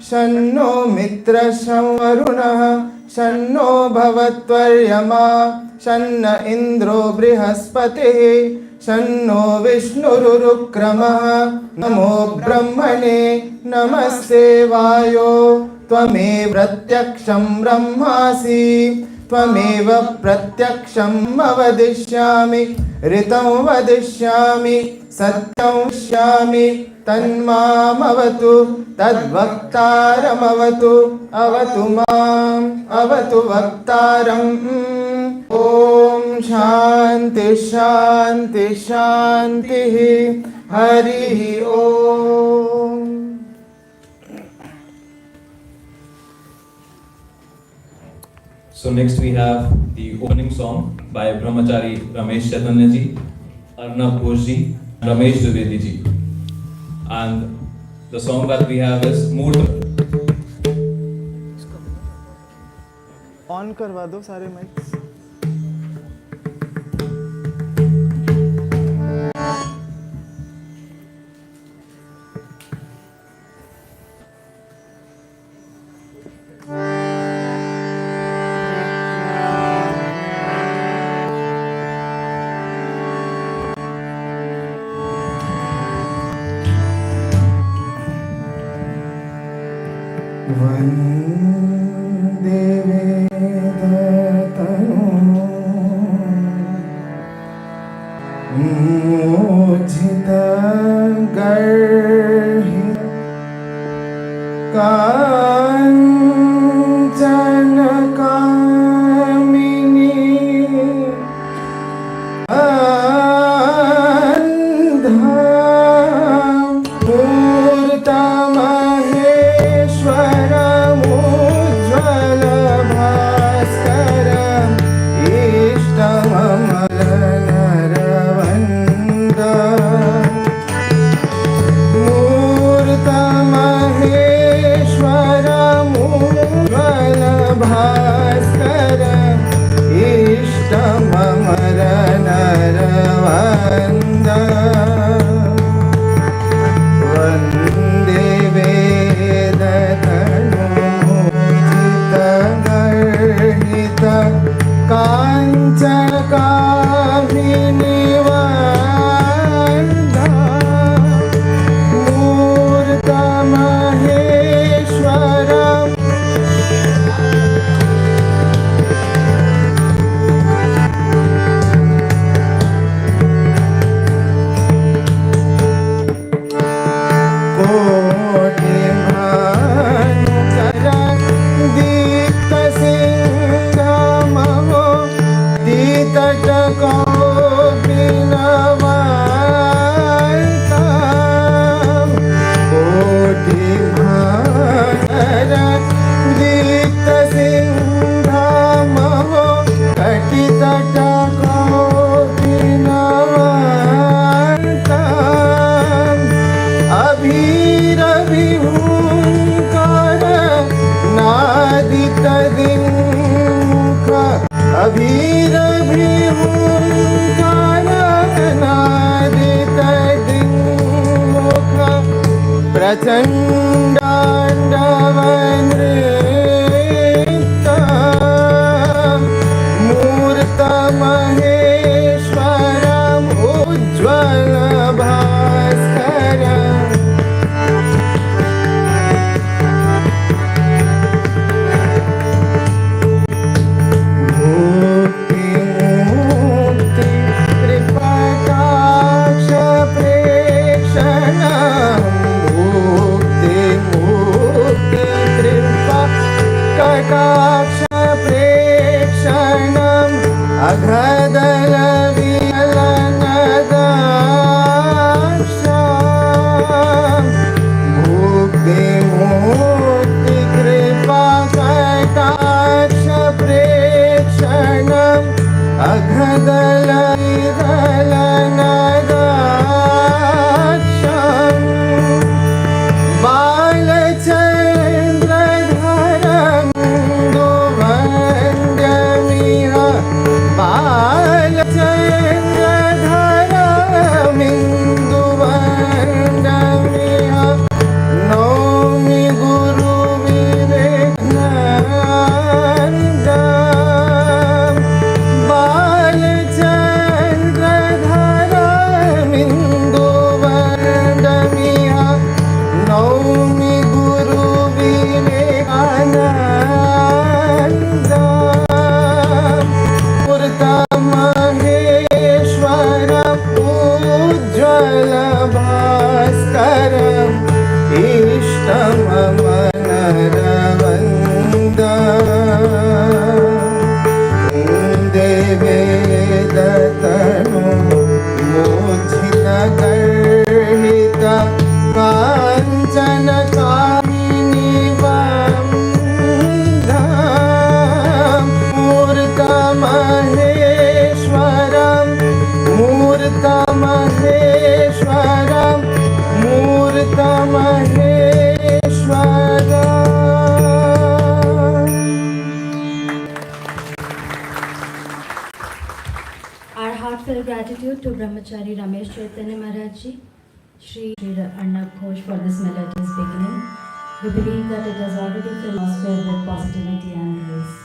शन्नो मित्रशंवरुणः शन्नो भवत्वर्यमा शन्न इन्द्रो बृहस्पतिः शन्नो विष्णुरुक्रमः नमो ब्रह्मणे नमस्ते वायो त्वमेव प्रत्यक्षं ब्रह्मासि त्वमेव प्रत्यक्षं वदिष्यामि ऋतं वदिष्यामि सत्यं वदिष्यामि तन्मामवतु तद्वक्तारमवतु अवतु माम् अवतु वक्तारम् ॐ शान्ति शान्ति शान्तिः हरिः ॐ। So next we have the opening song by Brahmachari Ramesh Chaitanya ji, Arnab Ghosh ji, Ramesh Dwivedi ji. And the song that we have is Mood. On करवा दो सारे माइक्स। वन्दे वेदतनुं मोहितगर्हि काञ्चनकामिनी मुक्ति grateful to Brahmachari Ramesh Chaitanya Maharaj ji, Shri Arnab Ghosh for this melodious beginning. We believe that it has already filled us with positivity and grace.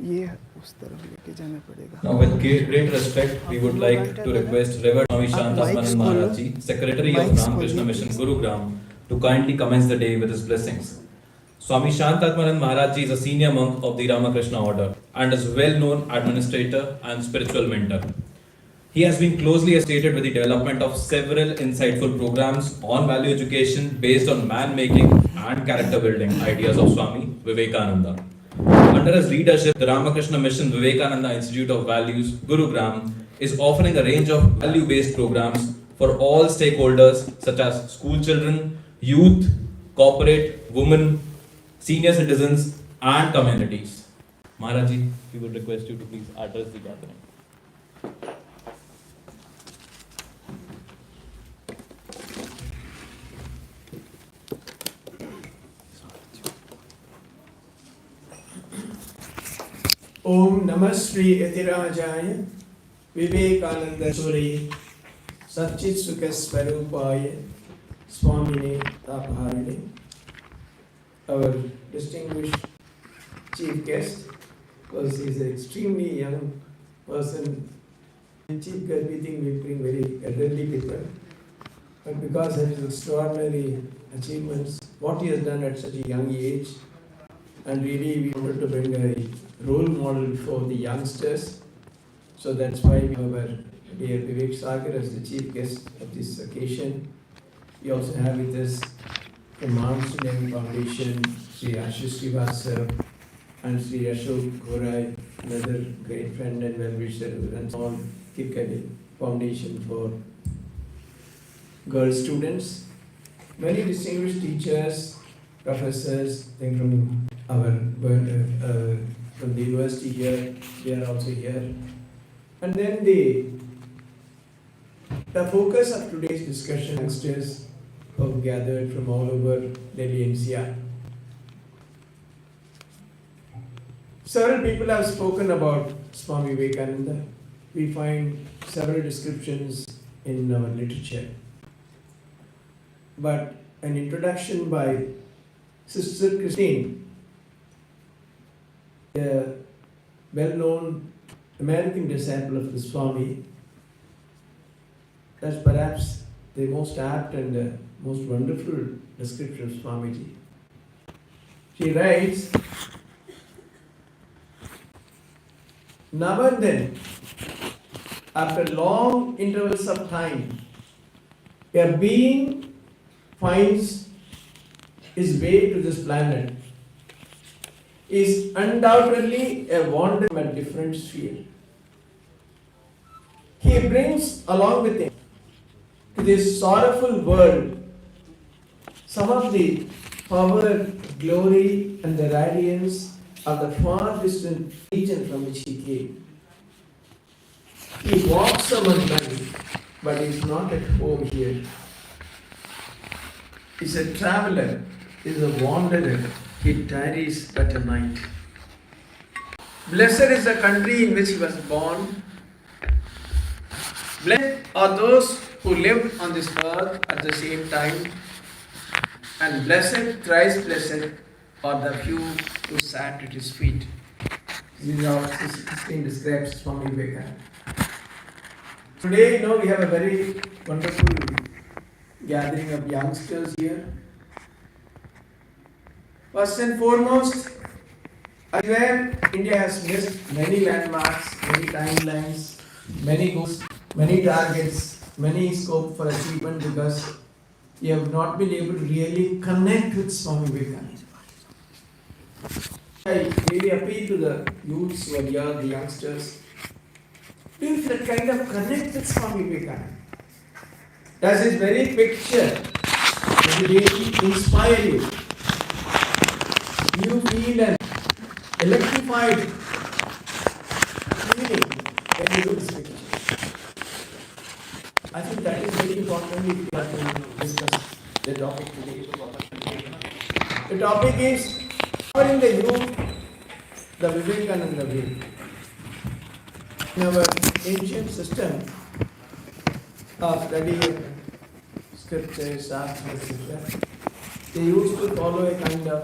ये उस तरफ लेके जाना पड़ेगा. Now, with great respect, we would like to request Reverend Swami Shantasmanand Maharaj ji, Secretary of Ramakrishna Mission Gurugram, to kindly commence the day with his blessings. Swami Shantasmanand Maharaj ji is a senior monk of the Ramakrishna order and is well-known administrator and spiritual mentor. He has been closely associated with the development of several insightful programs on value education based on man-making and character-building ideas of Swami Vivekananda. Under his leadership, the Ramakrishna Mission Vivekananda Institute of Values, Gurugram, is offering a range of value-based programs for all stakeholders such as school children, youth, corporate, women, senior citizens and communities. Maharaji, we would request you to please address the gathering. ओम नमः श्री यतिराजाय विवेकानंद सूर्य सच्चित सुख स्वरूपाय स्वामिने तापहारिणे. Our distinguished chief guest, because he is an extremely young person. In chief guest, we think we bring very elderly people, but because of his extraordinary achievements, what he has done at such a young age, and really we wanted to bring a role model for the youngsters. So that's why we have our dear Vivek Sagar as the chief guest of this occasion. We also have with us from Maharaj Foundation, Sri Ashish Srivastava and Sri Ashok Gorai, another great friend and well-wisher, and all Kirkadi Foundation for girl students. Many distinguished teachers, professors, I think from our from the university here, they are also here. And then the focus of today's discussion, youngsters who have gathered from all over Delhi NCR. Several people have spoken about Swami Vivekananda. We find several descriptions in our literature. But an introduction by Sister Christine, a well-known American disciple of the Swami, that's perhaps the most apt and most wonderful description of Swamiji. She writes, now and then, after long intervals of time, a being finds his way to this planet, is undoubtedly a wanderer from a different sphere. He brings along with him to this sorrowful world some of the power, glory, and the radiance of the far distant region from which he came. He walks among men, but he is not at home here. He is a traveler, he is a wanderer. He tarries but a night. Blessed is the country in which he was born. Blessed are those who lived on this earth at the same time. And blessed, thrice blessed, are the few who sat at his feet. This is how Christine describes Swami Vivekananda. Today, we have a very wonderful gathering of youngsters here. First and foremost, where India has missed many landmarks, many timelines, many goals, many targets, many scope for achievement because we have not been able to really connect with Swami Vivekananda. I really appeal to the youths who are here, the youngsters, do you feel kind of connect with Swami Vivekananda? Does his very picture really inspire you? Do you feel an electrified feeling when you do this picture? I think that is very important if we are to discuss the topic today. The topic is covering the youth, the Vivekananda way. In our ancient system of study of scriptures, shastras, etc., they used to follow a kind of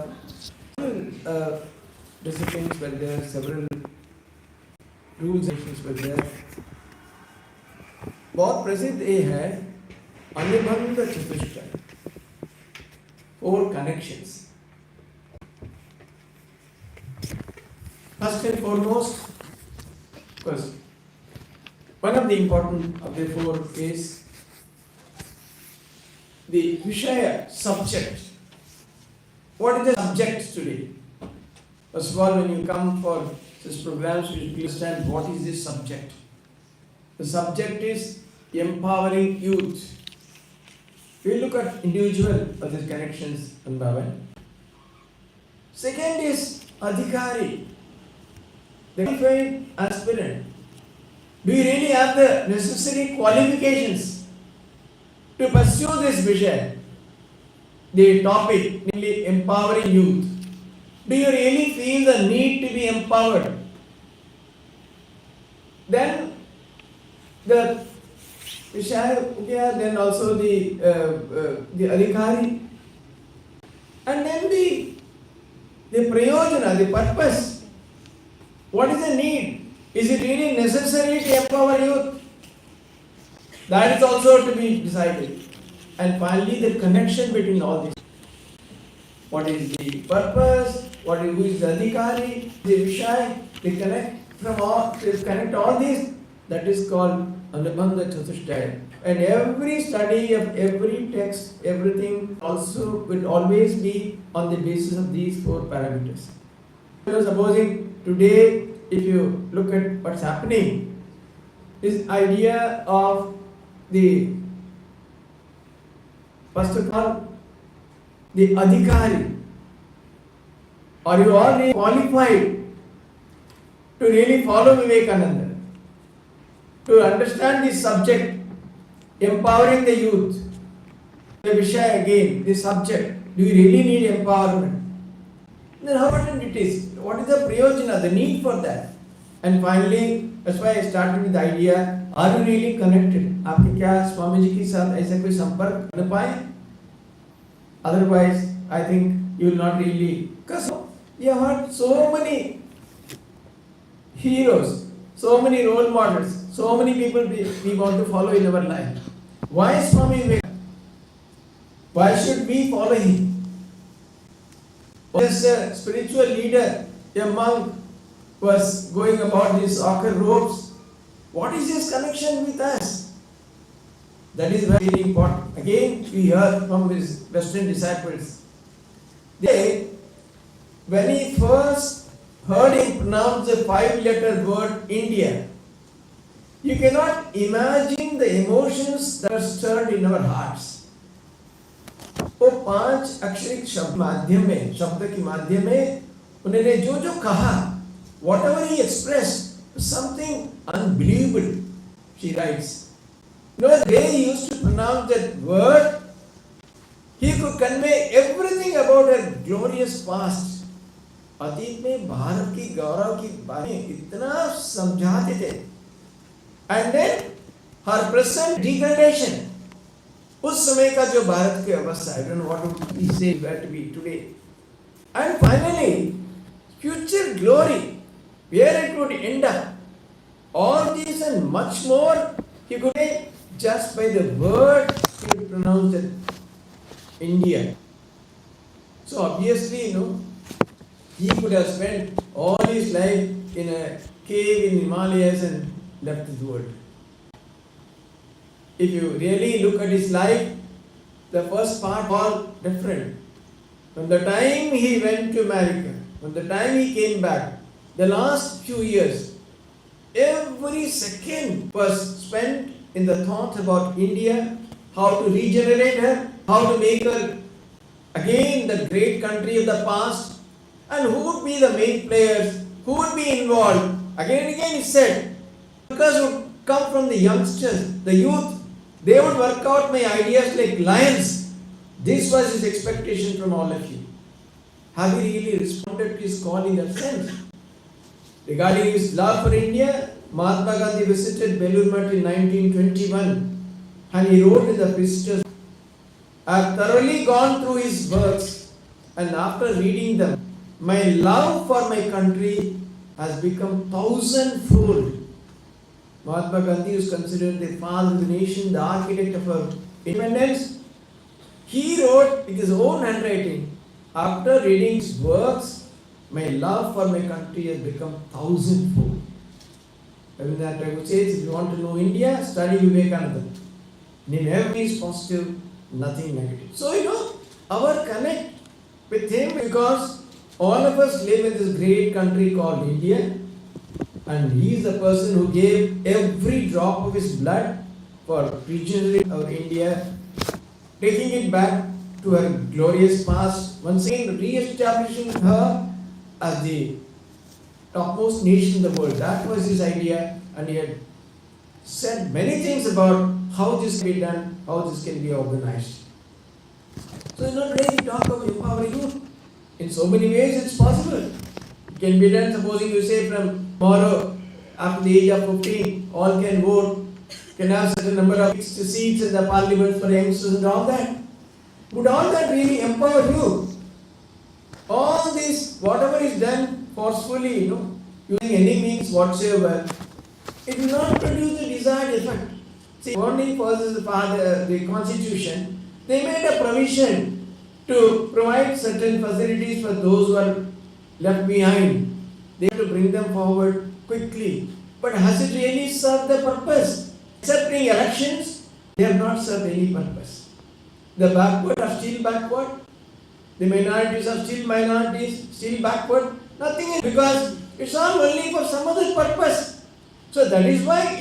disciplines were there, several rules and regulations were there. बहुत प्रसिद्ध ये है अनुबंध चतुष्टय, 4 connections. First and foremost, because one of the important of the 4 is the Vishaya subject. What is the subject today? First of all, when you come for this programs, you should understand what is this subject. The subject is empowering youth. We look at individual of these connections one by one. Second is adhikari, the qualified aspirant. Do you really have the necessary qualifications to pursue this vision? The topic, namely empowering youth. Do you really feel the need to be empowered? Then the Vishaya, then also the adhikari, and then the prayojana, the purpose. What is the need? Is it really necessary to empower youth? That is also to be decided. And finally, the connection between all these. What is the purpose? Who is the adhikari? The Vishaya? They connect all these. That is called Anubandha Chatushtaya. And every study of every text, everything also will always be on the basis of these 4 parameters. So supposing today, if you look at what's happening, this idea of the, first of all, the adhikari. Are you all really qualified to really follow Vivekananda? To understand this subject, empowering the youth, the Vishaya again, this subject, do you really need empowerment? Then how important it is? What is the prayojana, the need for that? And finally, that's why I started with the idea, are you really connected? आपके क्या स्वामी जी के साथ ऐसा कोई संपर्क कर पाए? Otherwise, I think you will not really, because you have heard so many heroes, so many role models, so many people we want to follow in our life. Why Swami Vivekananda? Why should we follow him? As a spiritual leader, a monk was going about these ochre robes. What is his connection with us? That is very important. Again, we heard from his Western disciples. When he first heard him pronounce the 5-letter word India, you cannot imagine the emotions that are stirred in our hearts. वो 5 अक्षरिक शब्द के माध्यम में उन्होंने जो कहा, whatever he expressed, was something unbelievable. She writes, the way he used to pronounce that word, he could convey everything about her glorious past. अतीत में भारत की गौरव की बातें इतना समझाते थे. And then her present degradation. उस समय का जो भारत की अवस्था, I don't know what would we say where to be today. And finally, future glory, where it would end up. All these and much more, he could say just by the word he would pronounce it, India. So obviously, he could have spent all his life in a cave in Himalayas and left this world. If you really look at his life, the first part all different. From the time he went to America, from the time he came back, the last few years, every second was spent in the thought about India, how to regenerate her, how to make her again the great country of the past, and who would be the main players, who would be involved. Again and again he said, because would come from the youngsters, the youth, they would work out my ideas like lions. This was his expectation from all of you. Have you really responded to his call in that sense? Regarding his love for India, Mahatma Gandhi visited Belur Math in 1921 and he wrote in the visitors, I have thoroughly gone through his works and after reading them, my love for my country has become thousandfold. Mahatma Gandhi is considered the father of the nation, the architect of our independence. He wrote in his own handwriting, after reading his works, my love for my country has become thousandfold. Rabindranath Tagore says, if you want to know India, study Vivekananda. In everything is positive, nothing negative. So, our connect with him because all of us live in this great country called India. And he is the person who gave every drop of his blood for regenerating our India, taking it back to her glorious past, once again re-establishing her as the topmost nation in the world. That was his idea, and he had said many things about how this can be done, how this can be organized. So, today we talk about empowering youth. In so many ways it's possible. It can be done, supposing you say from tomorrow, after the age of 15, all can vote, can have certain number of seats in the parliament for youngsters and all that. Would all that really empower you? All this, whatever is done forcefully, using any means whatsoever, it will not produce the desired effect. See, only versus the constitution, they made a provision to provide certain facilities for those who are left behind. They have to bring them forward quickly. But has it really served the purpose? Excepting elections, they have not served any purpose. The backward are still backward. The minorities are still minorities, still backward. Nothing is because it's all only for some other purpose. So that is why,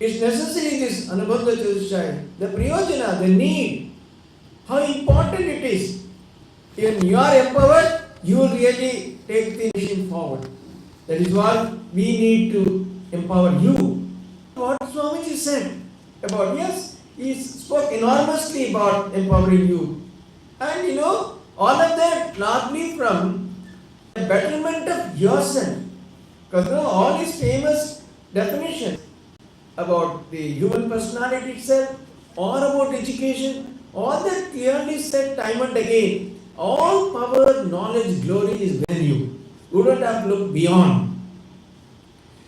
it's necessary this Anubandha Chatushtaya, the Priyojana, the need, how important it is. When you are empowered, you will really take the nation forward. That is what we need to empower you. What Swamiji said about, yes, he spoke enormously about empowering you. And all of that largely from the betterment of yourself. Because all his famous definitions about the human personality itself or about education, all that clearly said time and again, all power, knowledge, glory is within you. You don't have to look beyond.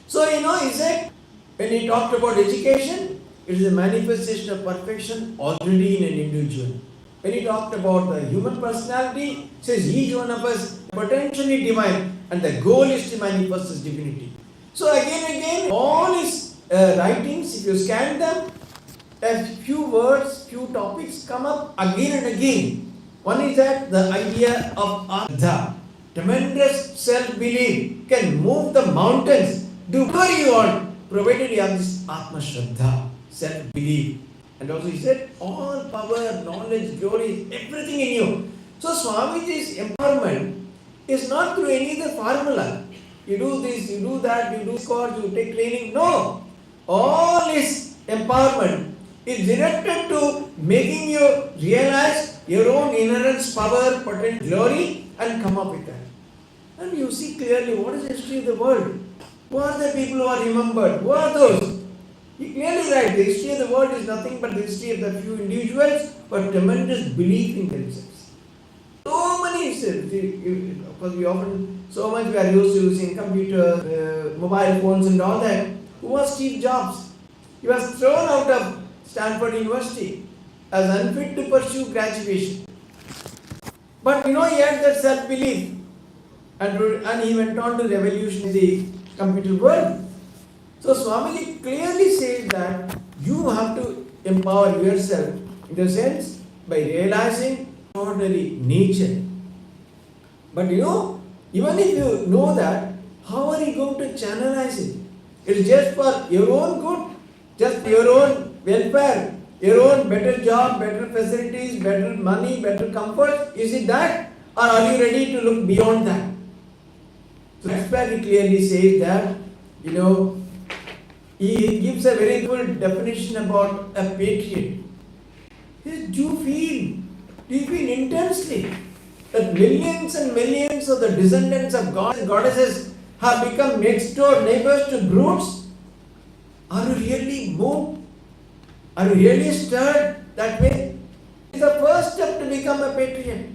So, he said, when he talked about education, it is a manifestation of perfection already in an individual. When he talked about the human personality, he says each one of us potentially divine and the goal is to manifest his divinity. So again, all his writings, if you scan them, a few words, few topics come up again and again. One is that the idea of Adha, tremendous self-belief, can move the mountains, do whatever you want, provided you have this Atma Shraddha, self-belief. And also he said, all power, knowledge, glory, everything in you. So Swamiji's empowerment is not through any other formula. You do this, you do that, you do course, you take training. No. All his empowerment is directed to making you realize your own inherent power, potential, glory and come up with that. And you see clearly what is the history of the world. Who are the people who are remembered? Who are those? He clearly writes, the history of the world is nothing but the history of the few individuals who have tremendous belief in themselves. So many, because we often, so much we are used to using computers, mobile phones and all that. Who was Steve Jobs? He was thrown out of Stanford University as unfit to pursue graduation. But he had that self-belief and he went on to revolution the computer world. So Swamiji clearly says that you have to empower yourself in the sense by realizing ordinary nature. But even if you know that, how are you going to channelize it? It's just for your own good, just your own welfare, your own better job, better facilities, better money, better comfort. Is it that? Or are you ready to look beyond that? So that's where he clearly says that, he gives a very good definition about a patriot. Do you feel intensely that millions and millions of the descendants of gods and goddesses have become next door neighbors to brutes Are you really moved? Are you really stirred that way? It's the first step to become a patriot.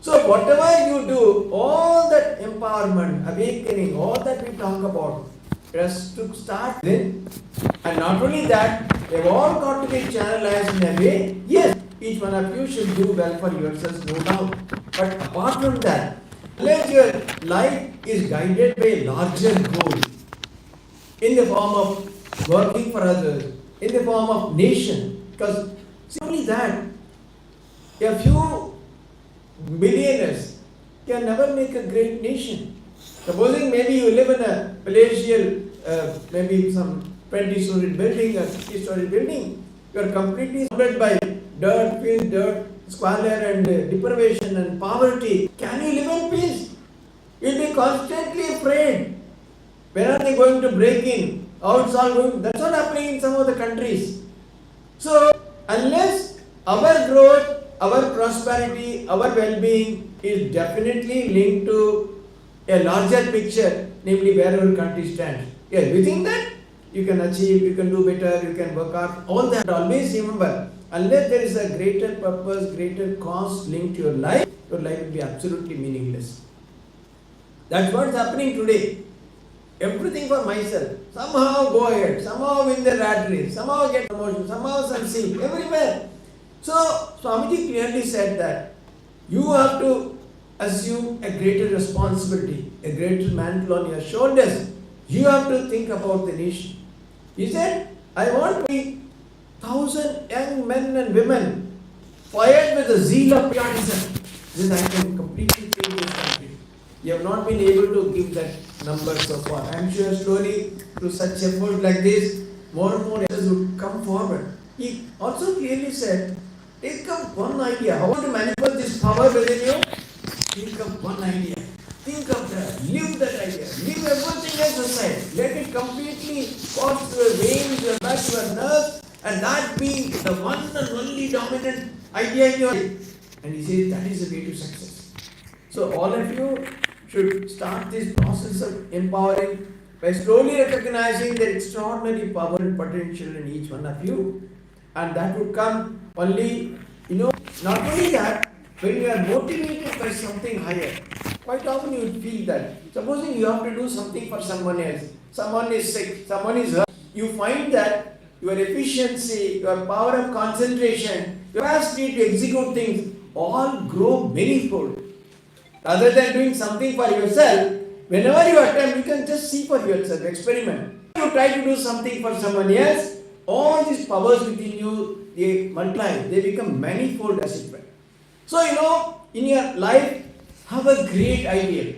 So whatever you do, all that empowerment, awakening, all that we talk about, just to start then. And not only that, they've all got to be channelized in a way. Yes, each one of you should do well for yourselves, no doubt. But apart from that, unless your life is guided by a larger goal, in the form of working for others, in the form of nation, because simply that, a few billionaires can never make a great nation. Supposing maybe you live in a palatial, maybe some 20-story building or 60-story building, you are completely surrounded by dirt, filth, dirt, squalor and deprivation and poverty. Can you live in peace? You will be constantly afraid. When are they going to break in? How it's all going? That's not happening in some of the countries. So, unless our growth, our prosperity, our well-being is definitely linked to a larger picture, namely where our country stands. Yes, we think that you can achieve, you can do better, you can work hard, all that. Always remember, unless there is a greater purpose, greater cause linked to your life will be absolutely meaningless. That's what's happening today. Everything for myself. Somehow go ahead, somehow win the rat race, somehow get promotion, somehow succeed, everywhere. So, Swamiji clearly said that you have to assume a greater responsibility, a greater mantle on your shoulders. You have to think about the nation. He said, I want to be 1,000 young men and women fired with the zeal of patriotism. Then I can completely change this country. You have not been able to give that number so far. I am sure slowly through such effort like this, more and more others would come forward. He also clearly said, take up one idea. How to manifest this power within you? Think of one idea. Think of that. Live that idea. Live everything else aside. Let it completely pass through your veins, your blood, your nerves, and that be the one and only dominant idea in your life. And he says that is the way to success. So all of you should start this process of empowering by slowly recognizing the extraordinary power and potential in each one of you. And that would come only, not only that, when you are motivated by something higher, quite often you will feel that. Supposing you have to do something for someone else, someone is sick, someone is hurt, you find that your efficiency, your power of concentration, your capacity to execute things all grow manifold. Rather than doing something for yourself, whenever you attempt, you can just see for yourself, experiment. You try to do something for someone else, all these powers within you, they multiply, they become manifold as it were. So, in your life, have a great ideal.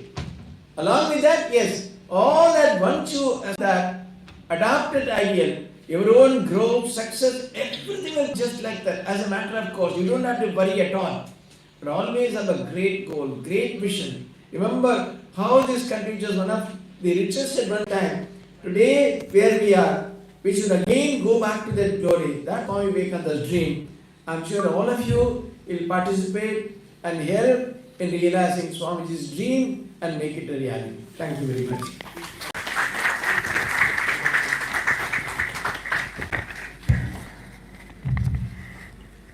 Along with that, yes, all that once you have that adopted ideal, your own growth, success, everything is just like that. As a matter of course, you don't have to worry at all. But always have a great goal, great vision. Remember how this country was one of the richest at one time. Today, where we are, we should again go back to that glory. That's Swami Vivekananda's dream. I'm sure all of you will participate and help in realizing Swamiji's dream and make it a reality. Thank you very much.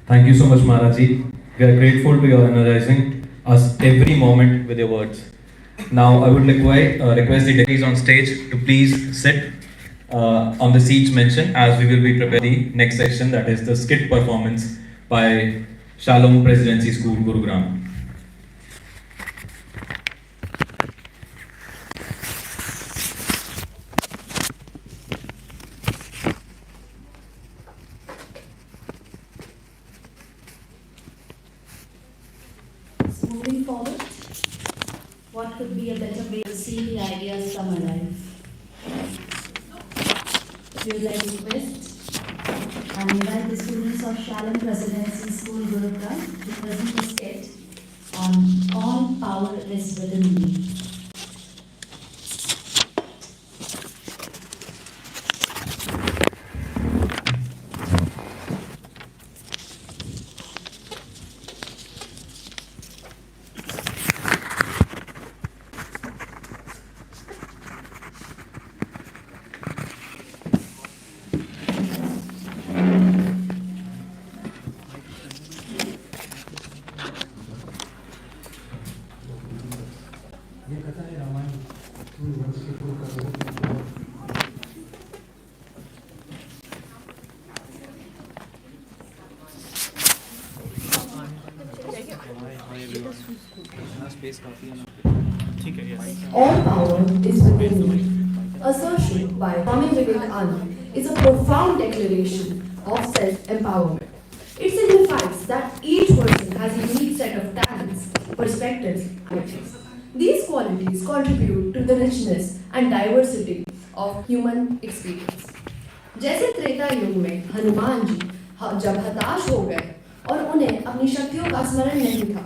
Thank you so much, Maharaji. We are grateful to your energizing us every moment with your words. Now, I would request the deputies on stage to please sit on the seats mentioned as we will be preparing the next section, that is the skit performance by Shalom Presidency School, Gurugram. Moving forward, what could be a better way to see the ideas come alive? We would like to request and invite the students of Shalom Presidency School, Gurugram, to present the skit on All Power is Within Me. All power is within you. Assertion by VIVA-Vivekananda is a profound declaration of self-empowerment. It signifies that each person has a unique set of talents, perspectives, and abilities. These qualities contribute to the richness and diversity of human experience. जैसे त्रेता युग में हनुमान जी जब हताश हो गए और उन्हें अपनी शक्तियों का स्मरण नहीं था,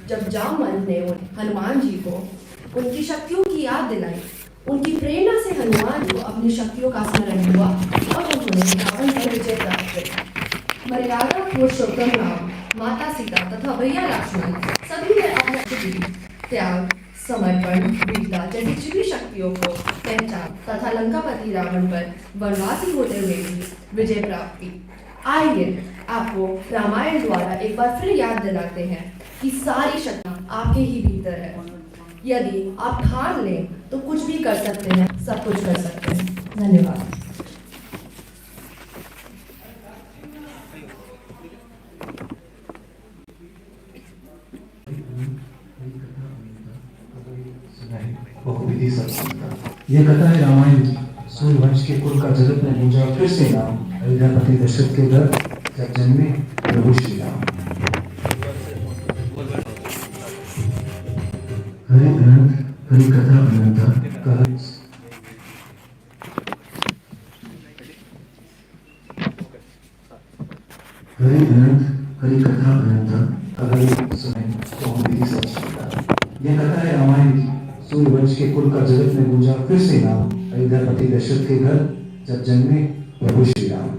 जब जामवंत ने हनुमान जी को उनकी शक्तियों की याद दिलाई, उनकी प्रेरणा से हनुमान को अपनी शक्तियों का स्मरण हुआ और उन्होंने रावण पर विजय प्राप्त की। मर्यादा पुरुषोत्तम राम, माता सीता तथा भैया लक्ष्मण सभी ने अपने त्याग, समर्पण, वीरता जैसी छिपी शक्तियों को पहचान तथा लंकापति रावण पर वनवासी होते हुए भी विजय प्राप्त की। आइए आपको रामायण द्वारा एक बार फिर याद दिलाते हैं कि सारी शक्तियाँ आपके ही भीतर है। यदि आप ठान लें तो कुछ भी कर सकते हैं, सब कुछ कर सकते हैं। धन्यवाद। बहुविधि सत्संग। यह कथा है रामायण की। सूर्यवंश के कुल का जगत में गूंजा फिर से नाम, अयोध्यापति दशरथ के घर जब जन्मे प्रभु श्री राम। हरि ग्रंथ हरि कथा अनंता कह। हरि ग्रंथ हरि कथा अनंता अगर सुने तो बहुविधि सत्संग। यह कथा है रामायण की। सूर्यवंश के कुल का जगत में गूंजा फिर से नाम, अयोध्यापति दशरथ के घर जब जन्मे प्रभु श्री राम।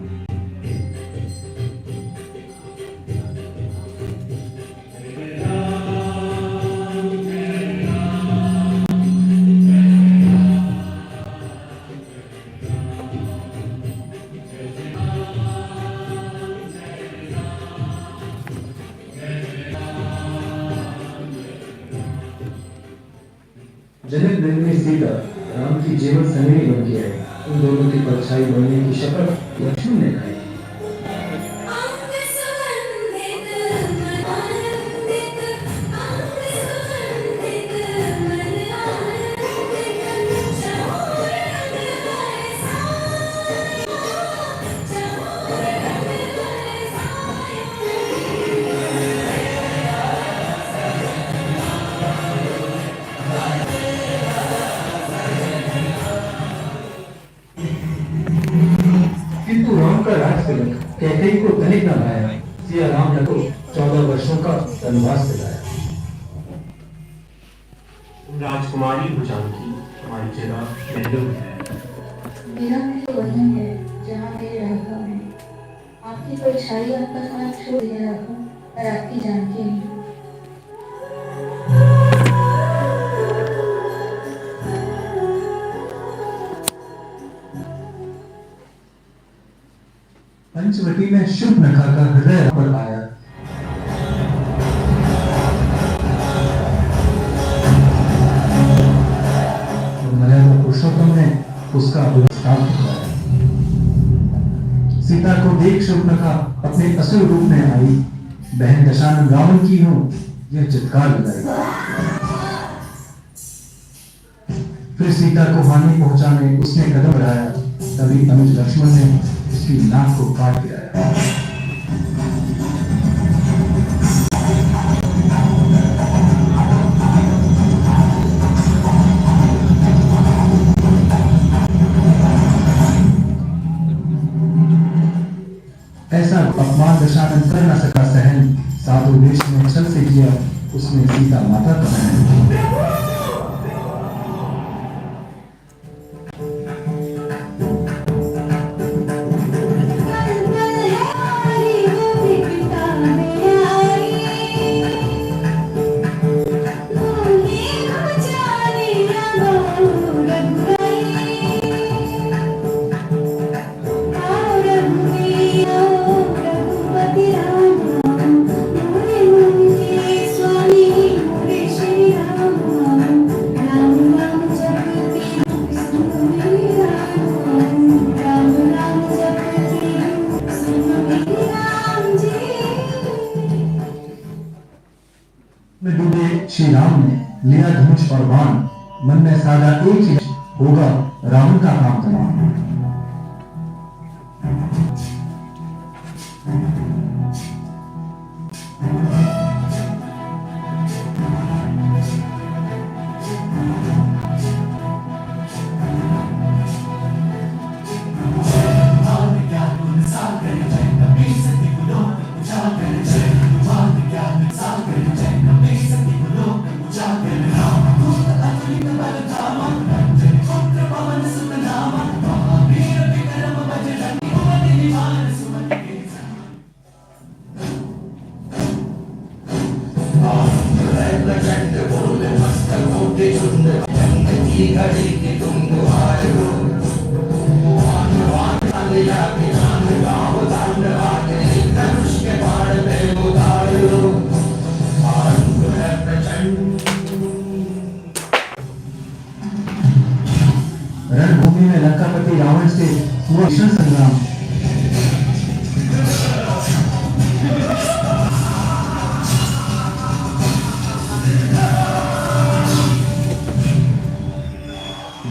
जनक दिन में सीता राम की जीवन संगिनी बन के आई। उन दोनों की परछाई बनने की शपथ लक्ष्मण ने खाई। किंतु राम का राज तिलक कैकेयी को तनिक न भाया। सिया राम ने को 14 वर्षों का वनवास दिलाया। राजकुमारी हो जानकी हमारी जगह महलों में है। मेरा तो वही है जहाँ मेरे राघव है। आपकी परछाई आपका साथ छोड़ दिया राघव और आपकी जानकी नहीं। पंचवटी में शूर्पणखा का हृदय पर आया। मर्यादा पुरुषोत्तम ने उसका पुरस्कार दिखाया। सीता को देख शूर्पणखा अपने असुर रूप में आई। बहन दशानन रावण की हो यह चित्कार लगाई। फिर सीता को हानि पहुंचाने उसने कदम बढ़ाया। तभी अनुज लक्ष्मण ने उसकी नाक को काट गिराया। ऐसा अपमान दशानन कर न सका सहन। साधु वेश में छल से किया उसने सीता माता का दहन। Swami, Shri Ram. में डूबे श्री राम ने लिया धनुष और बाण, मन में साधा एक ही होगा रावण का काम तमाम। रणभूमि में लंकापति रावण से हुआ भीषण संग्राम।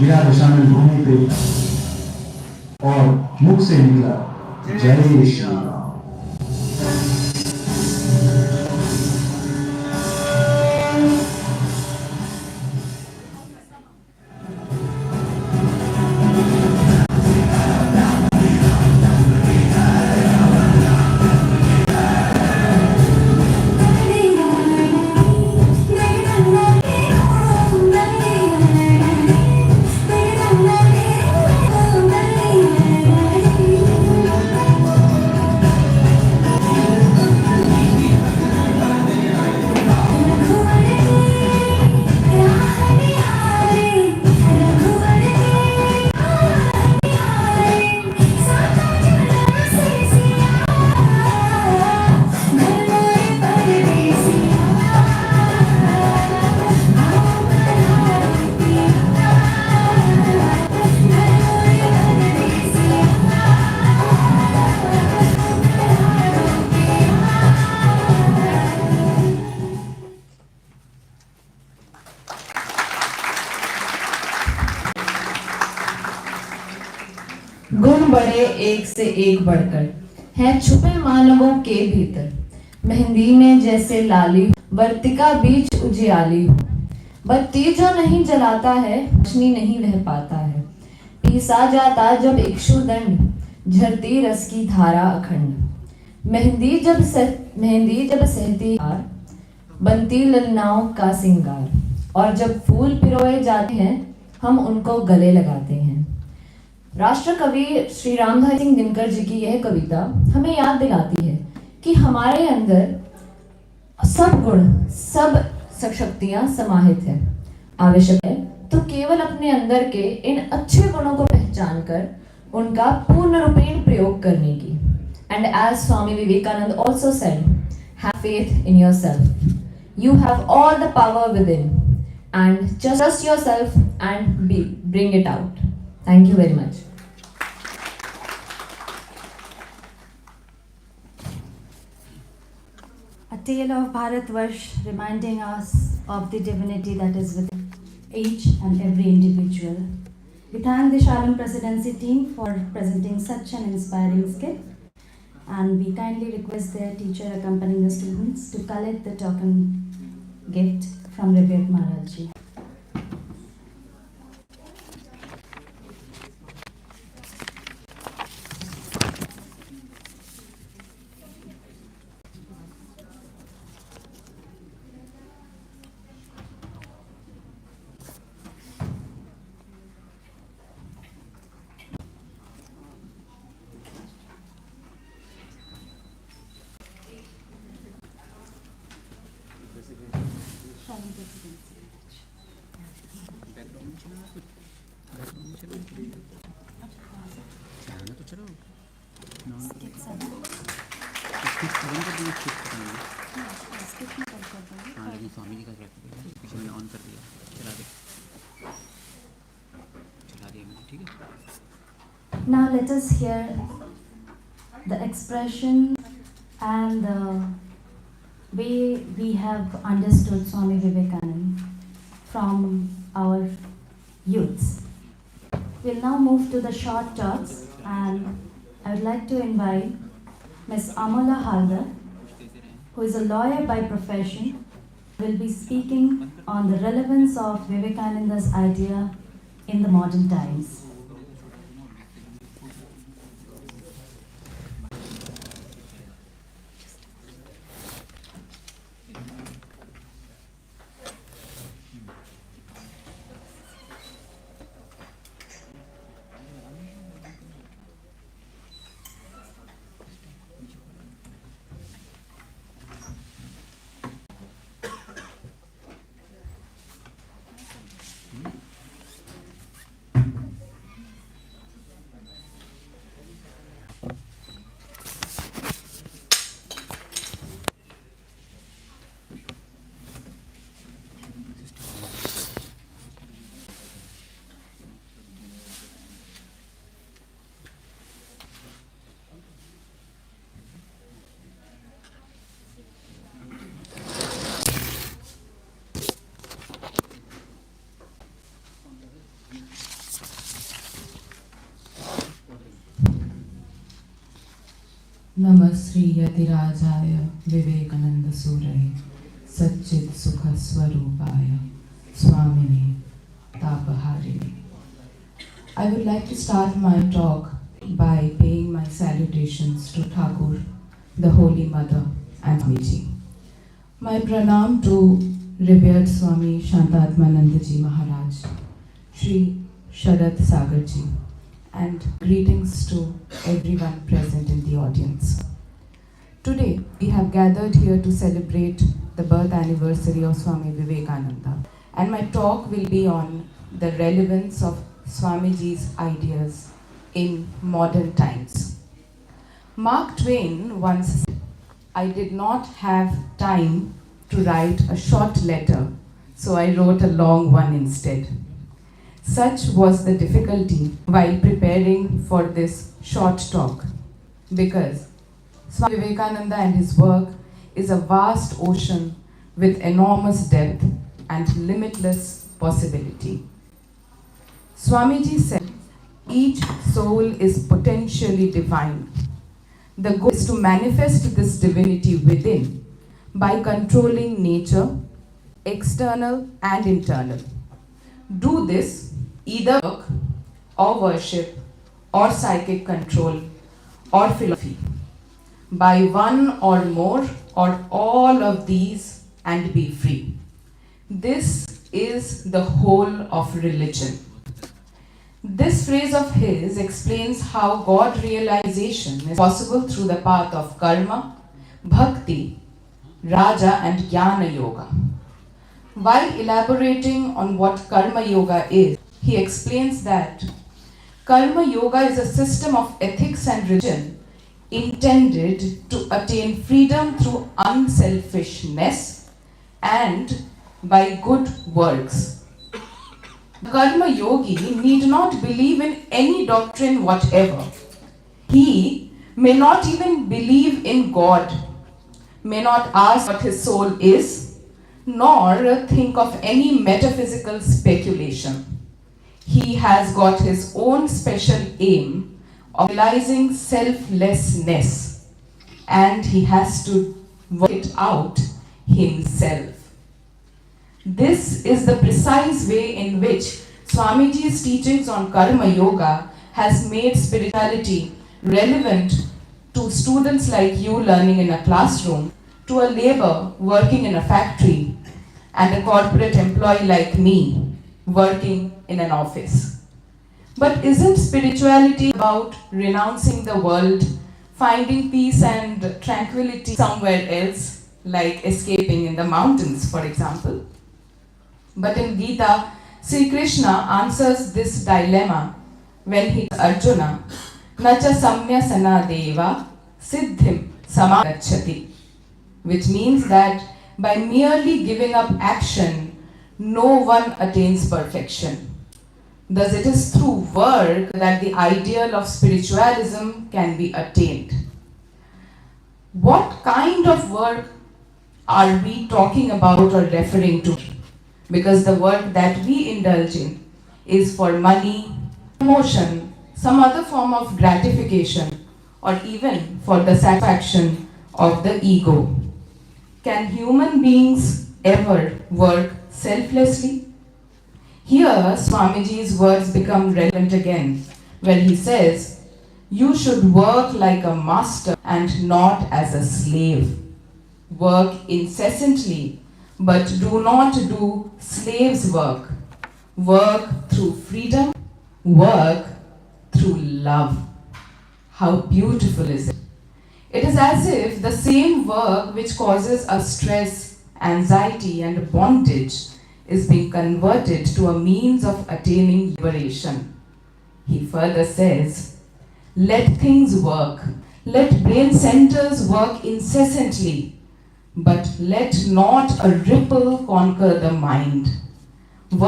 गिरा दशानन भूमि पे और मुख से निकला जय श्री राम। गुण बड़े एक से एक बढ़कर हैं छुपे मानवों के भीतर। मेहंदी में जैसे लाली वर्तिका बीच उजियाली हो। बत्ती जो नहीं जलाता है रोशनी नहीं वह पाता है। पीसा जाता जब इक्षुदंड झरती रस की धारा अखंड। मेहंदी जब सहती हार बनती ललनाओं का सिंगार। और जब फूल पिरोए जाते हैं हम उनको गले लगाते हैं। राष्ट्र कवि श्री रामधारी सिंह दिनकर जी की यह कविता हमें याद दिलाती है कि हमारे अंदर सब गुण सब शक्तियां समाहित है। आवश्यक है तो केवल अपने अंदर के इन अच्छे गुणों को पहचान कर उनका पूर्ण रूपेण प्रयोग करने की। And as Swami Vivekananda also said, have faith in yourself. You have all the power within and just trust yourself and bring it out. Thank you very much. A tale of Bharatvarsh reminding us of the divinity that is within each and every individual. We thank the Shalom Presidency team for presenting such an inspiring skit, and we kindly request their teacher accompanying the students to collect the token gift from revered Maharaj ji. स्वामी जी का पीछे मैंने on कर दिया, चला दिया मैंने, ठीक है। Now let us hear the expression and the we have understood Swami Vivekananda from our youths. We'll now move to the short talks, and I would like to invite Ms. Amala Haldar, who is a lawyer by profession, will be speaking on the relevance of Vivekananda's idea in the modern times. नमस्ते यतिराजाय विवेकानंद सूरये सच्चित सुख स्वरूपाय स्वामिने तापहारिणे. I would like to start my talk by paying my salutations to Thakur, the Holy Mother, and Swamiji. My pranam to revered Swami Shantatmananda Ji Maharaj, Shri Sharat Sagar Ji, and greetings to everyone present in the audience. Today, we have gathered here to celebrate the birth anniversary of Swami Vivekananda, and my talk will be on the relevance of Swamiji's ideas in modern times. Mark Twain once said, "I did not have time to write a short letter, so I wrote a long one instead." Such was the difficulty while preparing for this short talk, because Swami Vivekananda and his work is a vast ocean with enormous depth and limitless possibility. Swamiji said, each soul is potentially divine. The goal is to manifest this divinity within by controlling nature, external and internal. Do this either work or worship or psychic control or philosophy, by one or more or all of these, and be free. This is the whole of religion. This phrase of his explains how God realization is possible through the path of karma, bhakti, raja and jnana yoga. While elaborating on what karma yoga is, he explains that karma yoga is a system of ethics and religion intended to attain freedom through unselfishness and by good works. The karma yogi need not believe in any doctrine whatever. He may not even believe in God, may not ask what his soul is, nor think of any metaphysical speculation. He has got his own special aim of realizing selflessness, and he has to work it out himself. This is the precise way in which Swamiji's teachings on karma yoga has made spirituality relevant to students like you learning in a classroom, to a labor working in a factory, and a corporate employee like me working in an office. But isn't spirituality about renouncing the world, finding peace and tranquility somewhere else, like escaping in the mountains, for example? But in Gita, Sri Krishna answers this dilemma when he tells Arjuna, Nacha samya sana deva siddhim samagacchati, which means that by merely giving up action, no one attains perfection. Thus, it is through work that the ideal of spiritualism can be attained. What kind of work are we talking about or referring to? Because the work that we indulge in is for money, promotion, some other form of gratification, or even for the satisfaction of the ego. Can human beings ever work selflessly? Here, Swamiji's words become relevant again, where he says, "You should work like a master and not as a slave. Work incessantly, but do not do slave's work. Work through freedom, work through love." How beautiful is it? It is as if the same work which causes us stress, anxiety, and bondage is being converted to a means of attaining liberation. He further says, "Let things work, let brain centers work incessantly, but let not a ripple conquer the mind.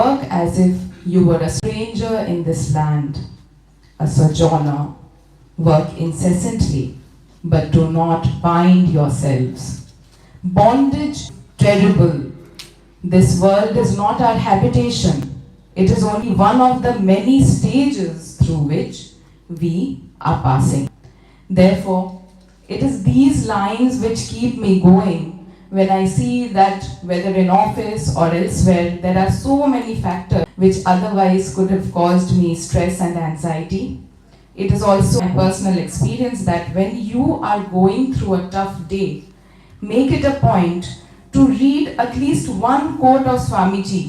Work as if you were a stranger in this land, a sojourner. Work incessantly, but do not bind yourselves. Bondage, terrible. This world is not our habitation. It is only one of the many stages through which we are passing." Therefore, it is these lines which keep me going when I see that whether in office or elsewhere, there are so many factors which otherwise could have caused me stress and anxiety. It is also my personal experience that when you are going through a tough day, make it a point to read at least one quote of Swamiji,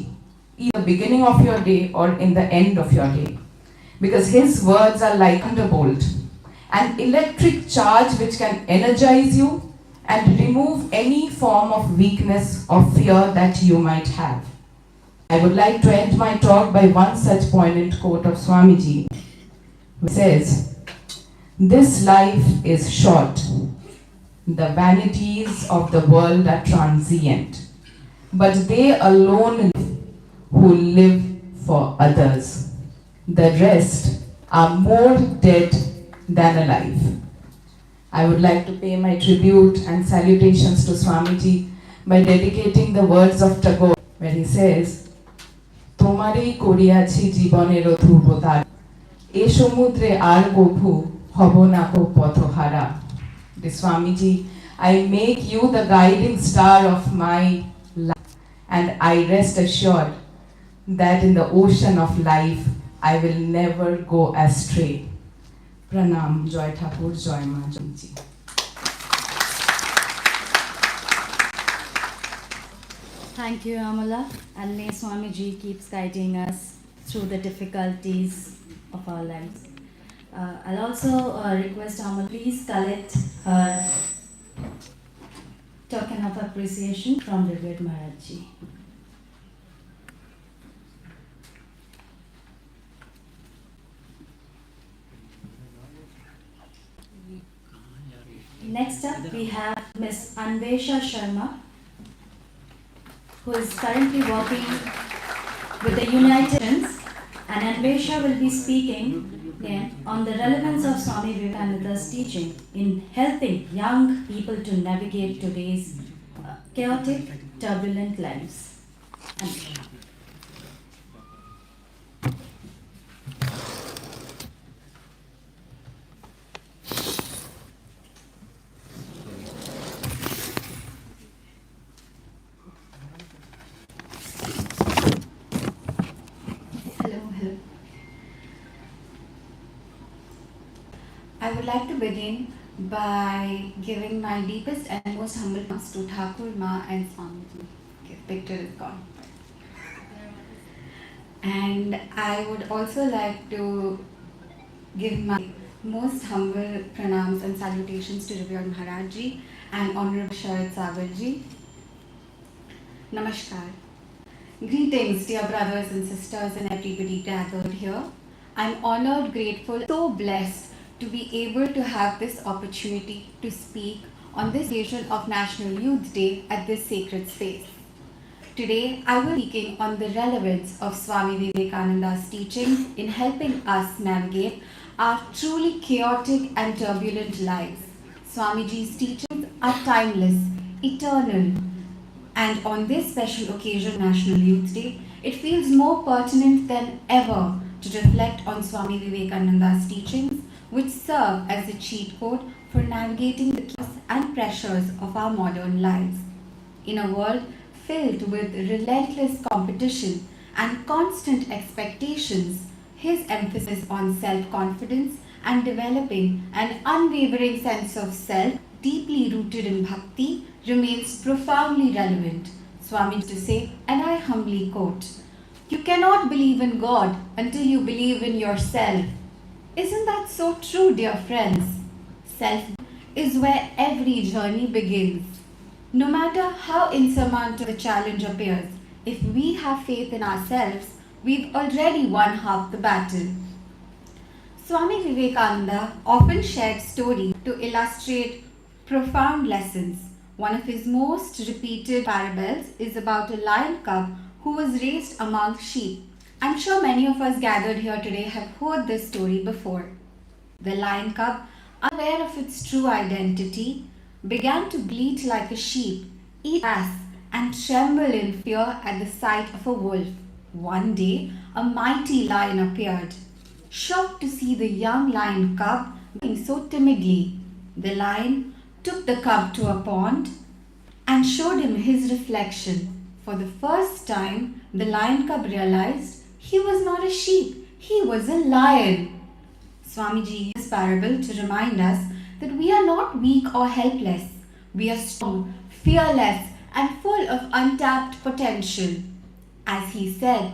either beginning of your day or in the end of your day. Because his words are like a thunderbolt, an electric charge which can energize you and remove any form of weakness or fear that you might have. I would like to end my talk by one such poignant quote of Swamiji, which says, "This life is short. The vanities of the world are transient, but they alone live who live for others. The rest are more dead than alive." I would like to pay my tribute and salutations to Swamiji by dedicating the words of Tagore, where he says, "Tomarei koriyachi jiboner dhruvotar, e সমুদ্রে আর কভু হব না কো পথহারা." The Swamiji, I make you the guiding star of my life, and I rest assured that in the ocean of life, I will never go astray. Pranam, Joy Thakur, Joy Ma Ji. Thank you, Amala, and may Swamiji keeps guiding us through the difficulties of our lives. I'll also request Amala, please collect her token of appreciation from Revered Maharaj Ji. Next up, we have Ms. Anvesha Sharma, who is currently working with the United Nations, and Anvesha will be speaking on the relevance of Swami Vivekananda's teaching in helping young people to navigate today's chaotic, turbulent lives. I would like to begin by giving my deepest and most humble thanks to Thakur, Ma and Swamiji. Okay, picture is gone. And I would also like to give my most humble pranams and salutations to Revered Maharaj Ji and Honorable Sharat Sagar Ji. Namaskar. Greetings, dear brothers and sisters and everybody gathered here. I'm honored, grateful, so blessed to be able to have this opportunity to speak on this occasion of National Youth Day at this sacred space. Today, I will be speaking on the relevance of Swami Vivekananda's teachings in helping us navigate our truly chaotic and turbulent lives. Swamiji's teachings are timeless, eternal, And on this special occasion, National Youth Day, it feels more pertinent than ever to reflect on Swami Vivekananda's teachings, which serve as a cheat code for navigating the chaos and pressures of our modern lives. In a world filled with relentless competition and constant expectations, his emphasis on self-confidence and developing an unwavering sense of self, deeply rooted in bhakti, remains profoundly relevant. Swami used to say, and I humbly quote, "You cannot believe in God until you believe in yourself." Isn't that so true, dear friends? Self is where every journey begins. No matter how insurmountable the challenge appears, if we have faith in ourselves, we've already won half the battle. Swami Vivekananda often shared stories to illustrate profound lessons. One of his most repeated parables is about a lion cub who was raised among sheep. I'm sure many of us gathered here today have heard this story before. The lion cub, unaware of its true identity, began to bleat like a sheep, eat grass, and tremble in fear at the sight of a wolf. One day, a mighty lion appeared. Shocked to see the young lion cub being so timidly, the lion took the cub to a pond and showed him his reflection. For the first time, the lion cub realized he was not a sheep, he was a lion. Swamiji used this parable to remind us that we are not weak or helpless. We are strong, fearless, and full of untapped potential. As he said,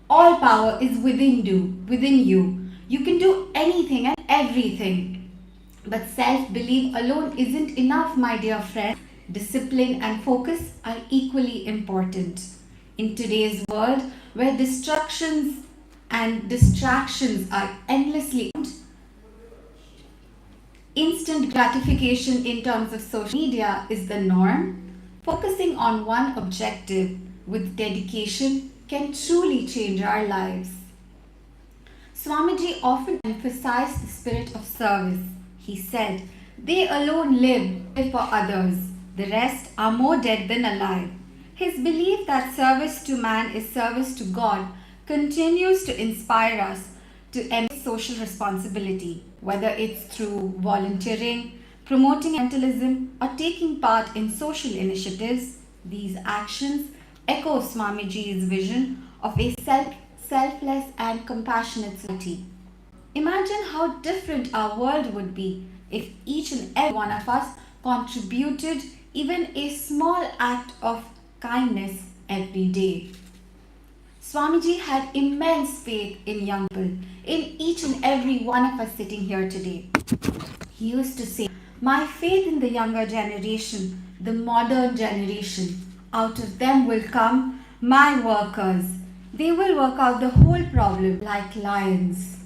all power is within you. You can do anything and everything. But self-belief alone isn't enough, my dear friends. Discipline and focus are equally important. In today's world, where distractions are endlessly instant gratification in terms of social media is the norm, focusing on one objective with dedication can truly change our lives. Swamiji often emphasized the spirit of service. He said, "They alone live for others. The rest are more dead than alive." His belief that service to man is service to God continues to inspire us to embrace social responsibility, whether it's through volunteering, promoting mentalism, or taking part in social initiatives. These actions echo Swamiji's vision of a selfless and compassionate society. Imagine how different our world would be if each and every one of us contributed even a small act of kindness every day. Swamiji had immense faith in young people, in each and every one of us sitting here today. He used to say, "My faith in the younger generation, the modern generation, out of them will come my workers. They will work out the whole problem like lions."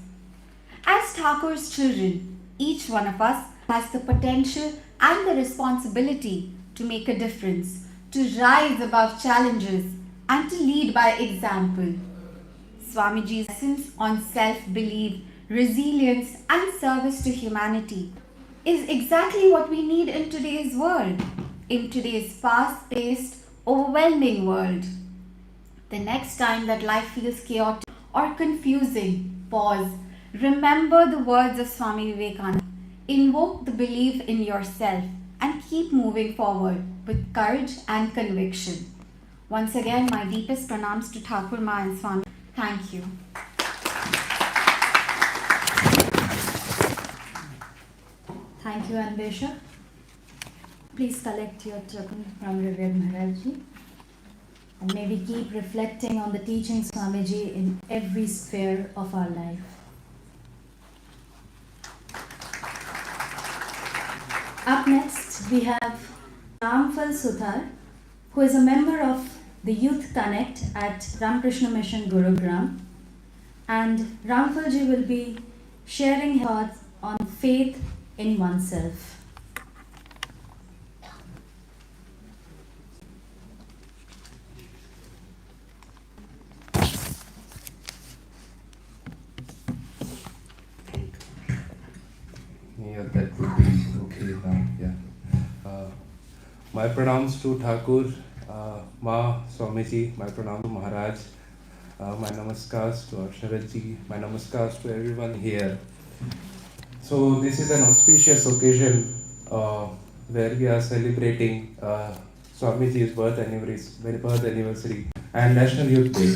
As Thakur's children, each one of us has the potential and the responsibility to make a difference, to rise above challenges, and to lead by example. Swamiji's lessons on self-belief, resilience, and service to humanity is exactly what we need in today's world, in today's fast-paced, overwhelming world. The next time that life feels chaotic or confusing, pause. Remember the words of Swami Vivekananda. Invoke the belief in yourself and keep moving forward with courage and conviction. Once again, my deepest pranams to Thakur Ma and Swami. Thank you. Thank you, Anvesha. Please collect your token from Revered Maharaj ji. And may we keep reflecting on the teachings of Swamiji in every sphere of our life. Up next, we have Ramphal Suthar, who is a member of the Youth Connect at Ramakrishna Mission Gurugram. And Ramphal ji will be sharing his thoughts on faith in oneself. Yeah, that would be okay now. Yeah. My pranams to Thakur. Ma, Swamiji, my pranam to Maharaj, my namaskars to Sharat ji, my namaskars to everyone here. So this is an auspicious occasion where we are celebrating Swamiji's birth anniversary and National Youth Day.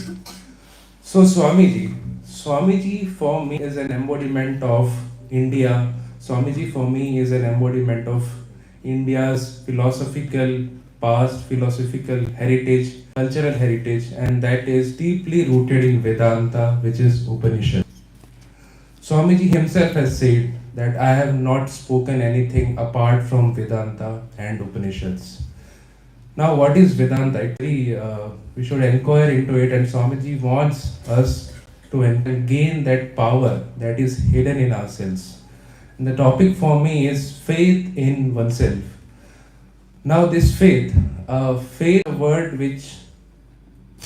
So Swamiji for me is an embodiment of India. Swamiji for me is an embodiment of India's philosophical past, philosophical heritage, cultural heritage, and that is deeply rooted in Vedanta, which is Upanishad. Swamiji himself has said that I have not spoken anything apart from Vedanta and Upanishads. Now, what is Vedanta? Actually, we should inquire into it, and Swamiji wants us to gain that power that is hidden in ourselves. And the topic for me is faith in oneself. Now, this faith is a word which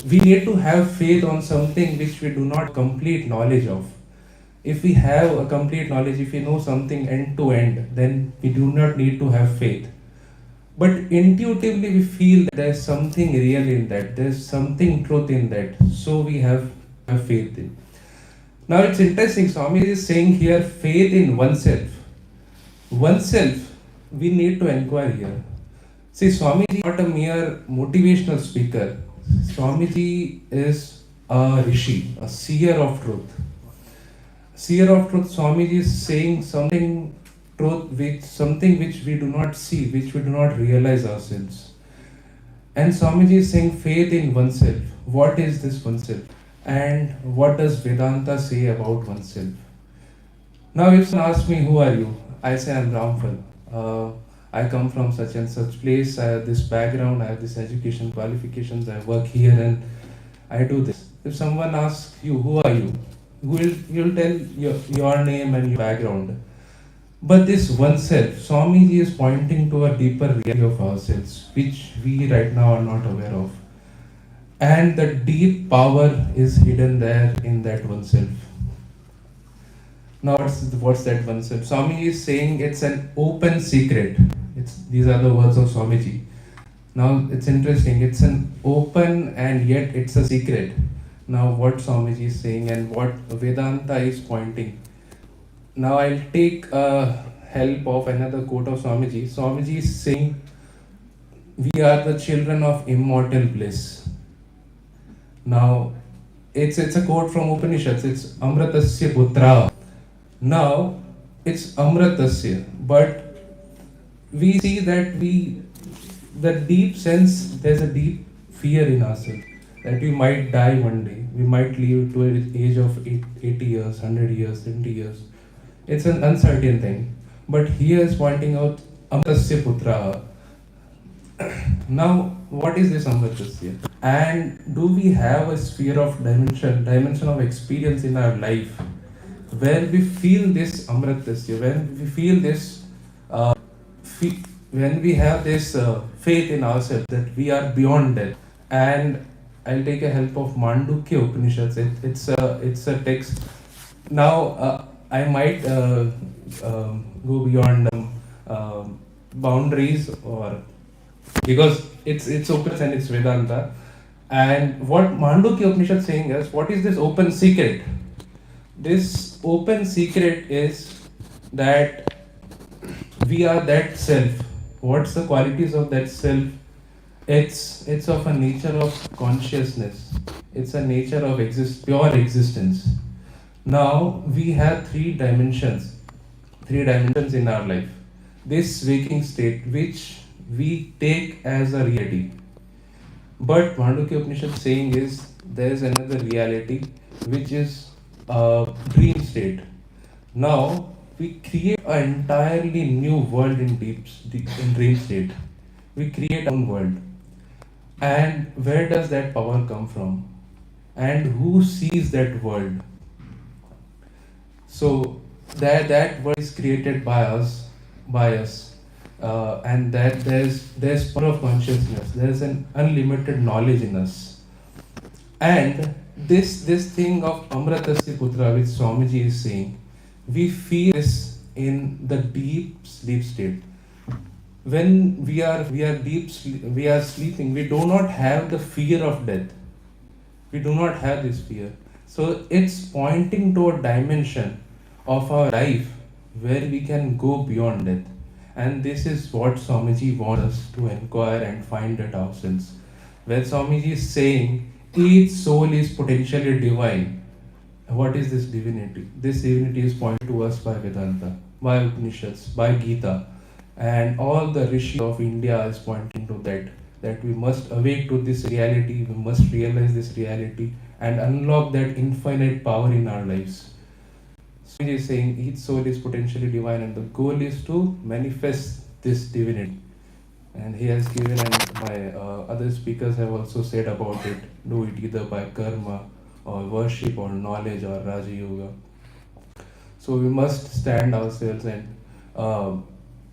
we need to have faith on something which we do not complete knowledge of. If we have a complete knowledge, if we know something end to end, then we do not need to have faith. But intuitively we feel that there's something real in that, there's something truth in that, so we have faith in. Now it's interesting, Swami is saying here faith in oneself. Oneself, we need to inquire here. See, Swamiji is not a mere motivational speaker. Swamiji is a rishi, a seer of truth. Seer of truth, Swamiji is saying something which we do not see, which we do not realize ourselves. And Swamiji is saying faith in oneself. What is this oneself? And what does Vedanta say about oneself? Now if someone asks me, who are you? I say I'm Ramphal. I come from such and such place, I have this background, I have this education qualifications, I work here and I do this. If someone asks you, who are you? You'll tell your name and your background. But this oneself, Swamiji is pointing to a deeper reality of ourselves, which we right now are not aware of. And the deep power is hidden there in that oneself. Now, what's that oneself? Swamiji is saying it's an open secret. These are the words of Swamiji. Now, it's interesting. It's an open and yet it's a secret. Now, what Swamiji is saying and what Vedanta is pointing. Now, I'll take help of another quote of Swamiji. Swamiji is saying, we are the children of immortal bliss. Now, it's a quote from Upanishads. It's Amratasya Putra. Now, it's Amratasya, but we see that the deep sense, there's a deep fear in ourselves that we might die one day. We might live to an age of 80 years, 100 years, 70 years. It's an uncertain thing. But here is pointing out Amratasya Putra. Now, what is this Amratasya? And do we have a sphere of dimension of experience in our life where we feel this Amratasya, when we feel this, when we have this faith in ourselves that we are beyond death? And I'll take a help of Mandukya Upanishads. It's a text. Now, I might go beyond boundaries, or because it's open and it's Vedanta. And what Mandukya Upanishad is saying is, what is this open secret? This open secret is that we are that self. What's the qualities of that self? It's of a nature of consciousness. It's a nature of pure existence. Now we have three dimensions in our life. This waking state, which we take as a reality. But Mandukya Upanishad saying is there is another reality, which is a dream state. Now we create an entirely new world in dream state. We create our own world. And where does that power come from? And who sees that world? So that world is created by us, and that there's power of consciousness. There's an unlimited knowledge in us. And this thing of Amratasya Putra, which Swamiji is saying, we feel this in the deep sleep state. when we are we are sleeping, we do not have the fear of death. We do not have this fear. So it's pointing to a dimension of our life where we can go beyond death. And this is what Swamiji wants us to inquire and find it ourselves. Where Swamiji is saying each soul is potentially divine. What is this divinity? This divinity is pointed to us by Vedanta, by Upanishads, by Gita, and all the rishis of India is pointing to that we must awake to this reality, we must realize this reality and unlock that infinite power in our lives. So he is saying each soul is potentially divine and the goal is to manifest this divinity. And he has given, and my other speakers have also said about it, do it either by karma or worship or knowledge or Raja Yoga. So we must stand ourselves and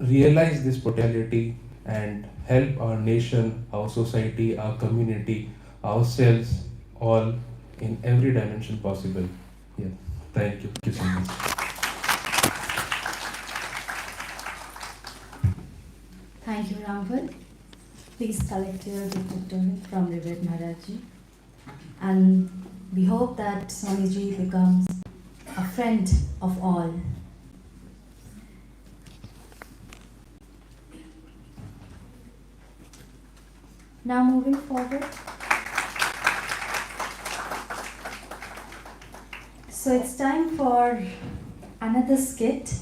realize this potentiality and help our nation, our society, our community, ourselves, all in every dimension possible. Yeah. Thank you. Thank you so much. Thank you, Ramval. Please collect your dictatorial from Revered Maharaj. And we hope that Swamiji becomes a friend of all. Now moving forward. So it's time for another skit,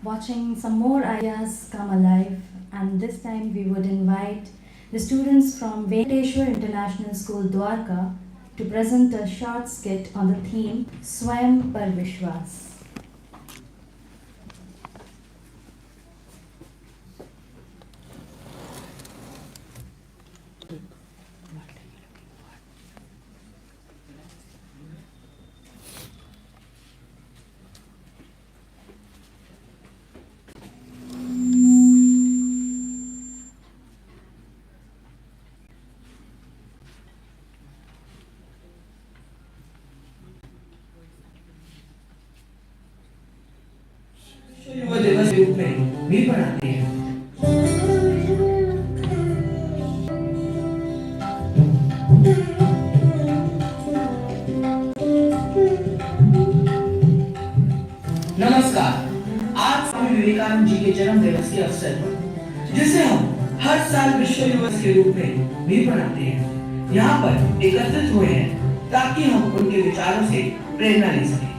watching some more ideas come alive, and this time we would invite the students from Venkateshwar International School, Dwarka, to present a short skit on the theme Swayam Par Vishwas. युवा दिवस के रूप में भी मनाते हैं। नमस्कार, आज स्वामी विवेकानंद जी के जन्म दिवस के अवसर पर, जिसे हम हर साल विश्व युवा दिवस के रूप में भी मनाते हैं, यहाँ पर एकत्रित हुए हैं ताकि हम उनके विचारों से प्रेरणा ले सकें।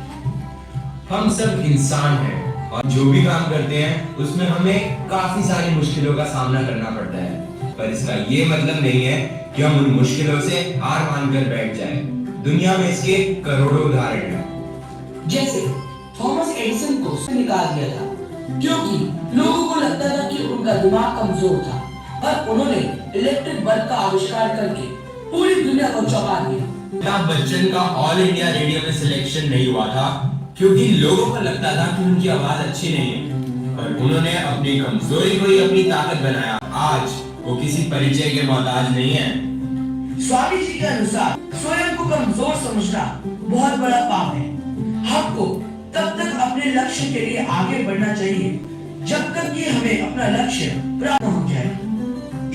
हम सब इंसान हैं और जो भी काम करते हैं उसमें हमें काफी सारी मुश्किलों का सामना करना पड़ता है, पर इसका ये मतलब नहीं है कि हम उन मुश्किलों से हार मानकर बैठ जाएं। दुनिया में इसके करोड़ों उदाहरण हैं। जैसे थॉमस एडिसन को निकाल दिया था क्योंकि लोगों को लगता था कि उनका दिमाग कमजोर था, पर उन्होंने इलेक्ट्रिक बल्ब का आविष्कार करके पूरी दुनिया को चौंका दिया। अमिताभ बच्चन का ऑल इंडिया रेडियो में सिलेक्शन नहीं हुआ था क्योंकि लोगों को लगता था कि उनकी आवाज अच्छी नहीं है, पर उन्होंने अपनी कमजोरी को ही अपनी ताकत बनाया। आज वो किसी परिचय के मोहताज नहीं है। स्वामी जी के अनुसार स्वयं को कमजोर समझना बहुत बड़ा पाप है। हमको तब तक अपने लक्ष्य के लिए आगे बढ़ना चाहिए जब तक कि हमें अपना लक्ष्य प्राप्त हो जाए।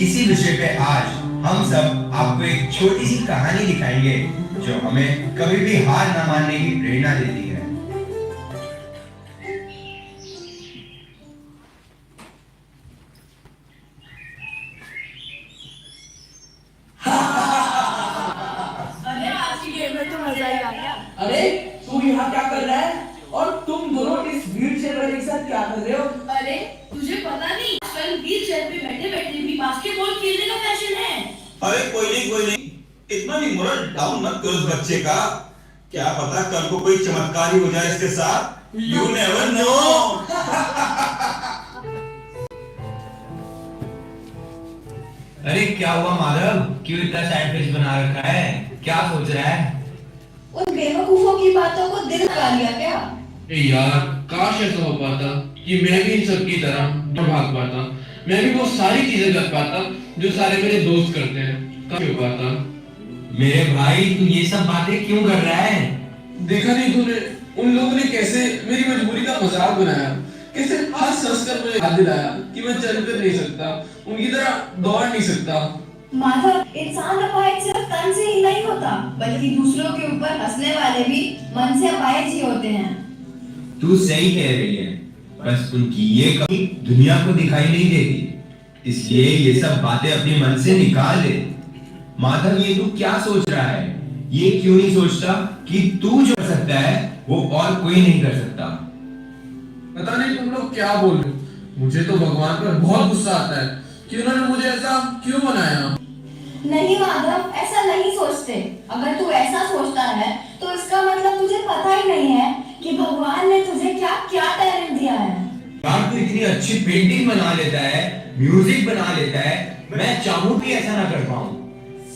इसी विषय पे आज हम सब आपको एक छोटी सी कहानी दिखाएंगे जो हमें कभी भी हार न मानने की प्रेरणा देती है। अरे तू यहाँ क्या कर रहा है और तुम दोनों इस व्हीलचेयर वाले के साथ क्या कर रहे हो? अरे तुझे पता नहीं, आजकल व्हीलचेयर पे बैठे बैठे भी बास्केटबॉल खेलने का फैशन है। अरे कोई नहीं, इतना भी मोरल डाउन मत करो उस बच्चे का। क्या पता कल को कोई चमत्कार ही हो जाए इसके साथ। You never know. अरे क्या हुआ माधव, क्यों इतना सैड फेस बना रखा है? क्या सोच रहा है? उन बेवकूफों की बातों को दिल लगा लिया क्या? यार काश ऐसा हो पाता कि मैं भी इन सब की तरह भाग पाता, मैं भी वो सारी चीजें कर पाता जो सारे मेरे दोस्त करते हैं। कब हो पाता? मेरे भाई तू ये सब बातें क्यों कर रहा है? देखा नहीं तूने उन लोगों ने कैसे मेरी मजबूरी का मजाक बनाया? कैसे हंस हंसकर मुझे याद दिलाया कि मैं चल फिर नहीं सकता, उनकी तरह दौड़ नहीं सकता। माधव, इंसान अपाहिज सिर्फ तन से ही नहीं होता, बल्कि दूसरों के ऊपर हंसने वाले भी मन से अपाहिज ही होते हैं। तू सही कह रही है, बस उनकी ये कमी दुनिया को दिखाई नहीं देती, इसलिए ये सब बातें अपने मन से निकाल दे। माधव, ये तू क्या सोच रहा है? ये क्यों नहीं सोचता कि तू जो कर सकता है वो और कोई नहीं कर सकता? पता नहीं तुम लोग क्या बोल रहे हो, मुझे तो भगवान पर बहुत गुस्सा आता है कि उन्होंने मुझे ऐसा क्यों बनाया। नहीं माधव, ऐसा नहीं सोचते। अगर तू ऐसा सोचता है तो इसका मतलब तुझे पता ही नहीं है कि भगवान ने तुझे क्या क्या टैलेंट दिया है। यार, तू इतनी अच्छी पेंटिंग बना लेता है, म्यूजिक बना लेता है, मैं चाहूं भी ऐसा ना कर पाऊं।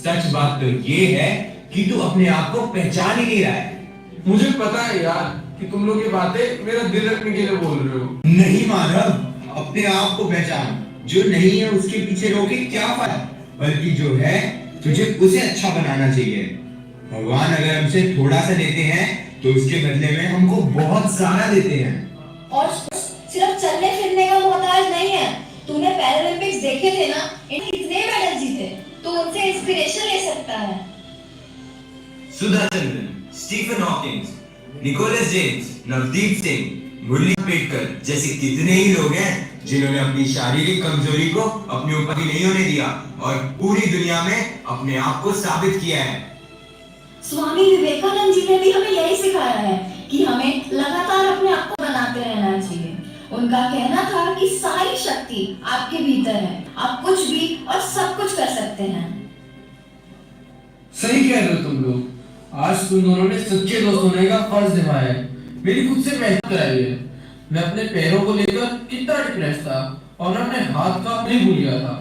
सच बात तो ये है कि तू अपने आप को पहचान ही नहीं रहा है। मुझे पता है यार कि तुम लोग ये बातें मेरा दिल रखने के लिए बोल रहे हो। नहीं माधव, अपने आप को पहचान। जो नहीं है उसके पीछे रोके क्या फायदा, बल्कि जो है तुझे उसे अच्छा बनाना चाहिए। भगवान अगर हमसे थोड़ा सा देते हैं तो उसके बदले में हमको बहुत सारा देते हैं। और सिर्फ चलने फिरने का मोहताज नहीं है। तूने पैरालंपिक्स देखे थे ना, इन्हें कितने मेडल जीते, तो उनसे इंस्पिरेशन ले सकता है। Sudha Chandran, Stephen Hawkins, Nicholas James, Navdeep Singh, Murali Ambedkar जैसे कितने ही लोग हैं जिन्होंने अपनी शारीरिक कमजोरी को अपने ऊपर ही नहीं होने दिया और पूरी दुनिया में अपने आप को साबित किया है। स्वामी विवेकानंद जी ने भी हमें यही सिखाया है कि हमें लगातार अपने आप को बनाते रहना चाहिए। उनका कहना था कि सारी शक्ति आपके भीतर है, आप कुछ भी और सब कुछ कर सकते हैं। सही कह रहे हो तुम लोग, आज तुम दोनों ने सच्चे दोस्त होने का फर्ज निभाया है, मेरी खुद से मेहनत कराई है। मैं अपने पैरों को लेकर कितना डिप्रेस था और मैं अपने हाथ का नहीं भूल गया था।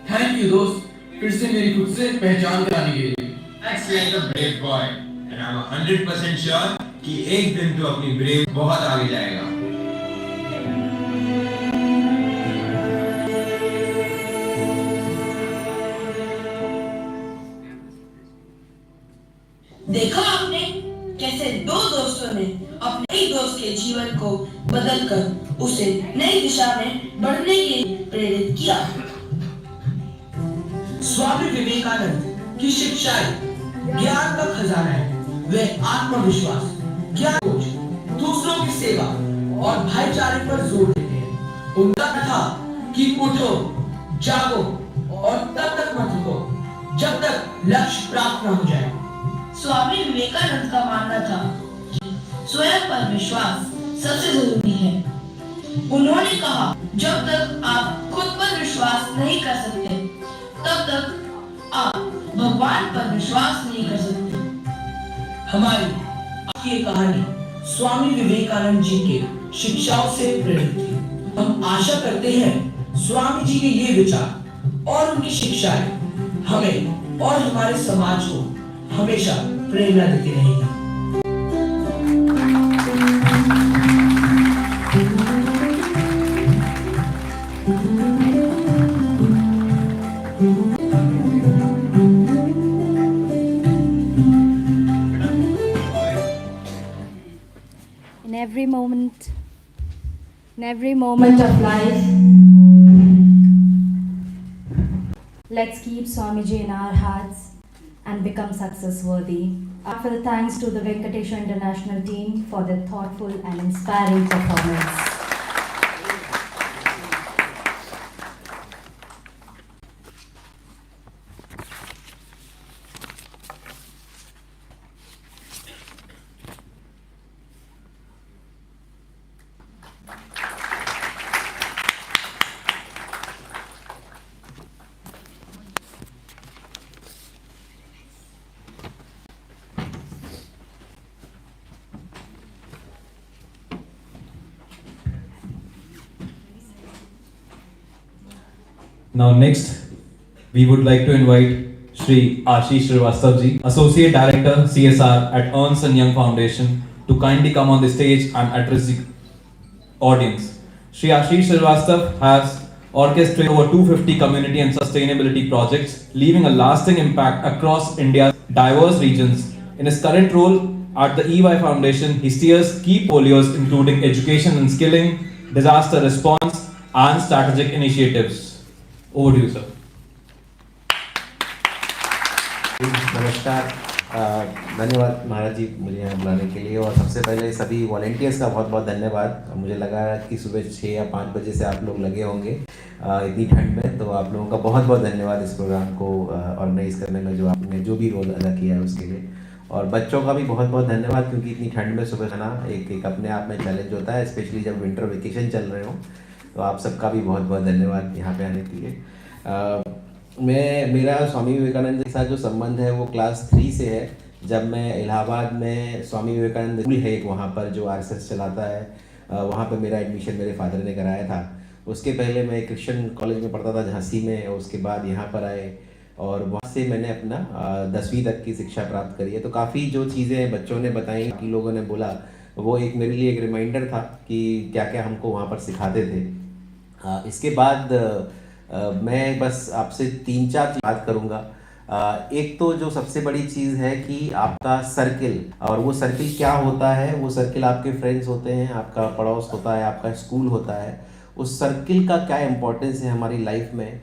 थैंक यू दोस्त, फिर से मेरी खुद से पहचान कराने के लिए। Acts like a brave boy and I'm 100% sure कि एक दिन तू अपनी ब्रेव बहुत आगे जाएगा। देखा आपने कैसे दो दोस्तों ने अपने ही दोस्त के जीवन को बदलकर उसे नई दिशा में बढ़ने के लिए प्रेरित किया। स्वामी विवेकानंद की शिक्षाएं ज्ञान का खजाना है। वे आत्मविश्वास, ज्ञान, दूसरों की सेवा और भाईचारे पर जोर देते हैं। उनका था कि उठो, जागो और तब तक मत रुको जब तक लक्ष्य प्राप्त न हो जाए। स्वामी विवेकानंद का मानना था कि स्वयं पर विश्वास सबसे जरूरी है। उन्होंने कहा, जब तक आप खुद पर विश्वास नहीं कर सकते, तब तक आप भगवान पर विश्वास नहीं कर सकते। हमारी आज की ये कहानी स्वामी विवेकानंद जी के शिक्षाओं से प्रेरित थी। हम आशा करते हैं स्वामी जी के ये विचार और उनकी शिक्षाएं हमें और हमारे समाज को हमेशा प्रेरणा देती रहेगी। In every moment of life, let's keep Swamiji in our hearts and become success worthy. Heartfelt thanks to the Venkateswara International team for their thoughtful and inspiring performance. Now next, we would like to invite Shri Ashish Srivastava ji, Associate Director CSR at Ernst & Young Foundation, to kindly come on the stage and address the audience. Shri Ashish Srivastava has orchestrated over 250 community and sustainability projects, leaving a lasting impact across India's diverse regions. In his current role at the EY Foundation, he steers key portfolios including education and skilling, disaster response and strategic initiatives. Over to you, sir. नमस्कार, धन्यवाद महाराज जी मुझे यहाँ बुलाने के लिए। और सबसे पहले सभी वॉलेंटियर्स का बहुत बहुत धन्यवाद। मुझे लगा कि सुबह 6 या 5 बजे से आप लोग लगे होंगे इतनी ठंड में, तो आप लोगों का बहुत बहुत धन्यवाद इस प्रोग्राम को ऑर्गेनाइज करने में, जो आपने जो भी रोल अदा किया है उसके लिए। और बच्चों का भी बहुत बहुत धन्यवाद, क्योंकि इतनी ठंड में सुबह जाना एक अपने आप में चैलेंज होता है, स्पेशली जब विंटर वेकेशन चल रहे हो। तो आप सबका भी बहुत बहुत धन्यवाद यहाँ पे आने के लिए। मेरा स्वामी विवेकानंद के साथ जो संबंध है वो क्लास 3 से है। जब मैं इलाहाबाद में स्वामी विवेकानंद स्कूल है एक वहाँ पर जो आरएसएस चलाता है, वहाँ पर मेरा एडमिशन मेरे फादर ने कराया था। उसके पहले मैं क्रिश्चियन कॉलेज में पढ़ता था झांसी में, उसके बाद यहाँ पर आए और वहाँ से मैंने अपना 10वीं तक की शिक्षा प्राप्त करी है। तो काफ़ी जो चीज़ें बच्चों ने बताई, कि लोगों ने बोला, वो एक मेरे लिए एक रिमाइंडर था कि क्या क्या हमको वहाँ पर सिखाते थे। इसके बाद मैं बस आपसे 3-4 बात करूँगा। एक तो जो सबसे बड़ी चीज़ है कि आपका सर्किल, और वो सर्किल क्या होता है, वो सर्किल आपके फ्रेंड्स होते हैं, आपका पड़ोस होता है, आपका स्कूल होता है। उस सर्किल का क्या इम्पोर्टेंस है हमारी लाइफ में,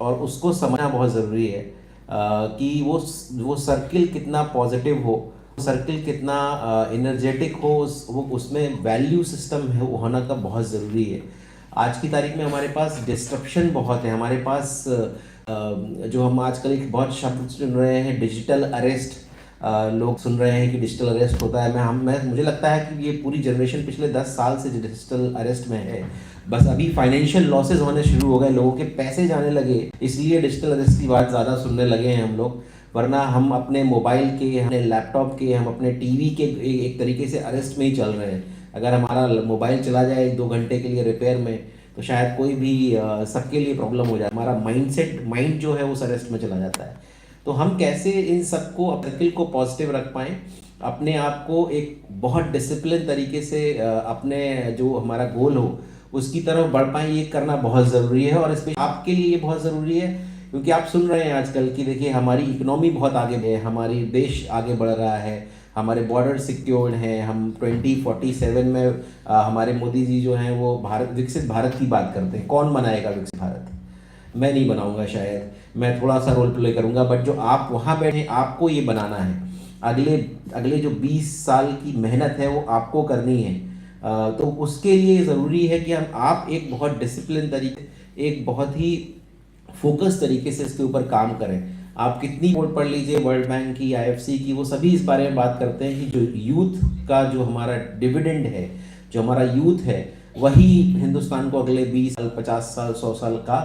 और उसको समझना बहुत ज़रूरी है कि वो सर्किल कितना पॉजिटिव हो, सर्किल कितना एनर्जेटिक हो, वो उसमें वैल्यू सिस्टम है वो होना का बहुत ज़रूरी है। आज की तारीख में हमारे पास डिस्ट्रप्शन बहुत है। हमारे पास जो हम आजकल एक बहुत शब्द सुन रहे हैं, डिजिटल अरेस्ट, लोग सुन रहे हैं कि डिजिटल अरेस्ट होता है। मुझे लगता है कि ये पूरी जनरेशन पिछले 10 साल से डिजिटल अरेस्ट में है। बस अभी फाइनेंशियल लॉसेस होने शुरू हो गए, लोगों के पैसे जाने लगे, इसलिए डिजिटल अरेस्ट की बात ज़्यादा सुनने लगे हैं हम लोग। वरना हम अपने मोबाइल के, अपने लैपटॉप के, हम अपने टीवी के एक तरीके से अरेस्ट में ही चल रहे हैं। अगर हमारा मोबाइल चला जाए 1-2 घंटे के लिए रिपेयर में, तो शायद कोई भी सबके लिए प्रॉब्लम हो जाए। हमारा माइंड जो है वो अरेस्ट में चला जाता है। तो हम कैसे इन सबको, सर्किल को पॉजिटिव रख पाएँ, अपने आप को एक बहुत डिसिप्लिन तरीके से अपने जो हमारा गोल हो उसकी तरफ बढ़ पाएँ, ये करना बहुत ज़रूरी है। और इसमें आपके लिए ये बहुत ज़रूरी है, क्योंकि आप सुन रहे हैं आजकल की, देखिए हमारी इकोनॉमी बहुत आगे है, हमारी देश आगे बढ़ रहा है, हमारे बॉर्डर सिक्योर्ड हैं। हम 2047 में हमारे मोदी जी जो हैं वो विकसित भारत की बात करते हैं। कौन बनाएगा विकसित भारत? मैं नहीं बनाऊंगा, शायद मैं थोड़ा सा रोल प्ले करूंगा, बट जो आप वहाँ बैठे आपको ये बनाना है। अगले जो 20 साल की मेहनत है वो आपको करनी है। तो उसके लिए ज़रूरी है कि आप एक बहुत डिसिप्लिन तरीके, एक बहुत ही फोकस तरीके से इसके ऊपर काम करें। आप कितनी रिपोर्ट पढ़ लीजिए, वर्ल्ड बैंक की, IFC की, वो सभी इस बारे में बात करते हैं कि जो यूथ का जो हमारा डिविडेंड है, जो हमारा यूथ है, वही हिंदुस्तान को अगले 20 साल, 50 साल, 100 साल का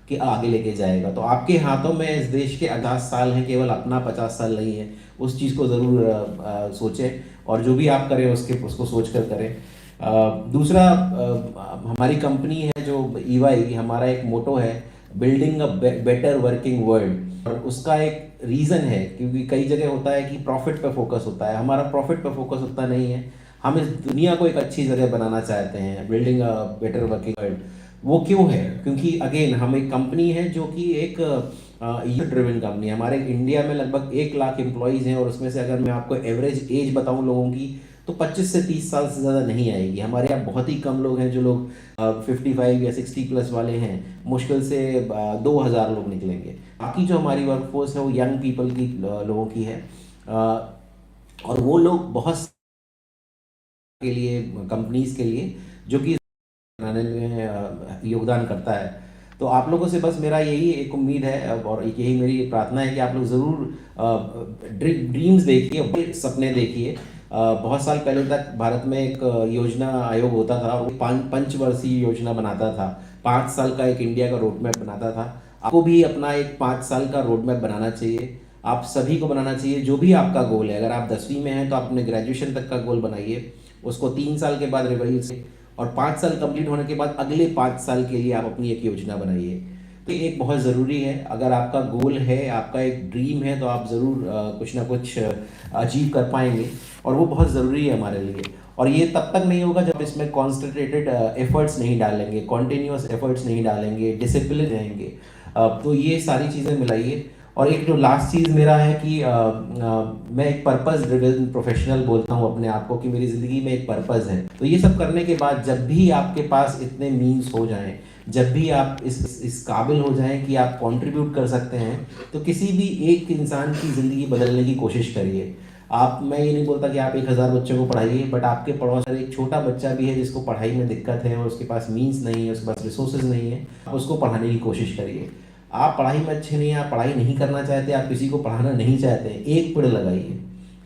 के आगे लेके जाएगा। तो आपके हाथों में इस देश के 50 साल हैं, केवल अपना 50 साल नहीं है। उस चीज़ को ज़रूर सोचें, और जो भी आप करें उसको सोच कर करें। दूसरा, हमारी कंपनी है जो EY, हमारा एक मोटो है, building a better working world. और उसका एक रीज़न है, क्योंकि कई जगह होता है कि प्रॉफिट पे फोकस होता है, हमारा प्रॉफिट पे फोकस उतना नहीं है। हम इस दुनिया को एक अच्छी जगह बनाना चाहते हैं, building a better working world. वो क्यों है? क्योंकि अगेन हम एक कंपनी है जो कि एक यूथ ड्रिवन कंपनी है। हमारे इंडिया में लगभग 1 लाख एम्प्लॉयज़ हैं, और उसमें से अगर मैं आपको एवरेज एज बताऊं लोगों की, तो 25 से 30 साल से ज़्यादा नहीं आएगी। हमारे यहाँ बहुत ही कम लोग हैं जो लोग 55 या 60 प्लस वाले हैं। मुश्किल से 2000 लोग निकलेंगे। बाकी जो हमारी वर्कफोर्स है वो यंग पीपल की, लोगों की है। और वो लोग बहुत के लिए, कंपनीज के लिए, जो कि बनाने में योगदान करता है। तो आप लोगों से बस मेरा यही एक उम्मीद है, और यही मेरी प्रार्थना है कि आप लोग ज़रूर ड्रीम्स देखिए, सपने देखिए। बहुत साल पहले तक भारत में एक योजना आयोग होता था, और वो 5 वर्षीय योजना बनाता था। 5 साल का एक इंडिया का रोड मैप बनाता था। आपको भी अपना एक 5 साल का रोड मैप बनाना चाहिए। आप सभी को बनाना चाहिए, जो भी आपका गोल है। अगर आप 10वीं में हैं तो आप अपने ग्रेजुएशन तक का गोल बनाइए, उसको 3 साल के बाद रिवाइज, और 5 साल कंप्लीट होने के बाद अगले 5 साल के लिए आप अपनी एक योजना बनाइए। तो एक बहुत ज़रूरी है। अगर आपका गोल है, आपका एक ड्रीम है, तो आप ज़रूर कुछ ना कुछ अचीव कर पाएंगे, और वो बहुत ज़रूरी है हमारे लिए। और ये तब तक नहीं होगा जब इसमें कॉन्सेंट्रेटेड एफर्ट्स नहीं डालेंगे, कॉन्टिन्यूस एफर्ट्स नहीं डालेंगे, डिसिप्लिन रहेंगे। तो ये सारी चीज़ें मिलाइए, और एक जो लास्ट चीज़ मेरा है कि मैं एक पर्पस ड्रिवन प्रोफेशनल बोलता हूँ अपने आप को कि मेरी ज़िंदगी में एक पर्पस है। तो ये सब करने के बाद जब भी आपके पास इतने मीन्स हो जाएं, जब भी आप इस काबिल हो जाएं कि आप कंट्रीब्यूट कर सकते हैं, तो किसी भी एक इंसान की ज़िंदगी बदलने की कोशिश करिए। मैं ये नहीं बोलता कि आप 1000 बच्चों को पढ़ाइए, बट आपके पड़ोस में एक छोटा बच्चा भी है जिसको पढ़ाई में दिक्कत है और उसके पास मीन्स नहीं है, उसके पास रिसोर्सेज नहीं है, आप उसको पढ़ाने की कोशिश करिए। आप पढ़ाई में अच्छे नहीं हैं, आप पढ़ाई नहीं करना चाहते, आप किसी को पढ़ाना नहीं चाहते हैं, एक पेड़ लगाइए।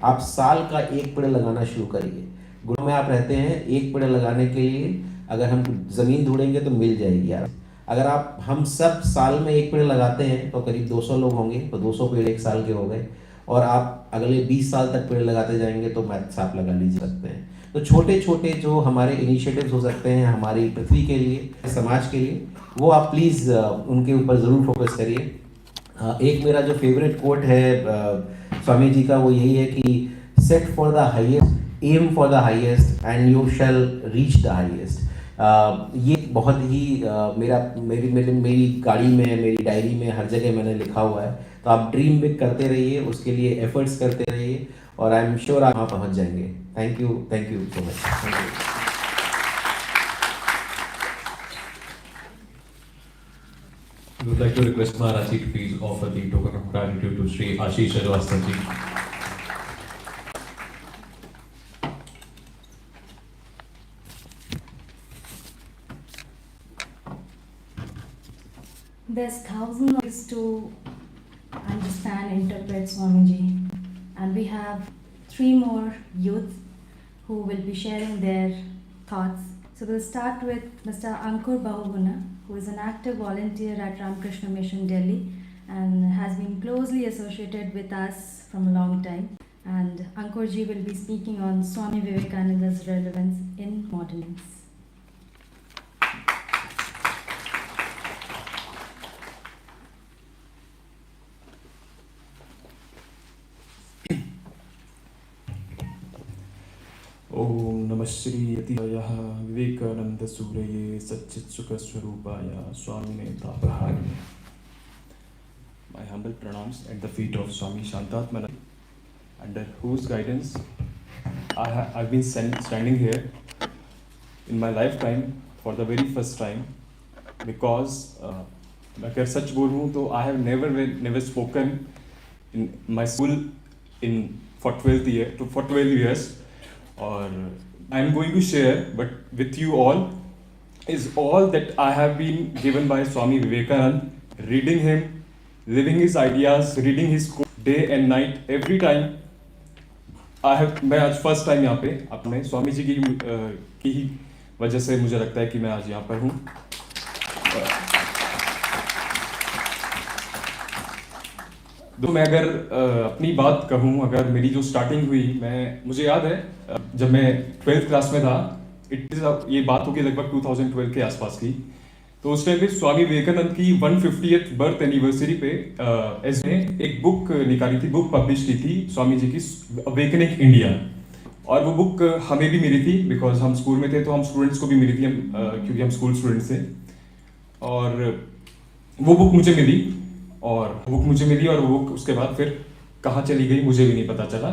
आप साल का एक पेड़ लगाना शुरू करिए। गुरुग्राम में आप रहते हैं, एक पेड़ लगाने के लिए अगर हम ज़मीन ढूंढेंगे तो मिल जाएगी यार। अगर हम सब साल में एक पेड़ लगाते हैं तो करीब 200 लोग होंगे, तो 200 पेड़ एक साल के हो गए, और आप अगले 20 साल तक पेड़ लगाते जाएंगे तो मैथ्स आप लगा लीजिए सकते हैं। तो छोटे छोटे जो हमारे इनिशिएटिव्स हो सकते हैं हमारी पृथ्वी के लिए, समाज के लिए, वो आप प्लीज़ उनके ऊपर ज़रूर फोकस करिए। एक मेरा जो फेवरेट कोट है स्वामी जी का, वो यही है कि set for the highest, aim for the highest and you shall reach the highest. ये बहुत ही मेरी गाड़ी में, मेरी डायरी में, हर जगह मैंने लिखा हुआ है। तो आप ड्रीम बिग करते रहिए, उसके लिए एफर्ट्स करते रहिए, और आई एम श्योर आप वहाँ पहुँच जाएंगे। Thank you so much. Thank you. We would like to request Maharaj to please offer the token of gratitude to Sri Ashish Sharwastan ji. There's thousands of ways to understand, interpret Swamiji, and we have 3 more youth who will be sharing their thoughts. So we'll start with Mr. Ankur Bahuguna, who is an active volunteer at Ramakrishna Mission, Delhi, and has been closely associated with us from a long time. And Ankur ji will be speaking on Swami Vivekananda's relevance in modernness. ओम नमः श्री अतिशयः विवेकानंद सूरये सच्चित् सुख स्वरूपाय स्वामिने तापहारिणे। My humble pranams at the feet of Swami Shantatmana, under whose guidance I've been standing here in my lifetime for the very first time, because अगर सच बोलूँ तो I have never spoken in my school for 12 years. Or I'm going to share, but with you all, is all that I have been given by Swami Vivekananda, reading him, living his ideas, reading his quote day and night, every time. मैं आज first time यहाँ पे अपने स्वामी जी की ही वजह से मुझे लगता है कि मैं आज यहाँ पर हूँ। तो मैं अगर अपनी बात कहूँ, अगर मेरी जो स्टार्टिंग हुई, मुझे याद है जब मैं 12th क्लास में था, ये बात होगी लगभग 2012 के आसपास की। तो उस टाइम पे स्वामी विवेकानंद की 150th बर्थ एनिवर्सरी पे ने एक बुक निकाली थी, बुक पब्लिश की थी स्वामी जी की, अवेकनिंग इंडिया। और वो बुक हमें भी मिली थी, बिकॉज हम स्कूल में थे, तो हम स्टूडेंट्स को भी मिली थी, क्योंकि हम स्कूल स्टूडेंट्स थे। और वो बुक मुझे मिली, और वो बुक उसके बाद फिर कहाँ चली गई मुझे भी नहीं पता चला।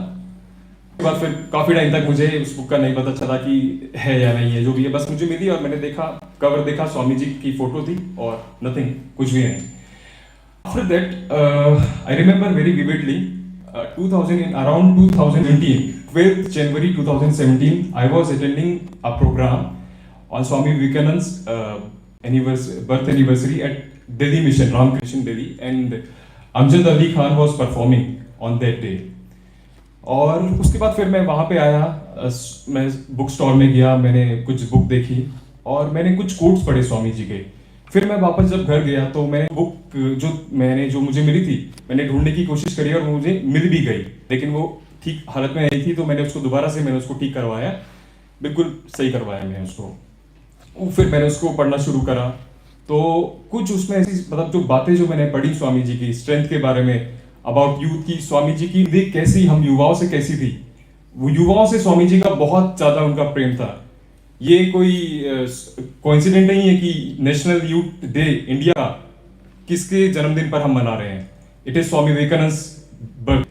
उसके बाद फिर काफ़ी टाइम तक मुझे उस बुक का नहीं पता चला कि है या नहीं है, जो भी है, बस मुझे मिली और मैंने देखा, कवर देखा, स्वामी जी की फोटो थी और नथिंग, कुछ भी नहीं। After that I remember very vividly, around 2017, 12th January 2017, I was attending a program on Swami Vivekananda's birth anniversary at Delhi Mission, Ramakrishna Delhi, and Amjad Ali Khan was performing on that day. और उसके बाद फिर मैं वहाँ पे आया, मैं book stall में गया, मैंने कुछ बुक देखी और मैंने कुछ कोट्स पढ़े स्वामी जी के। फिर मैं वापस जब घर गया तो मैं बुक जो मुझे मिली थी, मैंने ढूंढने की कोशिश करी और मुझे मिल भी गई, लेकिन वो ठीक हालत में नहीं थी। तो मैंने उसको दोबारा से उसको ठीक करवाया, बिल्कुल सही करवाया मैंने उसको। फिर मैंने उसको पढ़ना शुरू करा, तो कुछ उसमें ऐसी जो बातें जो मैंने पढ़ी स्वामी जी की स्ट्रेंथ के बारे में, अबाउट यूथ की, स्वामी जी की देख कैसी हम युवाओं से कैसी थी, वो युवाओं से स्वामी जी का बहुत ज्यादा उनका प्रेम था। ये कोई कोइंसिडेंट नहीं है कि नेशनल यूथ डे इंडिया किसके जन्मदिन पर हम मना रहे हैं। It is Swami Vivekananda birth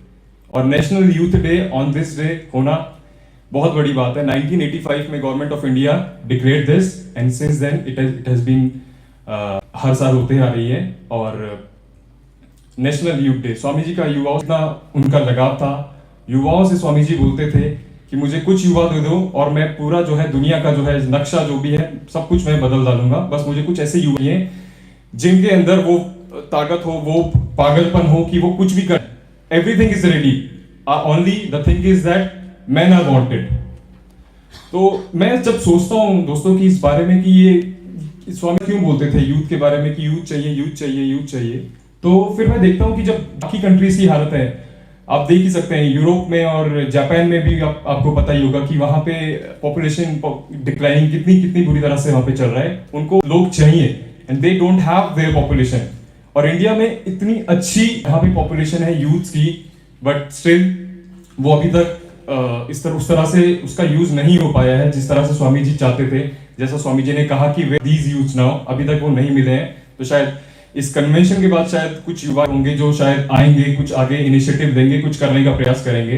और national youth day on this day होना बहुत बड़ी बात है। 1985 में government of India declared this and since then it has been हर साल होते आ रही है। और national youth day, Swami ji का युवाओं से उनका लगाव था। युवाओं से स्वामी जी बोलते थे कि मुझे कुछ युवा दे दो और मैं पूरा जो है दुनिया का जो है नक्शा जो भी है सब कुछ मैं बदल डालूंगा, बस मुझे कुछ ऐसे युवा हैं जिनके अंदर वो ताकत हो, वो पागलपन हो कि वो कुछ भी कर, everything is ready, only the thing is that man are wanted. तो मैं जब सोचता हूँ दोस्तों की इस बारे में कि ये स्वामी क्यों बोलते थे यूथ के बारे में कि यूथ चाहिए यूथ चाहिए यूथ चाहिए, तो फिर मैं देखता हूँ कि जब बाकी कंट्रीज की हालत है, आप देख ही सकते हैं यूरोप में और जापान में भी आपको पता ही होगा कि वहां पे पॉपुलेशन डिक्लाइनिंग कितनी बुरी तरह से वहां पे चल रहा है। उनको लोग चाहिए and they don't have their population. और इंडिया में इतनी अच्छी यहाँ पे पॉपुलेशन है यूथ की, बट स्टिल वो अभी तक उस तरह से उसका यूज नहीं हो पाया है जिस तरह से स्वामी जी चाहते थे। जैसा स्वामी जी ने कहा कि वे दीज यूथ नाउ, अभी तक वो नहीं मिले हैं। तो शायद इस कन्वेंशन के बाद शायद कुछ युवा होंगे जो शायद आएंगे, कुछ आगे इनिशिएटिव देंगे, कुछ करने का प्रयास करेंगे।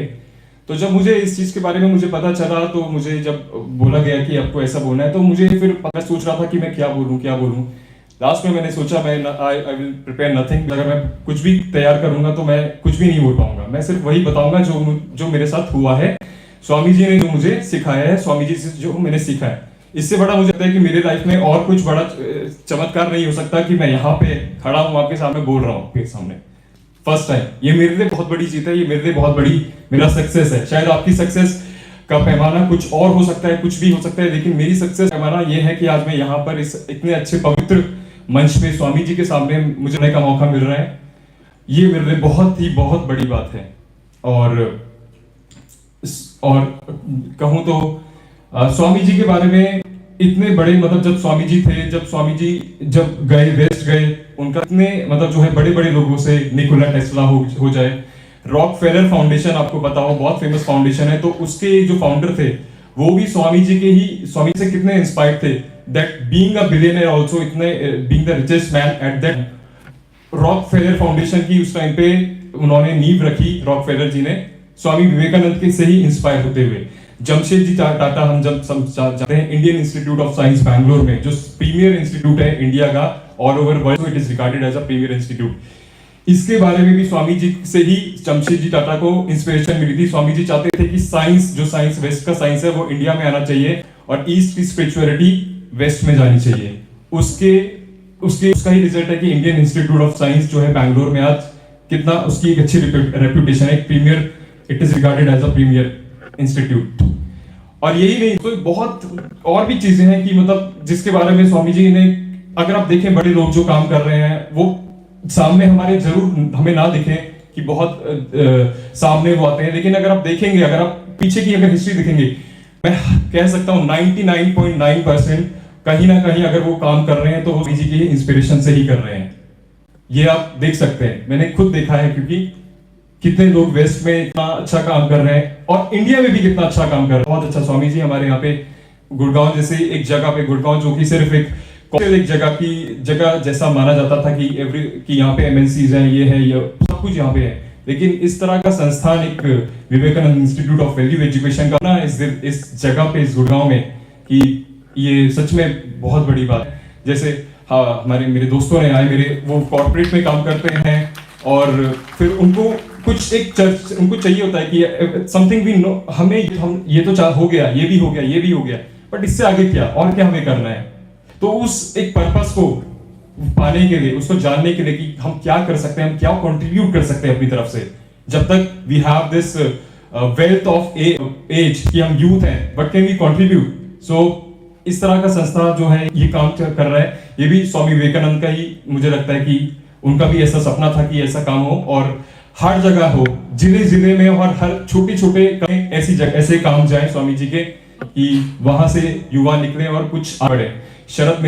तो जब मुझे इस चीज के बारे में मुझे पता चला, तो मुझे जब बोला गया कि आपको ऐसा बोलना है, तो मुझे फिर मैं सोच रहा था कि मैं क्या बोलूं। लास्ट में मैंने सोचा मैं आई विल प्रिपेयर नथिंग। अगर मैं कुछ भी तैयार करूंगा तो मैं कुछ भी नहीं बोल पाऊंगा, मैं सिर्फ वही बताऊंगा जो मेरे साथ हुआ है, स्वामी जी ने जो मुझे सिखाया है, स्वामी जी से जो मैंने सीखा है। इससे बड़ा मुझे लगता है कि मेरे लाइफ में और कुछ बड़ा चमत्कार नहीं हो सकता कि मैं यहाँ पे खड़ा हूँ आपके सामने बोल रहा हूँ आपके सामने फर्स्ट टाइम। ये मेरे लिए बहुत बड़ी चीज है, ये मेरे लिए बहुत बड़ी मेरा सक्सेस है। शायद आपकी सक्सेस का पैमाना कुछ और हो सकता है, कुछ भी हो सकता है, लेकिन मेरी सक्सेस पैमाना ये है कि आज मैं यहाँ पर इस इतने अच्छे पवित्र मंच पे स्वामी जी के सामने मुझे आने का मौका मिल रहा है। ये मेरे लिए बहुत बड़ी बात है। और कहूँ तो स्वामी जी के बारे में इतने बड़े, मतलब जब स्वामी जी थे, जब गए वेस्ट गए, उनका इतने मतलब जो है बड़े लोगों से, निकोला टेस्ला हो जाए, रॉकफेलर फाउंडेशन आपको पता हो, बहुत फेमस फाउंडेशन है, तो उसके जो फाउंडर थे वो भी स्वामी जी से कितने इंस्पायर्ड थे, that being a billionaire also, इतने being the richest man at that Rockefeller foundation की उस टाइम पे उन्होंने नींव रखी, रॉकफेलर जी ने, स्वामी विवेकानंद के से ही इंस्पायर होते हुए। जमशेद जी टाटा हम जब जाते हैं Indian Institute of Science Bangalore में, जो प्रीमियर इंस्टीट्यूट है इंडिया का, all over world it is regarded as a premier institute. इसके बारे में भी स्वामी जी से ही जमशेद जी टाटा को इंस्पिरेशन मिली थी। स्वामी जी चाहते थे कि साइंस वेस्ट का साइंस है वो इंडिया में आना चाहिए और ईस्ट की स्पिरिचुअलिटी वेस्ट में जानी चाहिए। उसका ही रिजल्ट है कि इंडियन इंस्टीट्यूट ऑफ साइंस जो है बैंगलोर में आज कितना उसकी एक अच्छी रेप्यूटेशन है, premier, it is regarded as a premier institute. और यही नहीं तो बहुत और भी चीजें हैं कि मतलब जिसके बारे में स्वामी जी ने, अगर आप देखें बड़े लोग जो काम कर रहे हैं वो सामने हमारे जरूर हमें ना दिखें कि बहुत सामने वो आते हैं, लेकिन अगर आप देखेंगे, अगर आप पीछे की अगर हिस्ट्री देखेंगे, मैं कह सकता हूँ 99.9% कहीं ना कहीं अगर वो काम कर रहे हैं तो वो स्वामी जी की इंस्पिरेशन से ही कर रहे हैं। ये आप देख सकते हैं, मैंने खुद देखा है, क्योंकि कितने लोग वेस्ट में इतना अच्छा काम कर रहे हैं और इंडिया में भी कितना अच्छा काम कर रहे हैं। बहुत अच्छा स्वामी जी हमारे यहाँ पे गुड़गांव जैसे एक जगह पे, गुड़गांव जो कि सिर्फ एक जगह जैसा माना जाता था कि यहाँ पे एमएनसीज हैं, ये है, ये सब कुछ यहाँ पे है, लेकिन इस तरह का संस्थान, एक Vivekananda institute of value education का ना इस जगह पे, इस गुड़गांव में, कि ये सच में बहुत बड़ी बात है। जैसे मेरे दोस्तों ने आए, वो कॉर्पोरेट में काम करते हैं और फिर उनको कुछ उनको चाहिए होता है कि समथिंग भी नो, हम ये तो हो गया, ये भी हो गया, बट इससे आगे क्या, और क्या हमें करना है। तो उस एक पर्पस को पाने के लिए, उसको जानने के लिए कि हम क्या कर सकते हैं, हम क्या कंट्रीब्यूट कर सकते हैं अपनी तरफ से, जब तक we have this wealth of age कि हम यूथ हैं, but can we contribute. So इस तरह का संस्था जो है ये काम कर रहा है, ये भी स्वामी विवेकानंद का ही मुझे लगता है कि उनका भी ऐसा सपना था कि ऐसा काम हो और हर जगह हो, जिले में और हर छोटे ऐसे काम जाए स्वामी जी के, कि वहां से युवा निकले और कुछ बढ़े। शरत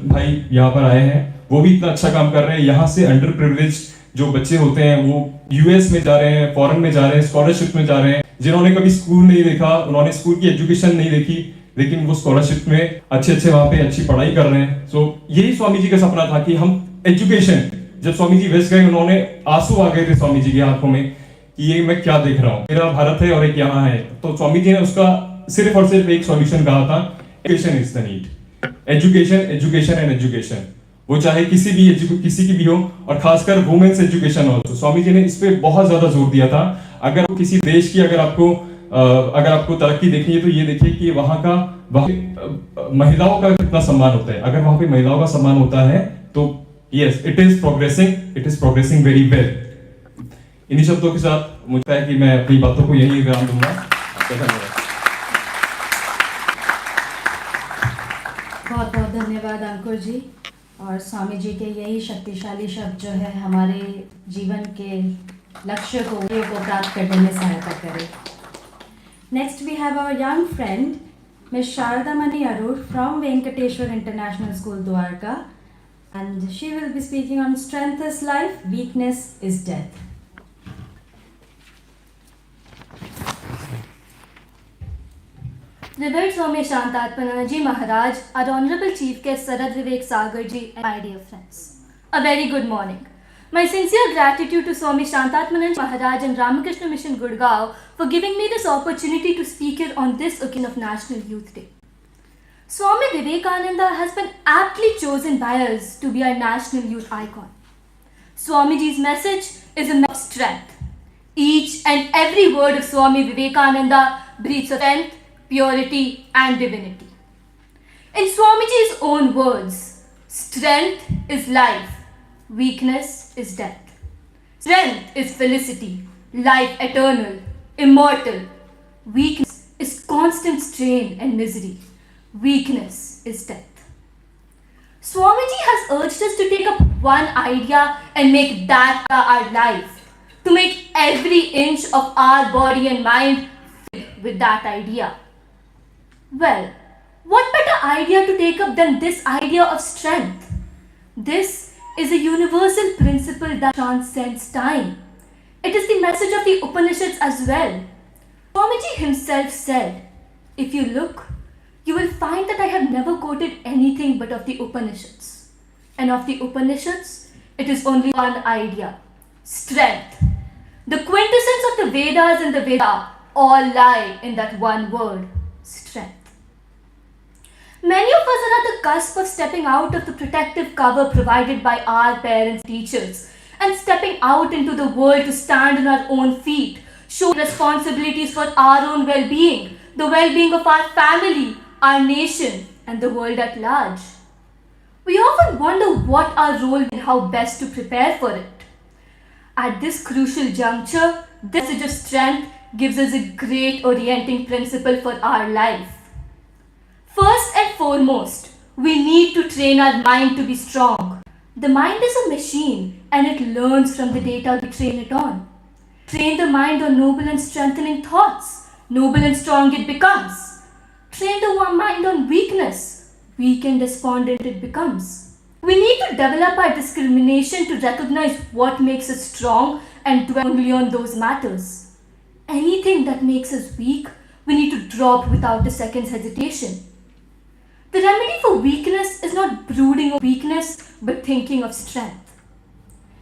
भाई यहाँ पर आए हैं, वो भी इतना अच्छा काम कर रहे हैं। यहाँ से अंडर प्रिविलेज जो बच्चे होते हैं वो यूएस में जा रहे हैं, फॉरेन में जा रहे हैं, स्कॉलरशिप में जा रहे हैं, जिन्होंने कभी स्कूल नहीं देखा, उन्होंने स्कूल की एजुकेशन नहीं देखी, लेकिन वो स्कॉलरशिप में अच्छे वहां पे अच्छी पढ़ाई कर रहे हैं। सो यही स्वामी जी का सपना था कि हम एजुकेशन, जब स्वामी जी वेस्ट गए, उन्होंने आंसू आ गए थे स्वामी जी की आंखों में कि ये मैं क्या देख रहा हूँ, मेरा भारत है और एक यहाँ है। तो स्वामी जी ने उसका सिर्फ और सिर्फ एक सॉल्यूशन कहा था, education is the need. Education, education and education, वो चाहे किसी की भी हो, और खासकर women's education also. Swami ji ने इस पे बहुत ज्यादा जोर दिया था। अगर किसी देश की अगर आपको तरक्की देखनी है तो ये देखिए कि वहाँ महिलाओं का कितना सम्मान होता है। अगर वहाँ पे महिलाओं का सम्मान होता है तो yes, it is progressing very well. इन्हीं शब्दों के साथ मुझे लगता है कि मैं अपनी बातों को यही विराम दूंगा। धन्यवाद। बहुत बहुत धन्यवाद अंकुर जी। और स्वामी जी के यही शक्तिशाली शब्द जो है हमारे जीवन के लक्ष्य को प्राप्त करने में सहायता करे। Next we have our young friend Miss Sharada Mani Arur from Venkateshwar International School, Dwarka, and she will be speaking on strength is life, weakness is death. Revered Swami Shantatmananda Ji Maharaj, our Honorable Chief Guest Sarat Vivek Sagar Ji, and my dear friends, a very good morning. My sincere gratitude to Swami Shantatmananda Maharaj and Ramakrishna Mission Gurugram for giving me this opportunity to speak here on this occasion of National Youth Day. Swami Vivekananda has been aptly chosen by us to be our national youth icon. Swamiji's message is a message of strength. Each and every word of Swami Vivekananda breathes of strength, purity and divinity. In Swamiji's own words, strength is life, weakness is death. Strength is felicity, life eternal, immortal. Weakness is constant strain and misery. Weakness is death. Swamiji has urged us to take up one idea and make that our life, to make every inch of our body and mind filled with that idea. Well, what better idea to take up than this idea of strength? This is a universal principle that transcends time. It is the message of the Upanishads as well. Swamiji himself said, if you look, you will find that I have never quoted anything but of the Upanishads. And of the Upanishads, it is only one idea, strength. The quintessence of the Vedas and the Veda all lie in that one word, strength. Many of us are at the cusp of stepping out of the protective cover provided by our parents, teachers, and stepping out into the world to stand on our own feet, show responsibilities for our own well-being, the well-being of our family, our nation, and the world at large. We often wonder what our role is and how best to prepare for it. At this crucial juncture, this message of strength gives us a great orienting principle for our life. First and foremost, we need to train our mind to be strong. The mind is a machine and it learns from the data we train it on. Train the mind on noble and strengthening thoughts. Noble and strong it becomes. Train the mind on weakness. Weak and despondent it becomes. We need to develop our discrimination to recognize what makes us strong and dwell only on those matters. Anything that makes us weak, we need to drop without a second's hesitation. The remedy for weakness is not brooding on weakness, but thinking of strength.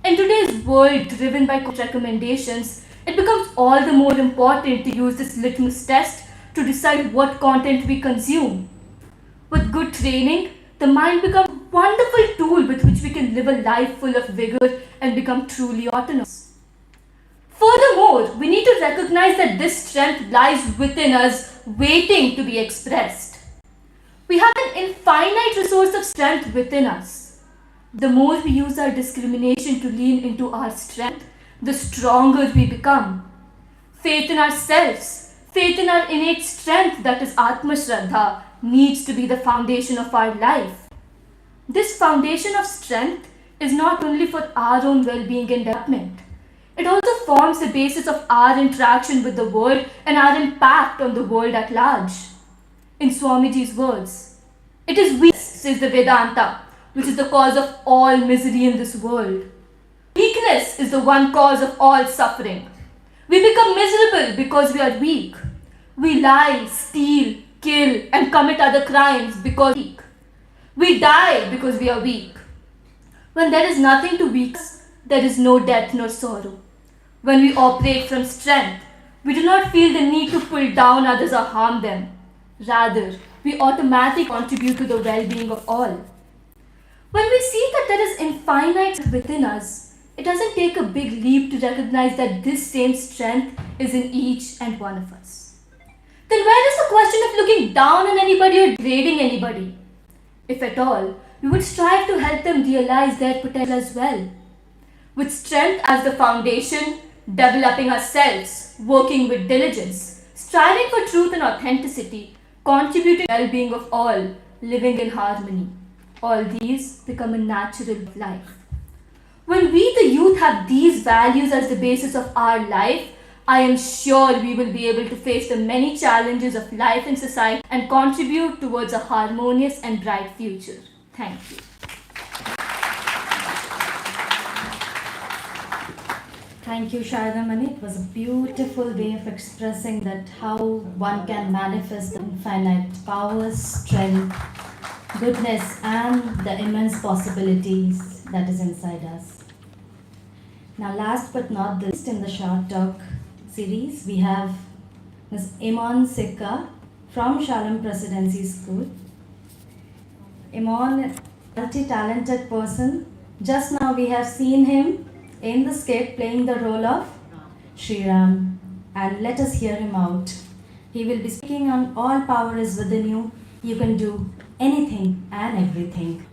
In today's world driven by recommendations, it becomes all the more important to use this litmus test to decide what content we consume. With good training, the mind becomes a wonderful tool with which we can live a life full of vigor and become truly autonomous. Furthermore, we need to recognize that this strength lies within us, waiting to be expressed. We have an infinite resource of strength within us. The more we use our discrimination to lean into our strength, the stronger we become. Faith in ourselves, faith in our innate strength, that is Atma Shraddha, needs to be the foundation of our life. This foundation of strength is not only for our own well-being and development. It also forms the basis of our interaction with the world and our impact on the world at large. In Swamiji's words, it is weakness, says the Vedanta, which is the cause of all misery in this world. Weakness is the one cause of all suffering. We become miserable because we are weak. We lie, steal, kill, and commit other crimes because we are weak. We die because we are weak. When there is nothing to weaken us, there is no death nor sorrow. When we operate from strength, we do not feel the need to pull down others or harm them. Rather, we automatically contribute to the well-being of all. When we see that there is infinite within us, it doesn't take a big leap to recognize that this same strength is in each and one of us. Then where is the question of looking down on anybody or degrading anybody? If at all, we would strive to help them realize their potential as well. With strength as the foundation, developing ourselves, working with diligence, striving for truth and authenticity, contributing to the well-being of all, living in harmony. All these become a natural life. When we, the youth, have these values as the basis of our life, I am sure we will be able to face the many challenges of life in society and contribute towards a harmonious and bright future. Thank you. Thank you, Sharadamani. It was a beautiful way of expressing that how one can manifest the infinite powers, strength, goodness, and the immense possibilities that is inside us. Now, last but not least, in the short talk series, we have Ms. Iman Sikka from Shalom Presidency School. Iman, multi-talented person. Just now we have seen him in the skit playing the role of Sri Ram, and let us hear him out. He will be speaking on all power is within you. You can do anything and everything.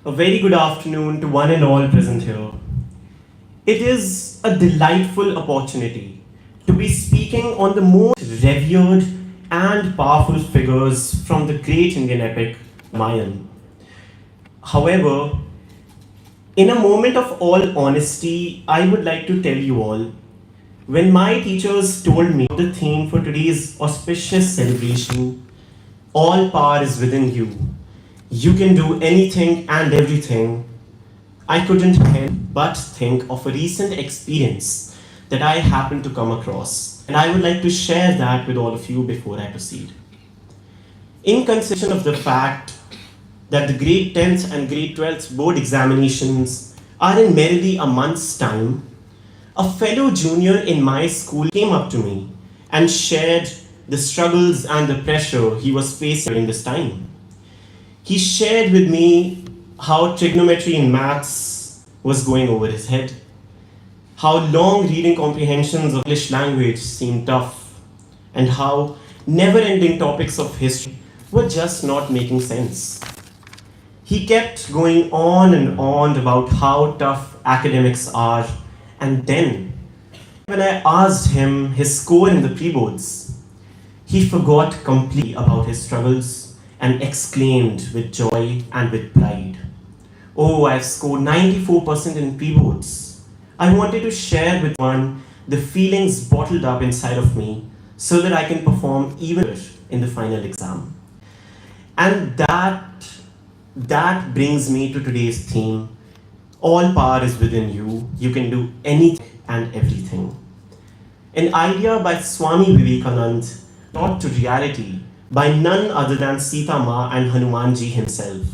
A very good afternoon to one and all present here. It is a delightful opportunity to be speaking on the most revered and powerful figures from the great Indian epic, Ramayana. However, in a moment of all honesty, I would like to tell you all, when my teachers told me the theme for today's auspicious celebration, all power is within you, you can do anything and everything, I couldn't help but think of a recent experience that I happened to come across, and I would like to share that with all of you before I proceed. In consideration of the fact that the grade 10th and grade 12th board examinations are in merely a month's time, a fellow junior in my school came up to me and shared the struggles and the pressure he was facing during this time. He shared with me how trigonometry in maths was going over his head, how long reading comprehensions of English language seemed tough, and how never-ending topics of history were just not making sense. He kept going on and on about how tough academics are, and then, when I asked him his score in the pre-boards, he forgot completely about his struggles and exclaimed with joy and with pride, "Oh, I've scored 94% in pre-boards." I wanted to share with one the feelings bottled up inside of me so that I can perform even better in the final exam. And that brings me to today's theme. All power is within you. You can do anything and everything. An idea by Swami Vivekananda brought to reality by none other than Sita Ma and Hanumanji himself.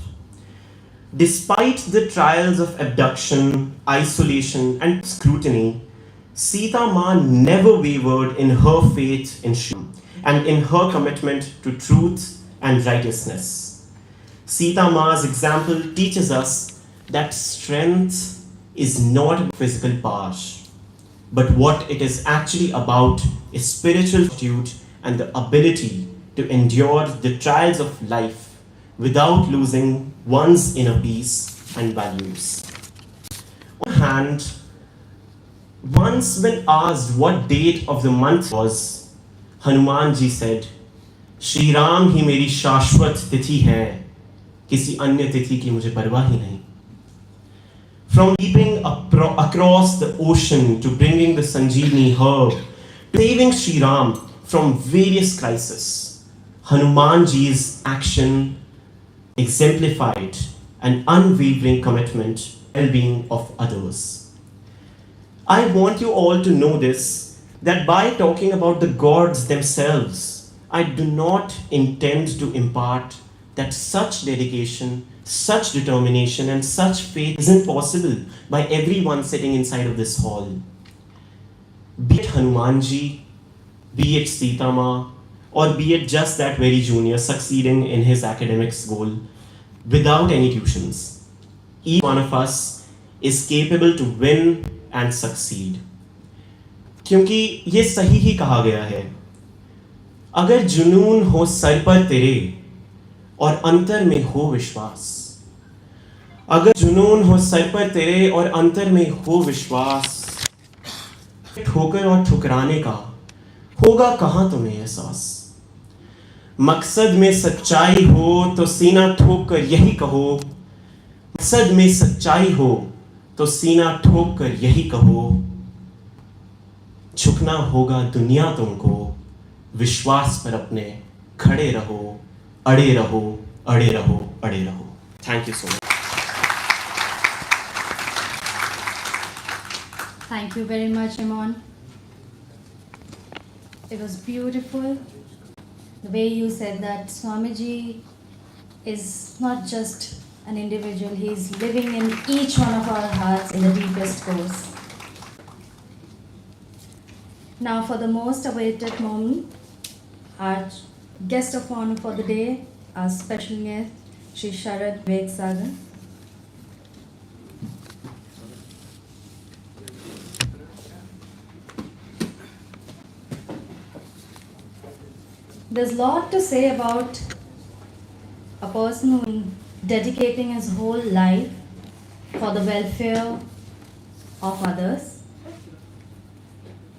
Despite the trials of abduction, isolation, and scrutiny, Sita Ma never wavered in her faith in Shri and in her commitment to truth and righteousness. Sita Ma's example teaches us that strength is not physical power, but what it is actually about is spiritual fortitude and the ability to endure the trials of life without losing one's inner peace and values. On one hand, once when asked what date of the month was, Hanumanji said, "Shri Ram hi meri shashwat tithi hai, kisi anya tithi ki mujhe parwah hi nahi." From leaping across the ocean to bringing the Sanjeevani herb, to saving Shri Ram from various crises, Hanumanji's action exemplified and unwavering commitment to the well-being of others. I want you all to know this, that by talking about the gods themselves, I do not intend to impart that such dedication, such determination, and such faith isn't possible by everyone sitting inside of this hall. Be it Hanumanji, be it Sita Ma, or be it just that very junior succeeding in his academics goal without any tuitions. Each one of us is capable to win and succeed. क्योंकि ये सही ही कहा गया है, अगर जुनून हो sir पर तेरे और अंतर में हो विश्वास, अगर जुनून हो सर पर तेरे और अंतर में हो विश्वास, ठोकर और ठुकराने का होगा कहां तुम्हें एहसास। मकसद में सच्चाई हो तो सीना ठोक कर यही कहो, मकसद में सच्चाई हो तो सीना ठोक कर यही कहो, झुकना होगा दुनिया तुमको, विश्वास पर अपने खड़े रहो, अड़े रहो, अड़े रहो, अड़े रहो। Thank you so much. Thank you very much, Imon. It was beautiful. The way you said that Swamiji is not just an individual, he is living in each one of our hearts in the deepest course. Now for the most awaited moment, our guest of honor for the day, our special guest, Shri Sharat Vivek Sagar. There's a lot to say about a person who is dedicating his whole life for the welfare of others,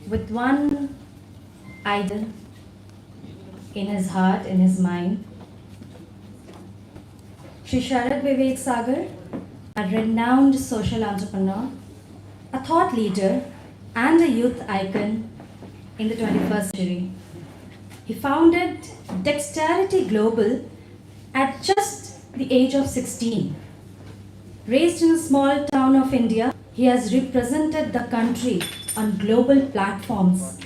with one idol in his heart, in his mind. Shri Sharat Vivek Sagar, a renowned social entrepreneur, a thought leader, and a youth icon in the 21st century. He founded Dexterity Global at just the age of 16. Raised in a small town of India, he has represented the country on global platforms,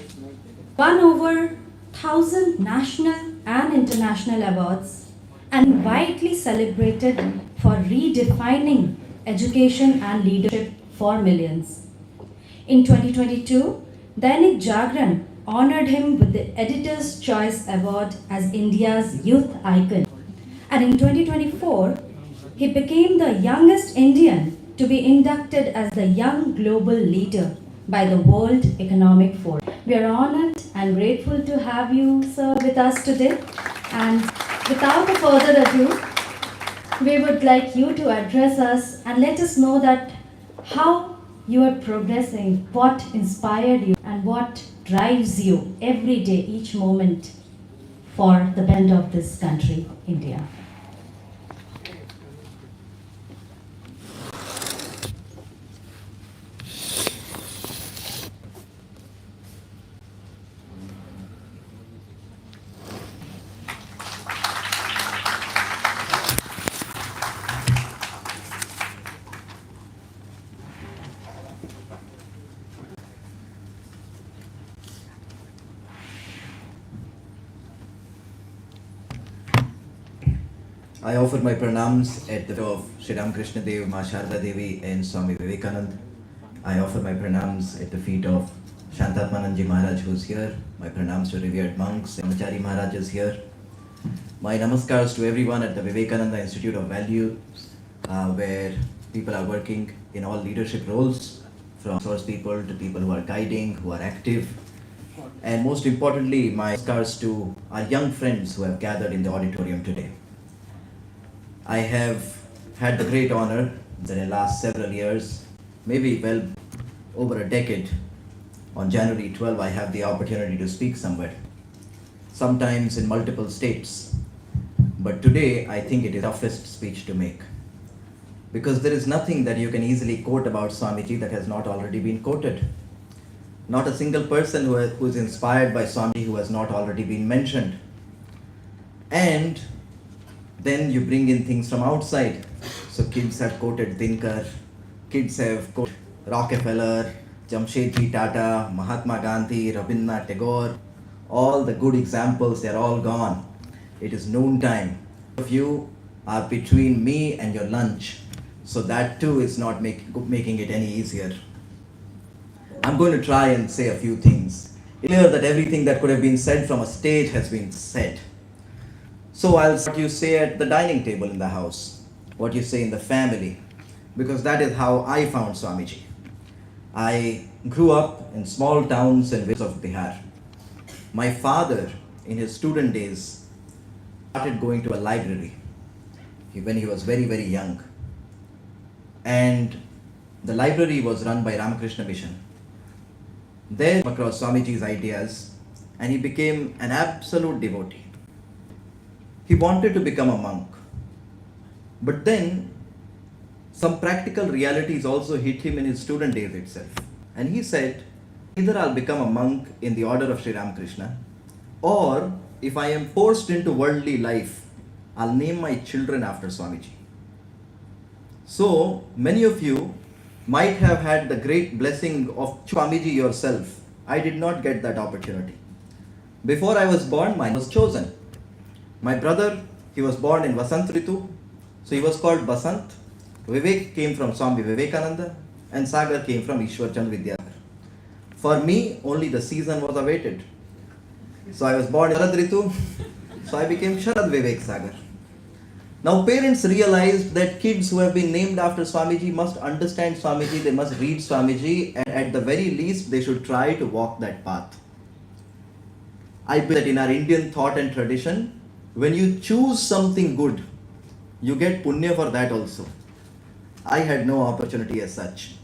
won over 1,000 national and international awards, and widely celebrated for redefining education and leadership for millions. In 2022, Dainik Jagran honored him with the Editor's Choice Award as India's youth icon. And in 2024, he became the youngest Indian to be inducted as the Young Global Leader by the World Economic Forum. We are honored and grateful to have you, sir, with us today. And without a further ado, we would like you to address us and let us know that how you are progressing, what inspired you, and what drives you every day, each moment for the bend of this country, India. I offer my pranams at the feet of Shri Ramakrishna Dev, Ma Sharda Devi and Swami Vivekananda. I offer my pranams at the feet of Shantatmananji Maharaj, who is here. My pranams to revered monks. Brahmachari Maharaj is here. My namaskars to everyone at the Vivekananda Institute of Values, where people are working in all leadership roles, from source people to people who are guiding, who are active. And most importantly, my namaskars to our young friends who have gathered in the auditorium today. I have had the great honor that in the last several years, maybe well over a decade, on January 12, I have the opportunity to speak somewhere, sometimes in multiple states. But today, I think it is the toughest speech to make, because there is nothing that you can easily quote about Swamiji that has not already been quoted. Not a single person who is inspired by Swamiji who has not already been mentioned. And then you bring in things from outside. So kids have quoted Dinkar, kids have quoted Rockefeller, Jamshedji Tata, Mahatma Gandhi, Rabindranath Tagore. All the good examples, they're all gone. It is noon time. Of you are between me and your lunch. So that too is not making it any easier. I'm going to try and say a few things. It's clear that everything that could have been said from a stage has been said. So I'll say what you say at the dining table in the house, what you say in the family, because that is how I found Swamiji. I grew up in small towns and villages of Bihar. My father, in his student days, started going to a library when he was very, very young. And the library was run by Ramakrishna Mission. There he came across Swamiji's ideas and he became an absolute devotee. He wanted to become a monk. But then some practical realities also hit him in his student days itself. And he said, either I'll become a monk in the order of Sri Ramakrishna, or if I am forced into worldly life, I'll name my children after Swamiji. So many of you might have had the great blessing of Swamiji yourself. I did not get that opportunity. Before I was born, mine was chosen. My brother, he was born in Vasant Ritu, so he was called Basant. Vivek came from Swami Vivekananda and Sagar came from Ishwar Chand Vidyadhar. For me, only the season was awaited. So I was born in Sharad Ritu, so I became Sharad Vivek Sagar. Now parents realized that kids who have been named after Swamiji must understand Swamiji, they must read Swamiji, and at the very least they should try to walk that path. I believe that in our Indian thought and tradition, when you choose something good, you get punya for that also. I had no opportunity as such.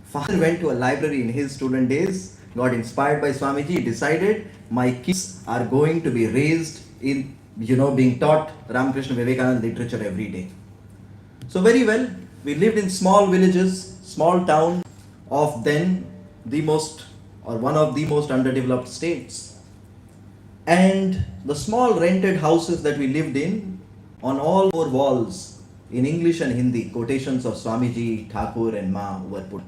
Father went to a library in his student days, got inspired by Swamiji, decided my kids are going to be raised in, being taught Ramakrishna Vivekananda literature every day. So very well, we lived in small villages, small towns of then one of the most underdeveloped states. And the small rented houses that we lived in, on all four walls, in English and Hindi, quotations of Swamiji, Thakur and Ma were put.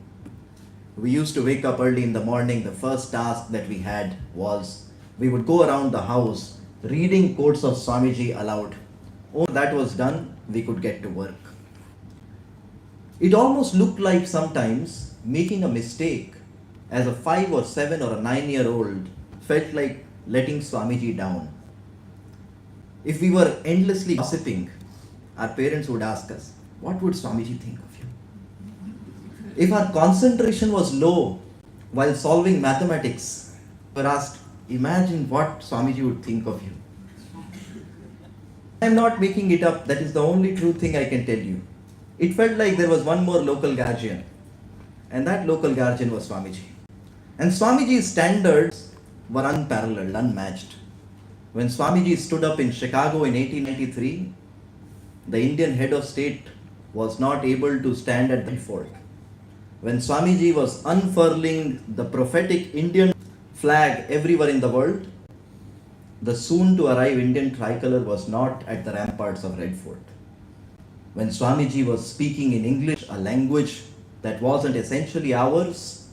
We used to wake up early in the morning. The first task that we had was, we would go around the house reading quotes of Swamiji aloud. Once that was done, we could get to work. It almost looked like sometimes making a mistake as a 5 or 7 or a 9-year-old felt like letting Swamiji down. If we were endlessly gossiping, our parents would ask us, what would Swamiji think of you? If our concentration was low while solving mathematics, we were asked, imagine what Swamiji would think of you. I am not making it up, that is the only true thing I can tell you. It felt like there was one more local guardian, and that local guardian was Swamiji. And Swamiji's standards were unparalleled, unmatched. When Swamiji stood up in Chicago in 1893, the Indian head of state was not able to stand at the fort. When Swamiji was unfurling the prophetic Indian flag everywhere in the world, the soon to arrive Indian tricolor was not at the ramparts of Red Fort. When Swamiji was speaking in English, a language that wasn't essentially ours,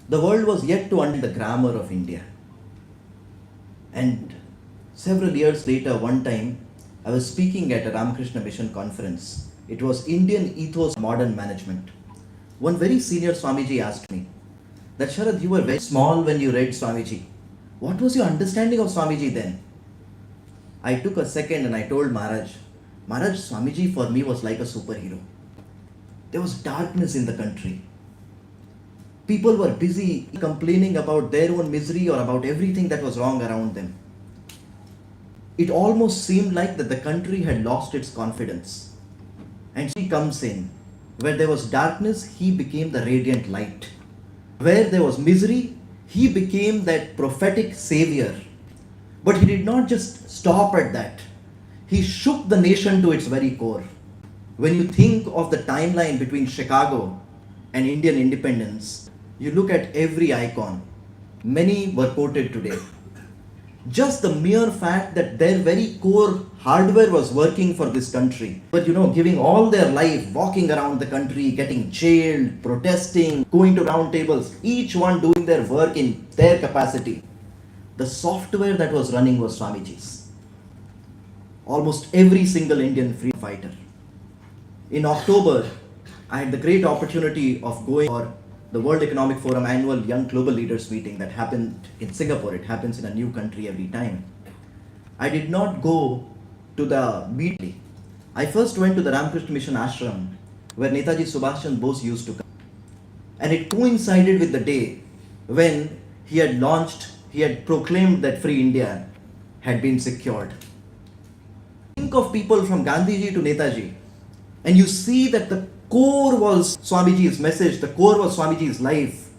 the world was yet to understand the grammar of India. And several years later, one time, I was speaking at a Ramakrishna Mission conference. It was Indian Ethos Modern Management. One very senior Swamiji asked me that, Sharat, you were very small when you read Swamiji. What was your understanding of Swamiji then? I took a second and I told Maharaj, Swamiji for me was like a superhero. There was darkness in the country. People were busy complaining about their own misery or about everything that was wrong around them. It almost seemed like that the country had lost its confidence. And he comes in. Where there was darkness, he became the radiant light. Where there was misery, he became that prophetic savior. But he did not just stop at that. He shook the nation to its very core. When you think of the timeline between Chicago and Indian independence, you look at every icon. Many were quoted today. Just the mere fact that their very core hardware was working for this country, but giving all their life, walking around the country, getting jailed, protesting, going to round tables, each one doing their work in their capacity. The software that was running was Swamiji's. Almost every single Indian freedom fighter. In October, I had the great opportunity of going for the World Economic Forum annual Young Global Leaders meeting that happened in Singapore. It happens in a new country every time. I did not go to the meeting. I first went to the Ramakrishna Mission Ashram where Netaji Subhash Chandra Bose used to come. And it coincided with the day when he had proclaimed that free India had been secured. Think of people from Gandhiji to Netaji, and you see that the core was Swamiji's message, the core was Swamiji's life.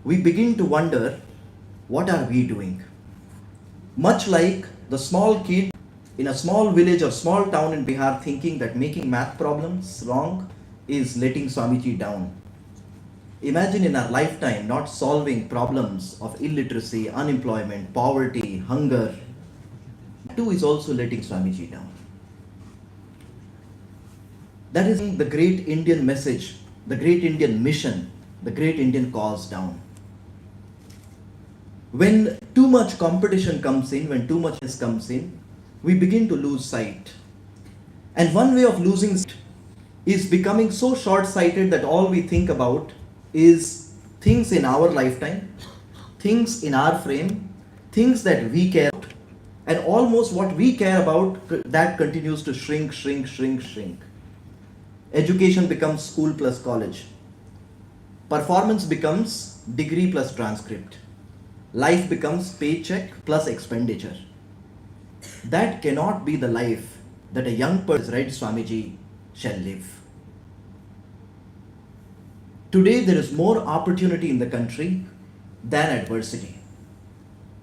We begin to wonder, what are we doing? Much like the small kid in a small village or small town in Bihar thinking that making math problems wrong is letting Swamiji down. Imagine in our lifetime not solving problems of illiteracy, unemployment, poverty, hunger. That too is also letting Swamiji down. That is the great Indian message, the great Indian mission, the great Indian cause down. When too much competition comes in, when too much comes in, we begin to lose sight. And one way of losing sight is becoming so short-sighted that all we think about is things in our lifetime, things in our frame, things that we care about, and almost what we care about, that continues to shrink. Education becomes school plus college. Performance becomes degree plus transcript. Life becomes paycheck plus expenditure. That cannot be the life that a young person, right, Swamiji, shall live. Today there is more opportunity in the country than adversity.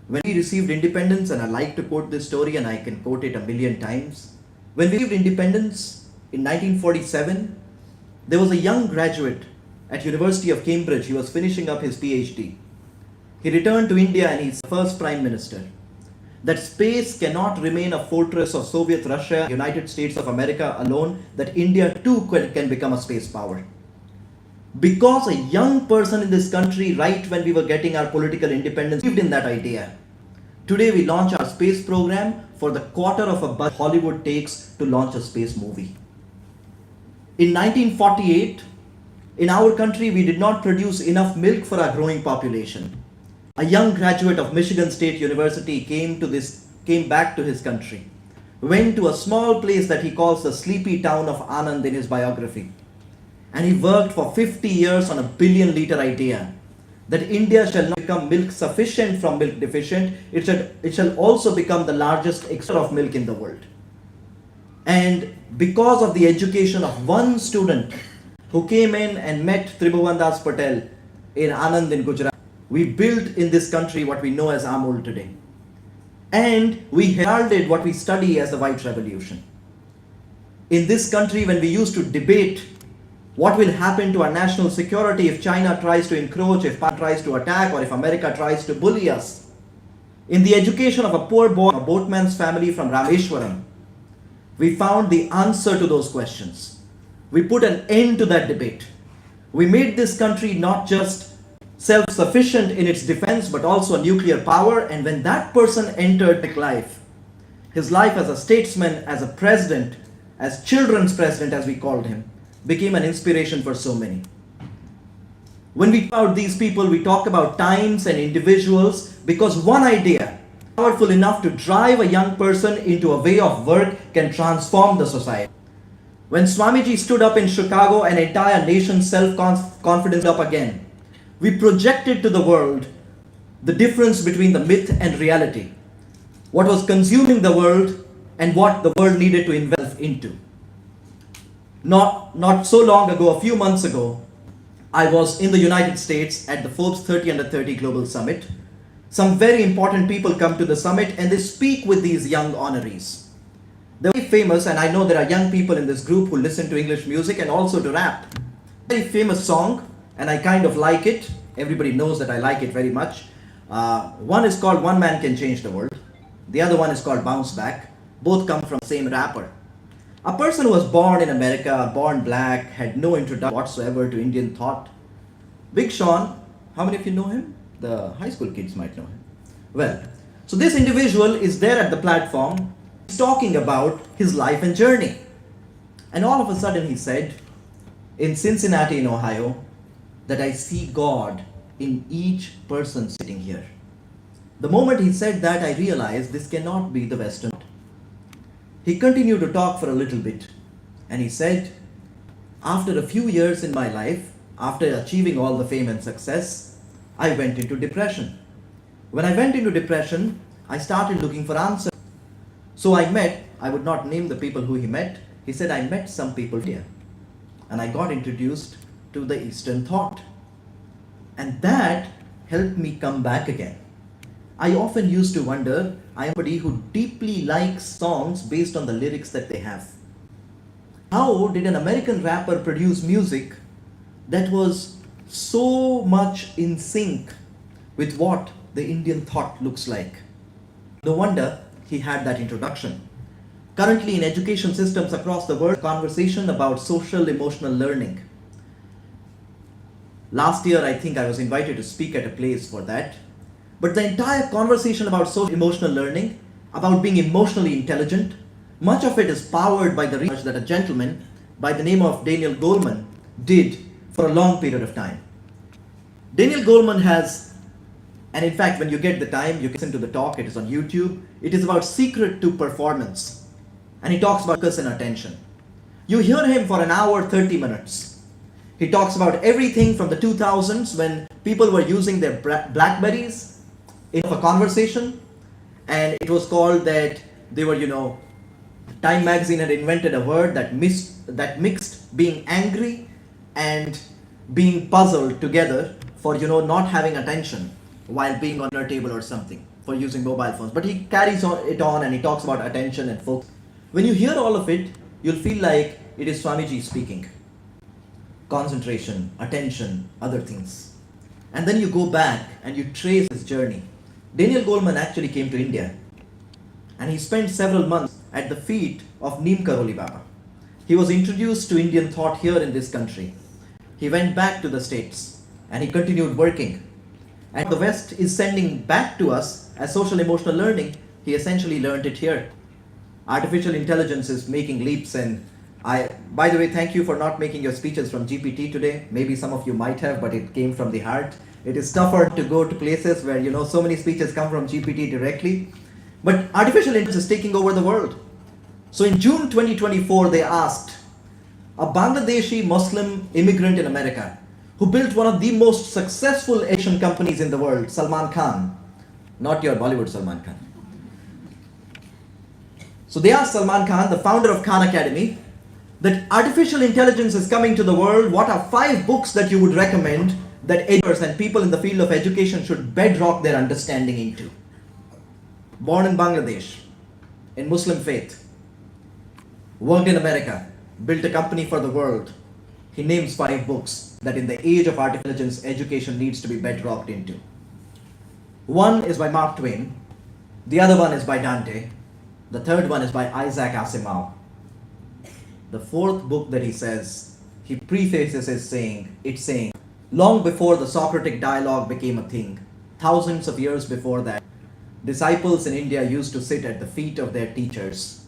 When we received independence, and I like to quote this story and I can quote it a million times. When we received independence in 1947, there was a young graduate at University of Cambridge. He was finishing up his PhD. He returned to India and he's the first Prime Minister. That space cannot remain a fortress of Soviet Russia, United States of America alone, that India too can become a space power. Because a young person in this country, right when we were getting our political independence, believed in that idea. Today we launch our space program for the quarter of a budget Hollywood takes to launch a space movie. In 1948, in our country, we did not produce enough milk for our growing population. A young graduate of Michigan State University came back to his country, went to a small place that he calls the sleepy town of Anand in his biography. And he worked for 50 years on a billion-liter idea that India shall not become milk sufficient from milk deficient, it shall also become the largest exporter of milk in the world. And because of the education of one student who came in and met Tribhuvan Das Patel in Anand in Gujarat, we built in this country what we know as Amul today. And we heralded what we study as the White Revolution. In this country, when we used to debate what will happen to our national security if China tries to encroach, if Pakistan tries to attack, or if America tries to bully us, in the education of a poor boy, a boatman's family from Rameshwaram, we found the answer to those questions. We put an end to that debate. We made this country not just self-sufficient in its defense, but also a nuclear power. And when that person entered life, his life as a statesman, as a president, as children's president, as we called him, became an inspiration for so many. When we talk about these people, we talk about times and individuals, because one idea powerful enough to drive a young person into a way of work can transform the society. When Swamiji stood up in Chicago, an entire nation's self-confidence up again. We projected to the world the difference between the myth and reality. What was consuming the world and what the world needed to invest into. Not so long ago, a few months ago, I was in the United States at the Forbes 30 Under 30 Global Summit. Some very important people come to the summit and they speak with these young honorees. They're very famous, and I know there are young people in this group who listen to English music and also to rap. Very famous song, and I kind of like it. Everybody knows that I like it very much. One is called One Man Can Change the World. The other one is called Bounce Back. Both come from the same rapper. A person who was born in America, born black, had no introduction whatsoever to Indian thought. Big Sean, how many of you know him? The high school kids might know him. Well, so this individual is there at the platform, he's talking about his life and journey. And all of a sudden he said, in Cincinnati in Ohio, that I see God in each person sitting here. The moment he said that, I realized this cannot be the Western. He continued to talk for a little bit, and he said, after a few years in my life, after achieving all the fame and success, I went into depression. When I went into depression, I started looking for answers. So I would not name the people who he met. He said, I met some people here, and I got introduced to the Eastern thought. And that helped me come back again. I often used to wonder, I am somebody who deeply likes songs based on the lyrics that they have. How did an American rapper produce music that was so much in sync with what the Indian thought looks like? No wonder he had that introduction. Currently in education systems across the world, conversation about social emotional learning. Last year, I think I was invited to speak at a place for that. But the entire conversation about social emotional learning, about being emotionally intelligent, much of it is powered by the research that a gentleman by the name of Daniel Goleman did for a long period of time. Daniel Goleman has, and in fact, when you get the time, you can listen to the talk, it is on YouTube. It is about secret to performance. And he talks about focus and attention. You hear him for an hour, 30 minutes. He talks about everything from the 2000s when people were using their Blackberries in a conversation, and it was called that they were, Time magazine had invented a word that mixed being angry and being puzzled together for, not having attention while being on a table or something, for using mobile phones. But he carries it on and he talks about attention and focus. When you hear all of it, you'll feel like it is Swamiji speaking. Concentration, attention, other things. And then you go back and you trace his journey. Daniel Goleman actually came to India, and he spent several months at the feet of Neem Karoli Baba. He was introduced to Indian thought here in this country. He went back to the States and he continued working. And the West is sending back to us as social emotional learning. He essentially learned it here. Artificial intelligence is making leaps, and by the way, thank you for not making your speeches from GPT today. Maybe some of you might have, but it came from the heart. It is tougher to go to places where, so many speeches come from GPT directly. But artificial intelligence is taking over the world. So in June 2024, they asked a Bangladeshi Muslim immigrant in America who built one of the most successful Asian companies in the world, Salman Khan, not your Bollywood Salman Khan. So they asked Salman Khan, the founder of Khan Academy, that artificial intelligence is coming to the world. What are 5 books that you would recommend that educators and people in the field of education should bedrock their understanding into? Born in Bangladesh, in Muslim faith, worked in America, built a company for the world. He names 5 books that in the age of artificial intelligence, education needs to be bedrocked into. One is by Mark Twain. The other one is by Dante. The third one is by Isaac Asimov. The 4th book that he says, he prefaces it saying, long before the Socratic dialogue became a thing, thousands of years before that, disciples in India used to sit at the feet of their teachers,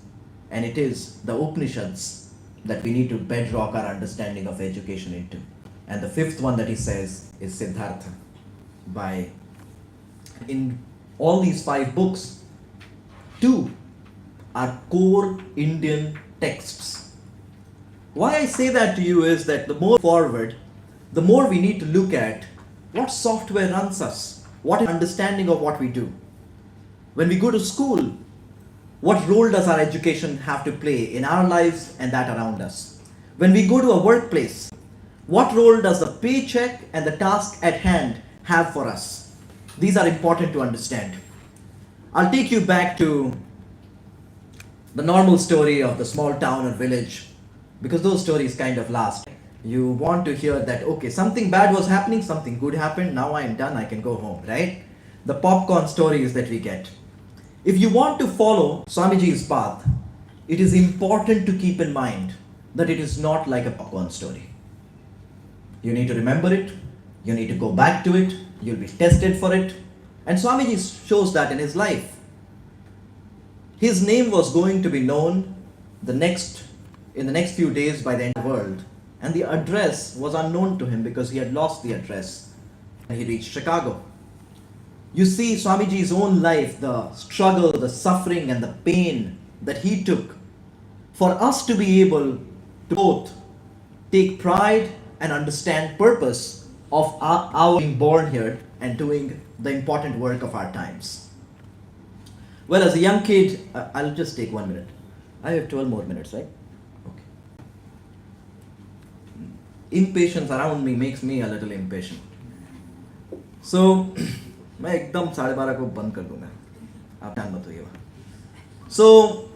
and it is the Upanishads that we need to bedrock our understanding of education into. And the 5th one that he says is Siddhartha. In all these 5 books, 2 are core Indian texts. Why I say that to you is that the more forward, the more we need to look at what software runs us, what is understanding of what we do. When we go to school, what role does our education have to play in our lives and that around us? When we go to a workplace, what role does the paycheck and the task at hand have for us? These are important to understand. I'll take you back to the normal story of the small town or village, because those stories kind of last. You want to hear that, okay, something bad was happening, something good happened, now I am done, I can go home, right? the popcorn stories that we get. If you want to follow Swamiji's path, it is important to keep in mind that it is not like a popcorn story. You need to remember it, you need to go back to it, you'll be tested for it. And Swamiji shows that in his life. His name was going to be known in the next few days by the entire world. And the address was unknown to him because he had lost the address when he reached Chicago. You see Swamiji's own life, the struggle, the suffering and the pain that he took for us to be able to both take pride and understand purpose of our being born here and doing the important work of our times. Well, as a young kid, I'll just take 1 minute. I have 12 more minutes, right? Okay. Impatience around me makes me a little impatient. So, मैं एकदम 12:30 को बंद कर दूंगा. आप ध्यान मत होइएगा. So,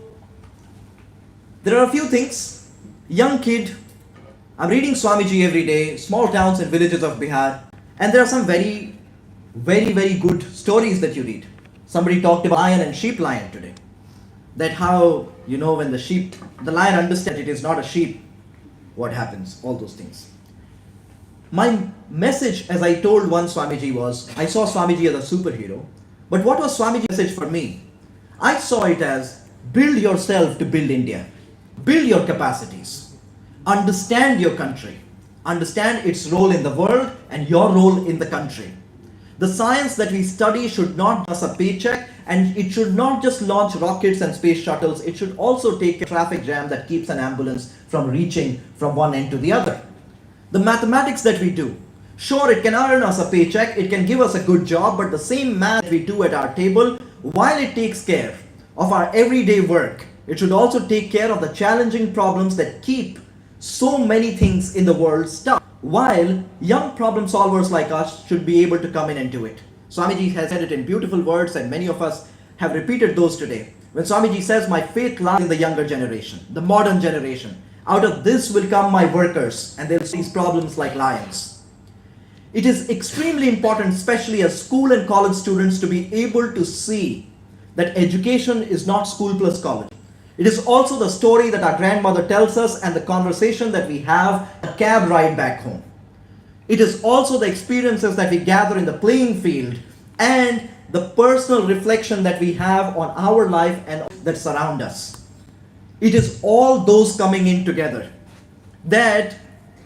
there are a few things. Young kid, I'm reading Swamiji every day, small towns and villages of Bihar, and there are some very, very good stories that you read. Somebody talked about lion and sheep lion today. That how, when the lion understands it is not a sheep, what happens, all those things. My message, as I told one Swamiji, was, I saw Swamiji as a superhero, but what was Swamiji's message for me? I saw it as, build yourself to build India. Build your capacities. Understand your country. Understand its role in the world and your role in the country. The science that we study should not just a paycheck, and it should not just launch rockets and space shuttles. It should also take a traffic jam that keeps an ambulance from reaching from one end to the other. The mathematics that we do, sure, it can earn us a paycheck, it can give us a good job, but the same math we do at our table, while it takes care of our everyday work, it should also take care of the challenging problems that keep so many things in the world stuck. While young problem solvers like us should be able to come in and do it. Swamiji has said it in beautiful words, and many of us have repeated those today. When Swamiji says, my faith lies in the younger generation, the modern generation. Out of this will come my workers, and they'll see these problems like lions. It is extremely important, especially as school and college students, to be able to see that education is not school plus college. It is also the story that our grandmother tells us and the conversation that we have a cab ride back home. It is also the experiences that we gather in the playing field and the personal reflection that we have on our life and that surround us. It is all those coming in together that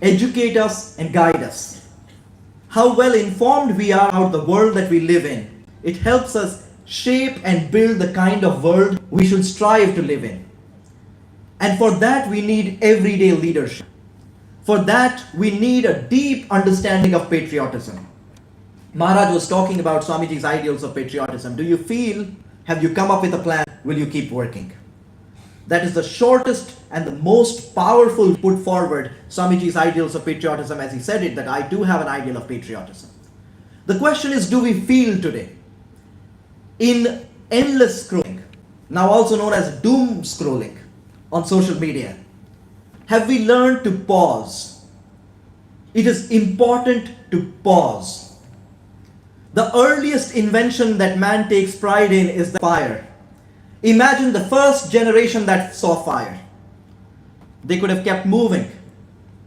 educate us and guide us. How well informed we are about the world that we live in. It helps us shape and build the kind of world we should strive to live in. And for that we need everyday leadership. For that we need a deep understanding of patriotism. Maharaj was talking about Swamiji's ideals of patriotism. Do you feel, have you come up with a plan? Will you keep working? That is the shortest and the most powerful put forward Swamiji's ideals of patriotism, as he said it, that I do have an ideal of patriotism. The question is, do we feel today? In endless scrolling, now also known as doom scrolling on social media, have we learned to pause? It is important to pause. The earliest invention that man takes pride in is the fire. Imagine the first generation that saw fire. They could have kept moving.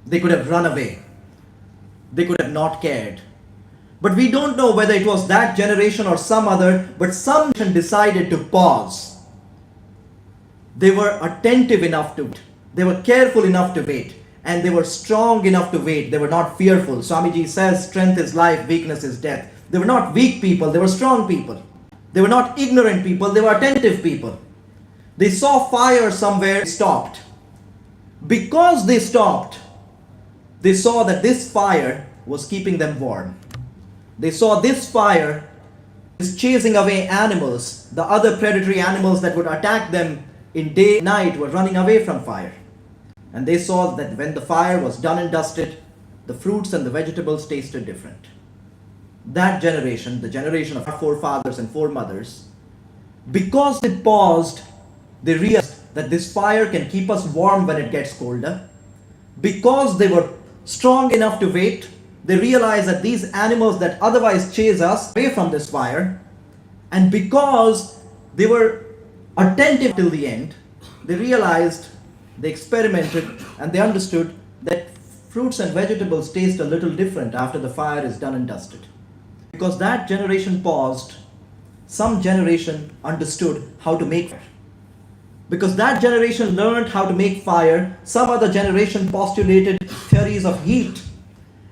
They could have run away. They could have not cared. But we don't know whether it was that generation or some other, but some generation decided to pause. They were attentive enough to wait. They were careful enough to wait. And they were strong enough to wait. They were not fearful. Swamiji says, strength is life, weakness is death. They were not weak people, they were strong people. They were not ignorant people, they were attentive people. They saw fire somewhere, stopped. Because they stopped, they saw that this fire was keeping them warm. They saw this fire is chasing away animals. The other predatory animals that would attack them in day and night were running away from fire. And they saw that when the fire was done and dusted, the fruits and the vegetables tasted different. That generation, the generation of our forefathers and foremothers, because they paused, they realized that this fire can keep us warm when it gets colder. Because they were strong enough to wait, they realized that these animals that otherwise chase us away from this fire, and because they were attentive till the end, they realized, they experimented, and they understood that fruits and vegetables taste a little different after the fire is done and dusted. Because that generation paused, some generation understood how to make fire. Because that generation learned how to make fire, some other generation postulated theories of heat,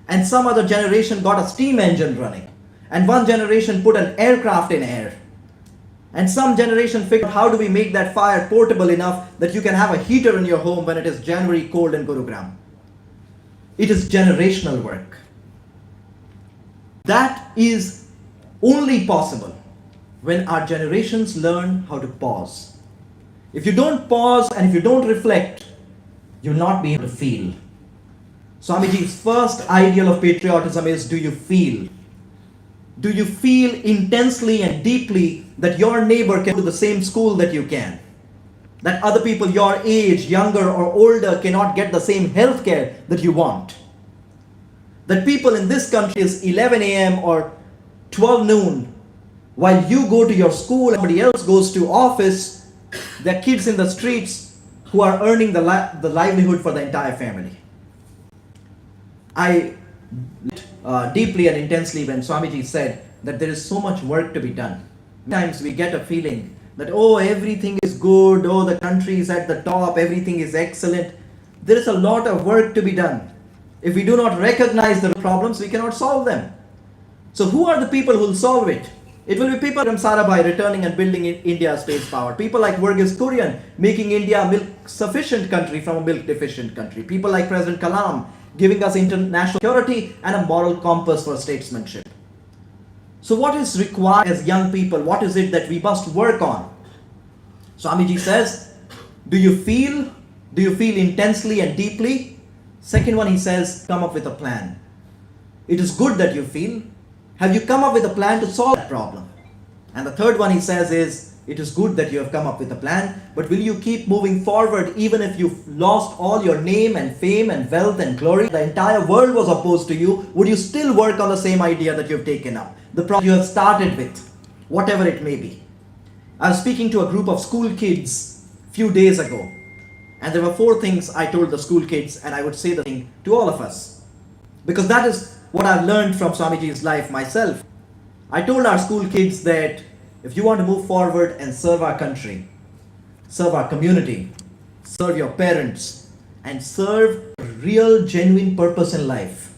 and some other generation got a steam engine running, and one generation put an aircraft in air, and some generation figured out how do we make that fire portable enough that you can have a heater in your home when it is January cold in Gurugram. It is generational work. That is only possible when our generations learn how to pause. If you don't pause and if you don't reflect, you'll not be able to feel. Swamiji's first ideal of patriotism is, do you feel? Do you feel intensely and deeply that your neighbor can go to the same school that you can? That other people your age, younger or older, cannot get the same health care that you want? That people in this country is 11 a.m. or 12 noon, while you go to your school, somebody else goes to office, there are kids in the streets who are earning the livelihood for the entire family. I deeply and intensely when Swamiji said that there is so much work to be done. Sometimes we get a feeling that, oh, everything is good, oh, the country is at the top, everything is excellent. There is a lot of work to be done. If we do not recognize the problems, we cannot solve them. So who are the people who will solve it? It will be people from Sarabhai returning and building India's space power. People like Verghese Kurian making India a milk-sufficient country from a milk-deficient country. People like President Kalam giving us international security and a moral compass for statesmanship. So what is required as young people? What is it that we must work on? Swamiji says, do you feel? Do you feel intensely and deeply? Second one, he says, come up with a plan. It is good that you feel. Have you come up with a plan to solve that problem? And the third one he says is, it is good that you have come up with a plan, but will you keep moving forward even if you've lost all your name and fame and wealth and glory? The entire world was opposed to you. Would you still work on the same idea that you've taken up? The problem you have started with, whatever it may be. I was speaking to a group of school kids a few days ago, and there were 4 things I told the school kids, and I would say the thing to all of us. Because that is what I've learned from Swamiji's life myself. I told our school kids that if you want to move forward and serve our country, serve our community, serve your parents, and serve a real genuine purpose in life,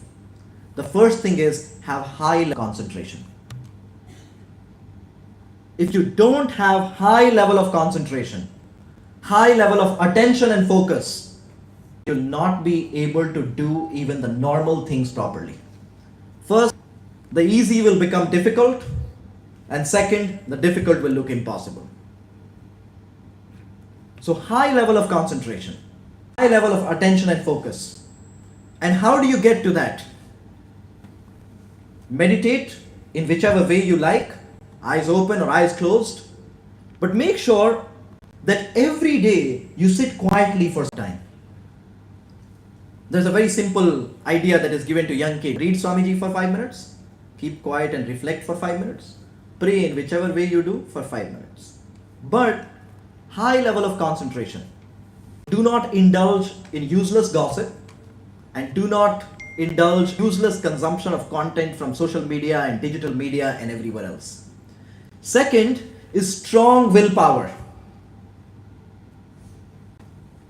the first thing is have high level concentration. If you don't have high level of concentration, high level of attention and focus, you'll not be able to do even the normal things properly. First, the easy will become difficult, and second, the difficult will look impossible. So high level of concentration, high level of attention and focus. And how do you get to that? Meditate in whichever way you like, eyes open or eyes closed, but make sure that every day you sit quietly for some time. There's a very simple idea that is given to young kids. Read Swamiji for 5 minutes, keep quiet and reflect for 5 minutes, pray in whichever way you do for 5 minutes. But high level of concentration. Do not indulge in useless gossip and do not indulge useless consumption of content from social media and digital media and everywhere else. Second is strong willpower.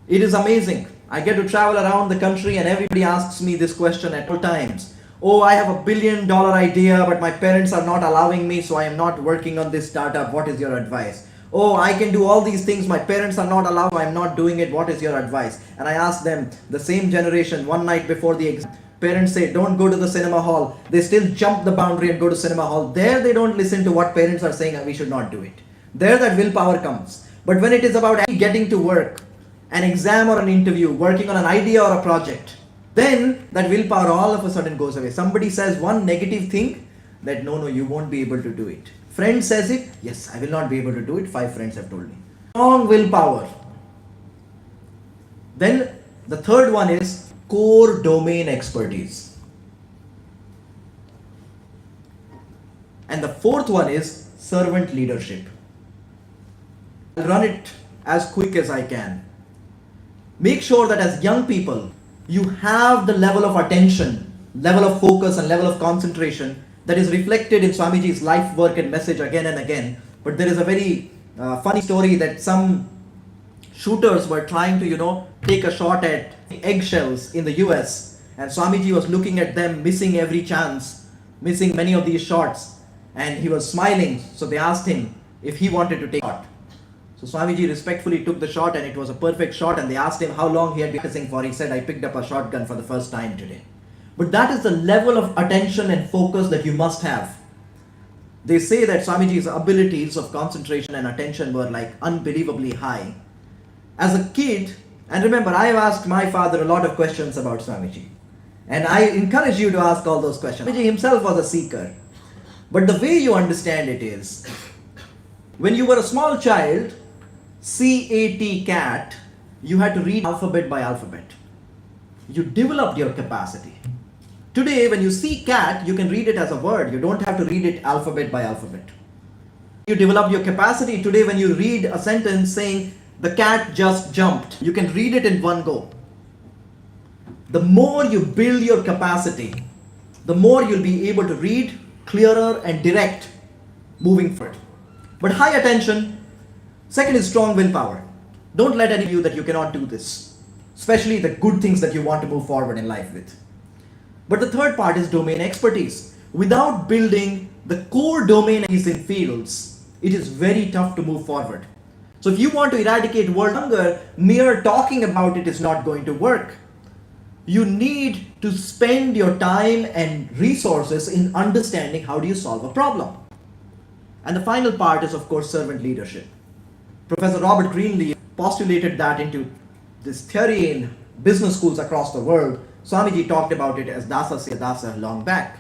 It is amazing. I get to travel around the country and everybody asks me this question at all times. Oh, I have $1 billion idea, but my parents are not allowing me, so I am not working on this startup. What is your advice? Oh, I can do all these things. My parents are not allowed, so I am not doing it. What is your advice? And I ask them, the same generation, one night before the exam, parents say, don't go to the cinema hall. They still jump the boundary and go to cinema hall. There they don't listen to what parents are saying and we should not do it. There that willpower comes. But when it is about actually getting to work, an exam or an interview, working on an idea or a project, then that willpower all of a sudden goes away. Somebody says one negative thing, that no, you won't be able to do it. Friend says it, yes, I will not be able to do it. 5 friends have told me. Strong willpower. Then the third one is core domain expertise. And the fourth one is servant leadership. I'll run it as quick as I can. Make sure that as young people, you have the level of attention, level of focus and level of concentration that is reflected in Swamiji's life, work and message again and again. But there is a very funny story that some shooters were trying to, take a shot at eggshells in the US, and Swamiji was looking at them, missing every chance, missing many of these shots, and he was smiling. So they asked him if he wanted to take a shot. So Swamiji respectfully took the shot, and it was a perfect shot, and they asked him how long he had been practicing for. He said, I picked up a shotgun for the first time today. But that is the level of attention and focus that you must have. They say that Swamiji's abilities of concentration and attention were like unbelievably high. As a kid, and remember, I have asked my father a lot of questions about Swamiji. And I encourage you to ask all those questions. Swamiji himself was a seeker. But the way you understand it is, when you were a small child, C-A-T, cat, you had to read alphabet by alphabet. You developed your capacity. Today, when you see cat, you can read it as a word. You don't have to read it alphabet by alphabet. You develop your capacity. Today, when you read a sentence saying, the cat just jumped, you can read it in one go. The more you build your capacity, the more you'll be able to read clearer and direct moving forward. But high attention. Second is strong willpower. Don't let any of you that you cannot do this, especially the good things that you want to move forward in life with. But the third part is domain expertise. Without building the core domain in fields, it is very tough to move forward. So if you want to eradicate world hunger, mere talking about it is not going to work. You need to spend your time and resources in understanding how do you solve a problem. And the final part is, of course, servant leadership. Professor Robert Greenlee postulated that into this theory in business schools across the world. Swamiji talked about it as Dasa Se Dasa long back.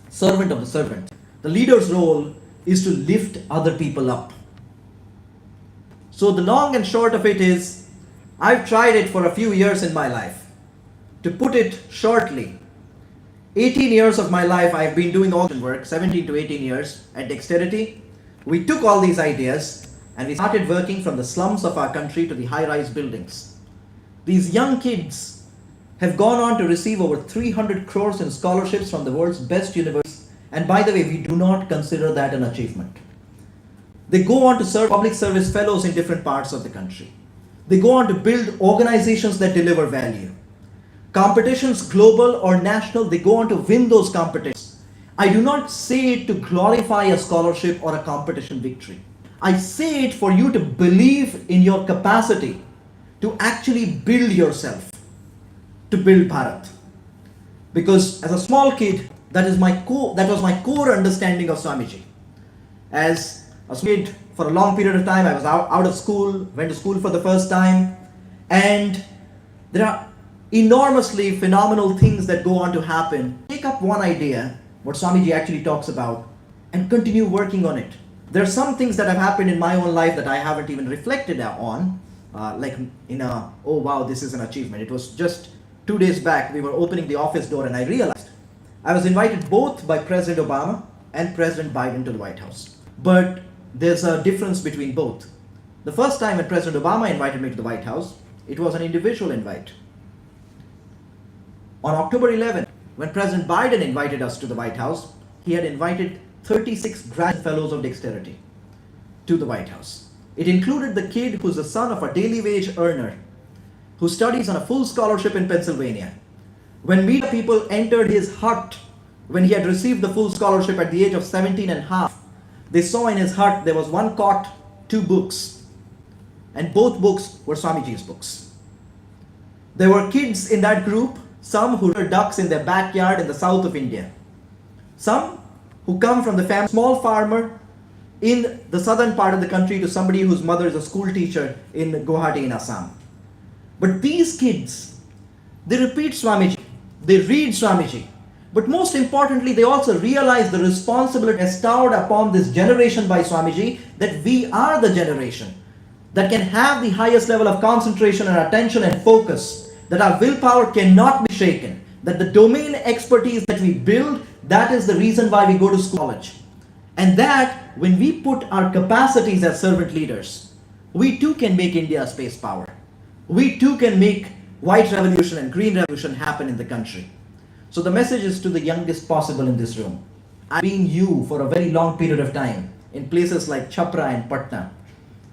Servant of the servant. The leader's role is to lift other people up. So the long and short of it is, I've tried it for a few years in my life. To put it shortly, 18 years of my life I've been doing all the work, 17 to 18 years at Dexterity. We took all these ideas and we started working from the slums of our country to the high-rise buildings. These young kids have gone on to receive over 300 crores in scholarships from the world's best universities. And by the way, we do not consider that an achievement. They go on to serve public service fellows in different parts of the country. They go on to build organizations that deliver value. Competitions, global or national, they go on to win those competitions. I do not say it to glorify a scholarship or a competition victory. I say it for you to believe in your capacity to actually build yourself, to build Bharat. Because as a small kid, that was my core understanding of Swamiji. As a kid, for a long period of time, I was out of school, went to school for the first time, and there are enormously phenomenal things that go on to happen. Take up one idea, what Swamiji actually talks about, and continue working on it. There are some things that have happened in my own life that I haven't even reflected on, oh wow, this is an achievement. It was just 2 days back, we were opening the office door and I realized I was invited both by President Obama and President Biden to the White House. But there's a difference between both. The first time when President Obama invited me to the White House, it was an individual invite. On October 11, when President Biden invited us to the White House, he had invited 36 graduate fellows of Dexterity to the White House. It included the kid who's the son of a daily wage earner who studies on a full scholarship in Pennsylvania. When media people entered his hut, when he had received the full scholarship at the age of 17 and a half, they saw in his hut there was one cot, 2 books, and both books were Swamiji's books. There were kids in that group, some who reared ducks in their backyard in the south of India. Some who come from the small farmer in the southern part of the country to somebody whose mother is a school teacher in Guwahati in Assam. But these kids, they repeat Swamiji, they read Swamiji, but most importantly, they also realize the responsibility bestowed upon this generation by Swamiji, that we are the generation that can have the highest level of concentration and attention and focus, that our willpower cannot be shaken, that the domain expertise that we build, that is the reason why we go to college. And that when we put our capacities as servant leaders, we too can make India a space power. We too can make white revolution and green revolution happen in the country. So the message is to the youngest possible in this room. I've been you for a very long period of time in places like Chhapra and Patna,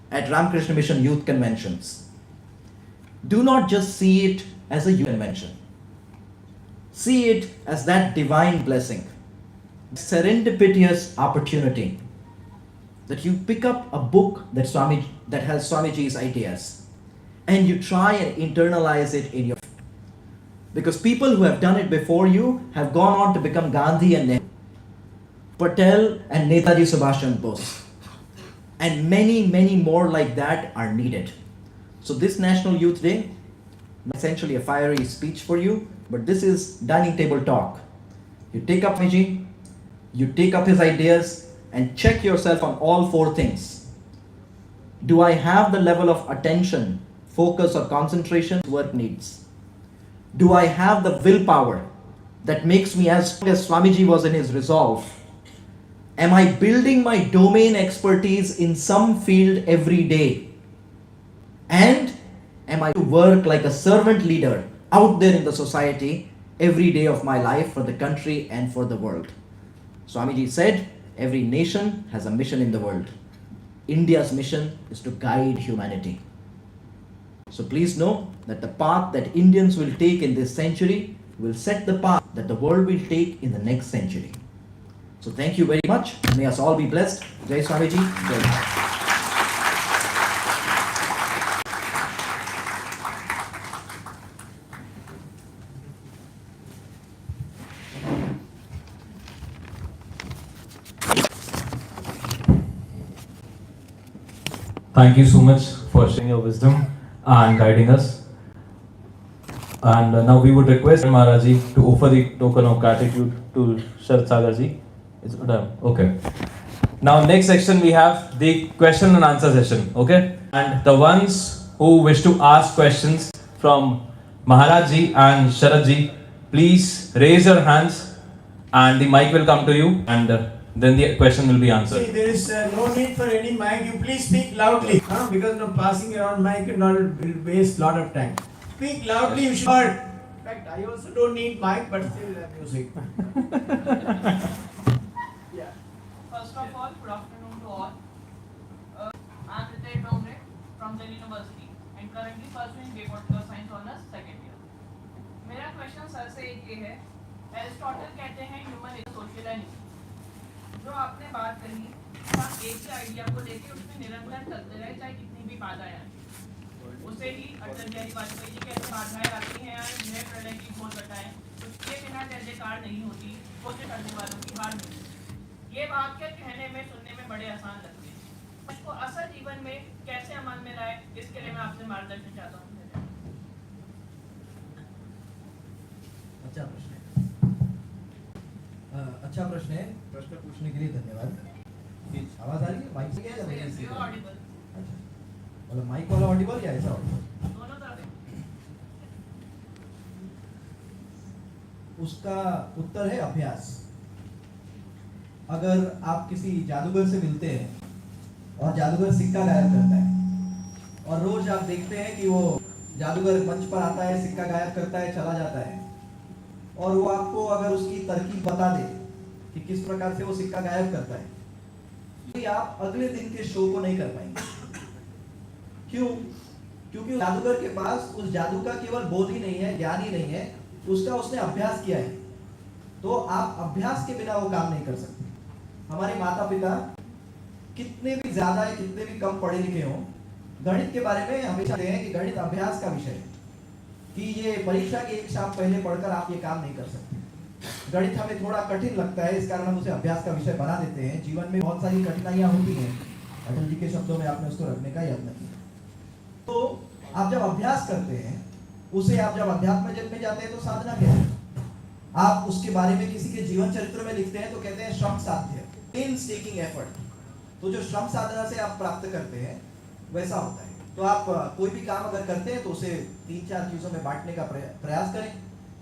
at Ramakrishna Mission youth conventions. Do not just see it as a youth convention. See it as that divine blessing, serendipitous opportunity that you pick up a book that has Swamiji's ideas and you try and internalize it in your. Because people who have done it before you have gone on to become Gandhi and Nehru, Patel and Netaji Subhash Chandra Bose. And many, many more like that are needed. So this National Youth Day, essentially a fiery speech for you, but this is dining table talk. You take up Swamiji, you take up his ideas, and check yourself on all four things. Do I have the level of attention, focus, or concentration work needs? Do I have the willpower that makes me as strong as Swamiji was in his resolve? Am I building my domain expertise in some field every day? And am I to work like a servant leader out there in the society every day of my life for the country and for the world? Swamiji said, every nation has a mission in the world. India's mission is to guide humanity. So please know that the path that Indians will take in this century will set the path that the world will take in the next century. So thank you very much. May us all be blessed. Jai Swamiji. Jai Maharaj. Thank you so much for sharing your wisdom and guiding us. And now we would request Maharaji to offer the token of gratitude to Sharat Sagarji. It's done. Okay. Now next section we have the question and answer session. Okay. And the ones who wish to ask questions from Maharajji and Sharatji, please raise your hands and the mic will come to you and then the question will be answered. See, there is no need for any mic. You please speak loudly, because no passing around mic and all will waste lot of time. Speak loudly, you should heard. In fact, I also don't need mic, but still music. Yeah. First of all, good afternoon to all. I am Ritesh Dongre from Delhi University and currently pursuing Political Science Honours second year. मेरा question sir से एक ये है, Aristotle कहते हैं human is social animal. जो आपने बात कही, आप एक ही आइडिया को लेके उसमें निरंतर चलते रहे चाहे कितनी भी बाधाएं आए। उसे ही अटल बिहारी वाजपेयी जी कहते बाधाएं आती हैं और नए प्रलय की घोर घटाएं, उसके बिना जय जयकार नहीं होती, कोशिश करने वालों की हार नहीं। ये वाक्य कहने में सुनने में बड़े आसान लगते हैं, इसको असल जीवन में कैसे अमल में लाए, इसके लिए मैं आपसे मार्गदर्शन चाहता हूँ। अच्छा प्रश्न है। अच्छा प्रश्न है। प्रश्न पूछने के लिए धन्यवाद। आवाज आ रही है? माइक से क्या है? अच्छा, मतलब माइक वाला ऑडिबल या ऐसा ऑडिबल? उसका उत्तर है अभ्यास। अगर आप किसी जादूगर से मिलते हैं और जादूगर सिक्का गायब करता है और रोज आप देखते हैं कि वो जादूगर मंच पर आता है, सिक्का गायब करता है, चला जाता है, और वो आपको अगर उसकी तरकीब बता दे कि किस प्रकार से वो सिक्का गायब करता है, तो आप अगले दिन के शो को नहीं कर पाएंगे। क्यों? क्योंकि जादूगर के पास उस जादू का केवल बोध ही नहीं है, ज्ञान ही नहीं है, उसका उसने अभ्यास किया है। तो आप अभ्यास के बिना वो काम नहीं कर सकते। हमारे माता पिता कितने भी ज्यादा या कितने भी कम पढ़े लिखे हों, गणित के बारे में हमेशा कहते हैं कि गणित अभ्यास का विषय है, कि ये परीक्षा के एक शाम पहले पढ़कर आप ये काम नहीं कर सकते। गणित हमें थोड़ा कठिन लगता है, इस कारण हम उसे अभ्यास का विषय बना देते हैं। जीवन में बहुत सारी कठिनाइयां होती हैं, अटल जी के शब्दों में आपने उसको रखने का यत्न किया। तो आप जब अभ्यास करते हैं, उसे आप जब अध्यात्म जगत में जाते हैं तो साधना क्या है? आप उसके बारे में किसी के जीवन चरित्र में लिखते हैं तो कहते हैं श्रम साध्य, पेनस्टेकिंग एफर्ट। तो जो श्रम साधना से आप प्राप्त करते हैं वैसा होता है। तो आप कोई भी काम अगर करते हैं तो उसे 3-4 चीजों में बांटने का प्रयास करें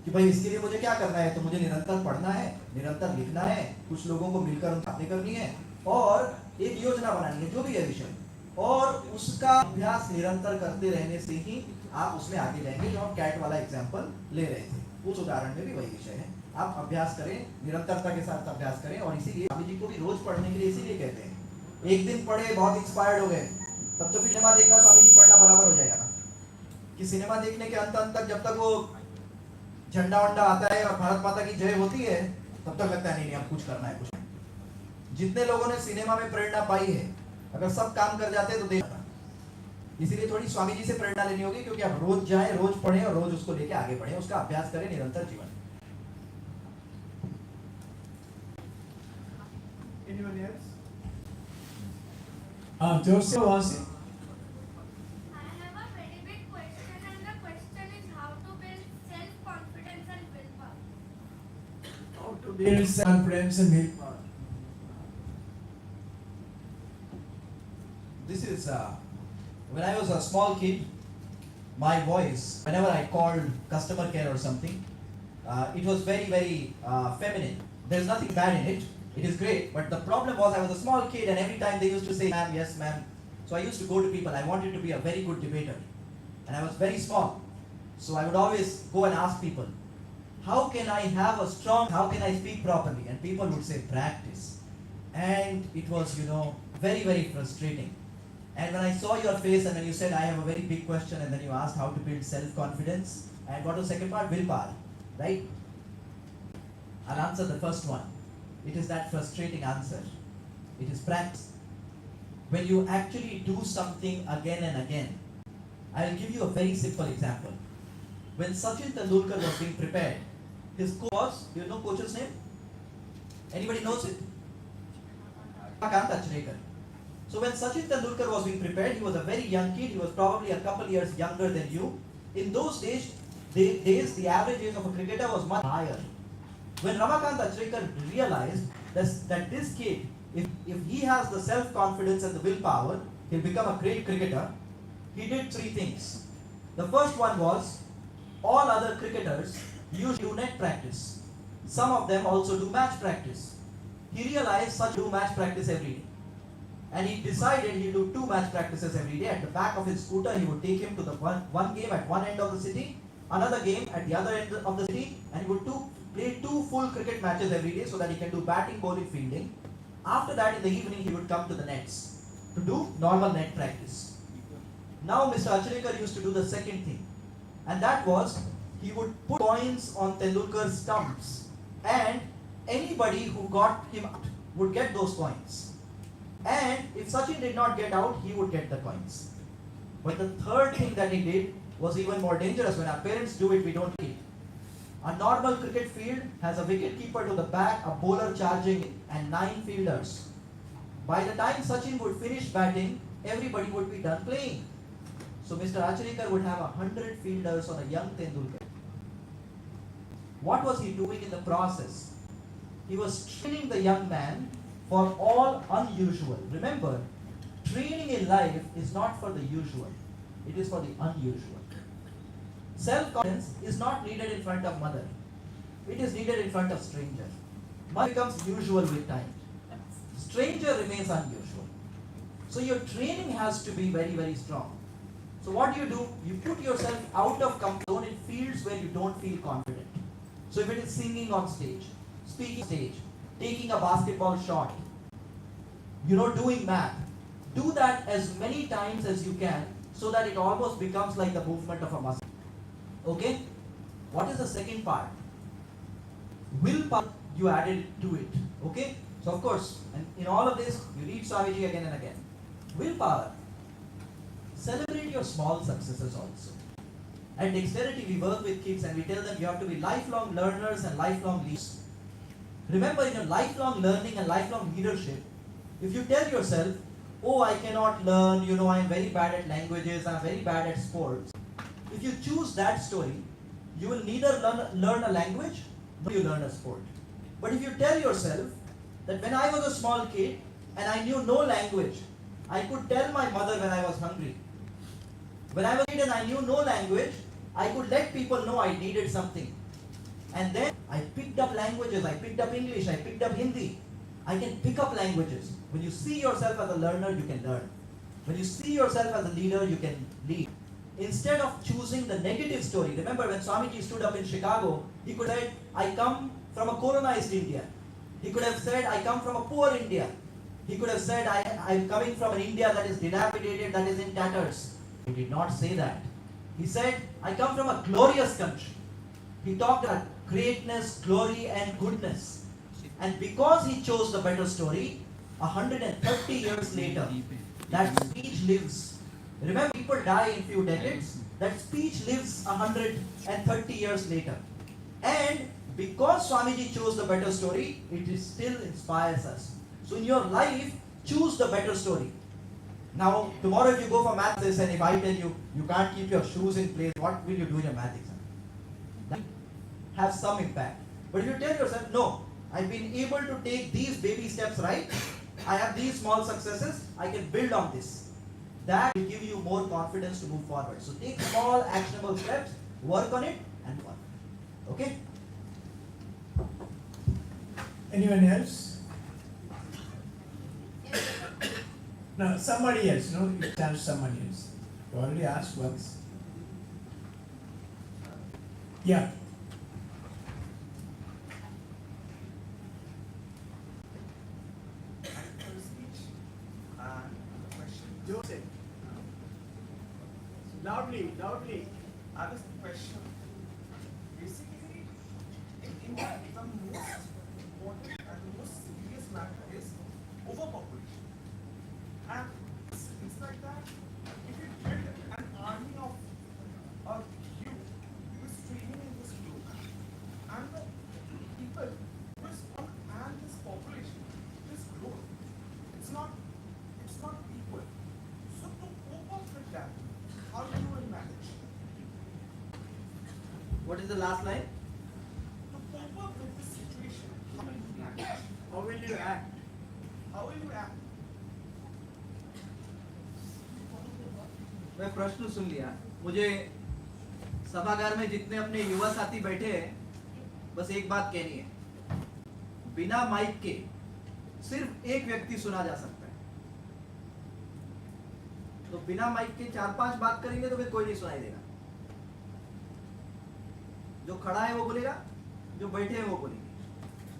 कि भाई इसके लिए मुझे क्या करना है। तो मुझे निरंतर पढ़ना है, निरंतर लिखना है, कुछ लोगों को मिलकर बातें करनी है, और एक योजना बनानी है, जो भी है विषय, और उसका अभ्यास निरंतर करते रहने से ही आप उसमें आगे जाएंगे। जो हम कैट वाला एग्जाम्पल ले रहे थे, उस उदाहरण में भी वही विषय है। आप अभ्यास करें, निरंतरता के साथ अभ्यास करें, और इसीलिए स्वामी जी को भी रोज पढ़ने के लिए इसीलिए कहते हैं। एक दिन पढ़े, बहुत इंस्पायर्ड हो गए, तब तो फिर सिनेमा देखना स्वामी जी पढ़ना बराबर हो जाएगा ना। कि सिनेमा देखने के अंत तक जब तक वो झंडा वंडा आता है और भारत माता की जय होती है, तब तक लगता है नहीं अब कुछ करना है, कुछ नहीं। जितने लोगों ने सिनेमा में प्रेरणा पाई है, अगर सब काम कर जाते तो देखना। इसीलिए थोड़ी स्वामी जी से प्रेरणा लेनी होगी, क्योंकि आप रोज जाएं, रोज पढ़ें और रोज उसको लेके आगे बढ़ें, उसका अभ्यास करें निरंतर जीवन। Anyone else? Joseph wants it. I have a very big question, and the question is how to build self-confidence and willpower. How to build self-confidence and willpower. This is when I was a small kid, my voice, whenever I called customer care or something, it was very, very feminine. There's nothing bad in it. It is great. But the problem was I was a small kid, and every time they used to say, ma'am, yes, ma'am. So I used to go to people. I wanted to be a very good debater. And I was very small. So I would always go and ask people, how can I have a strong, how can I speak properly? And people would say, practice. And it was, very, very frustrating. And when I saw your face and when you said, I have a very big question, and then you asked how to build self-confidence, and what was the second part? Willpower, right? I'll answer the first one. It is that frustrating answer. It is practice. When you actually do something again and again. I'll give you a very simple example. When Sachin Tendulkar was being prepared, his coach was, do you know coach's name? Anybody knows it? Ramakrishna. So when Sachin Tendulkar was being prepared, he was a very young kid. He was probably a couple years younger than you. In those days, the average age of a cricketer was much higher. When Ramakrishna realized that this kid, if he has the self-confidence and the willpower, he'll become a great cricketer, he did three things. The first one was, all other cricketers usually do net practice. Some of them also do match practice. He realized such do match practice every day. And he decided he'd do 2 match practices every day. At the back of his scooter, he would take him to the one game at one end of the city, another game at the other end of the city, and he would play 2 full cricket matches every day so that he can do batting, bowling, fielding. After that, in the evening, he would come to the nets to do normal net practice. Now, Mr. Acharikar used to do the second thing, and that was he would put coins on Tendulkar's stumps, and anybody who got him out would get those coins. And if Sachin did not get out, he would get the coins. But the third thing that he did was even more dangerous. When our parents do it, we don't do it. A normal cricket field has a wicket keeper to the back, a bowler charging, and 9 fielders. By the time Sachin would finish batting, everybody would be done playing. So Mr. Acharikar would have 100 fielders on a young Tendulkar. What was he doing in the process? He was training the young man for all unusual. Remember, training in life is not for the usual. It is for the unusual. Self-confidence is not needed in front of mother. It is needed in front of stranger. Mother becomes usual with time. Stranger remains unusual. So your training has to be very, very strong. So what do? You put yourself out of comfort zone in fields where you don't feel confident. So if it is singing on stage, speaking on stage, taking a basketball shot, doing math, do that as many times as you can so that it almost becomes like the movement of a muscle. Okay? What is the second part? Willpower, you added to it. Okay? So of course, and in all of this, you read Swamiji again and again. Willpower. Celebrate your small successes also. At Dexterity, we work with kids and we tell them you have to be lifelong learners and lifelong leaders. Remember, in your lifelong learning and lifelong leadership, if you tell yourself, oh, I cannot learn, I am very bad at languages, I am very bad at sports. If you choose that story, you will neither learn a language, nor you learn a sport. But if you tell yourself that when I was a small kid and I knew no language, I could tell my mother when I was hungry. When I was a kid and I knew no language, I could let people know I needed something. And then I picked up languages, I picked up English, I picked up Hindi. I can pick up languages. When you see yourself as a learner, you can learn. When you see yourself as a leader, you can lead. Instead of choosing the negative story, remember when Swamiji stood up in Chicago, he could have said, I come from a colonized India. He could have said, I come from a poor India. He could have said, I'm coming from an India that is dilapidated, that is in tatters. He did not say that. He said, I come from a glorious country. He talked about greatness, glory, and goodness. And because he chose the better story, 130 years later, that speech lives. Remember, people die in few decades. That speech lives 130 years later. And because Swamiji chose the better story, it still inspires us. So in your life, choose the better story. Now, tomorrow if you go for maths and if I tell you, you can't keep your shoes in place, what will you do in your math exam? That have some impact. But if you tell yourself, no, I've been able to take these baby steps right, I have these small successes, I can build on this. That will give you more confidence to move forward. So take small actionable steps, work on it and work. Okay? Anyone else? No, somebody else. No, you tell somebody else. You already asked once. Yeah. Joseph. Loudly, loudly. I have a question. Basically, in India, the most important and the most serious matter is overpopulation. And it's like that. If you build an army of youth who is training in this program, and the people who is on and this population, this growth, it's not equal. So to cope up with that, how do you manage? What is the last line? To cope up with this situation, how will you manage? How will you act? How will you act? मैं प्रश्न सुन लिया. मुझे सभागार में जितने अपने युवा साथी बैठे हैं बस एक बात कहनी है. बिना माइक के सिर्फ एक व्यक्ति सुना जा सकता है. तो बिना माइक के 4-5 बात करेंगे तो फिर कोई नहीं सुनाई देगा. जो खड़ा है वो बोलेगा, जो बैठे हैं वो बोलेंगे.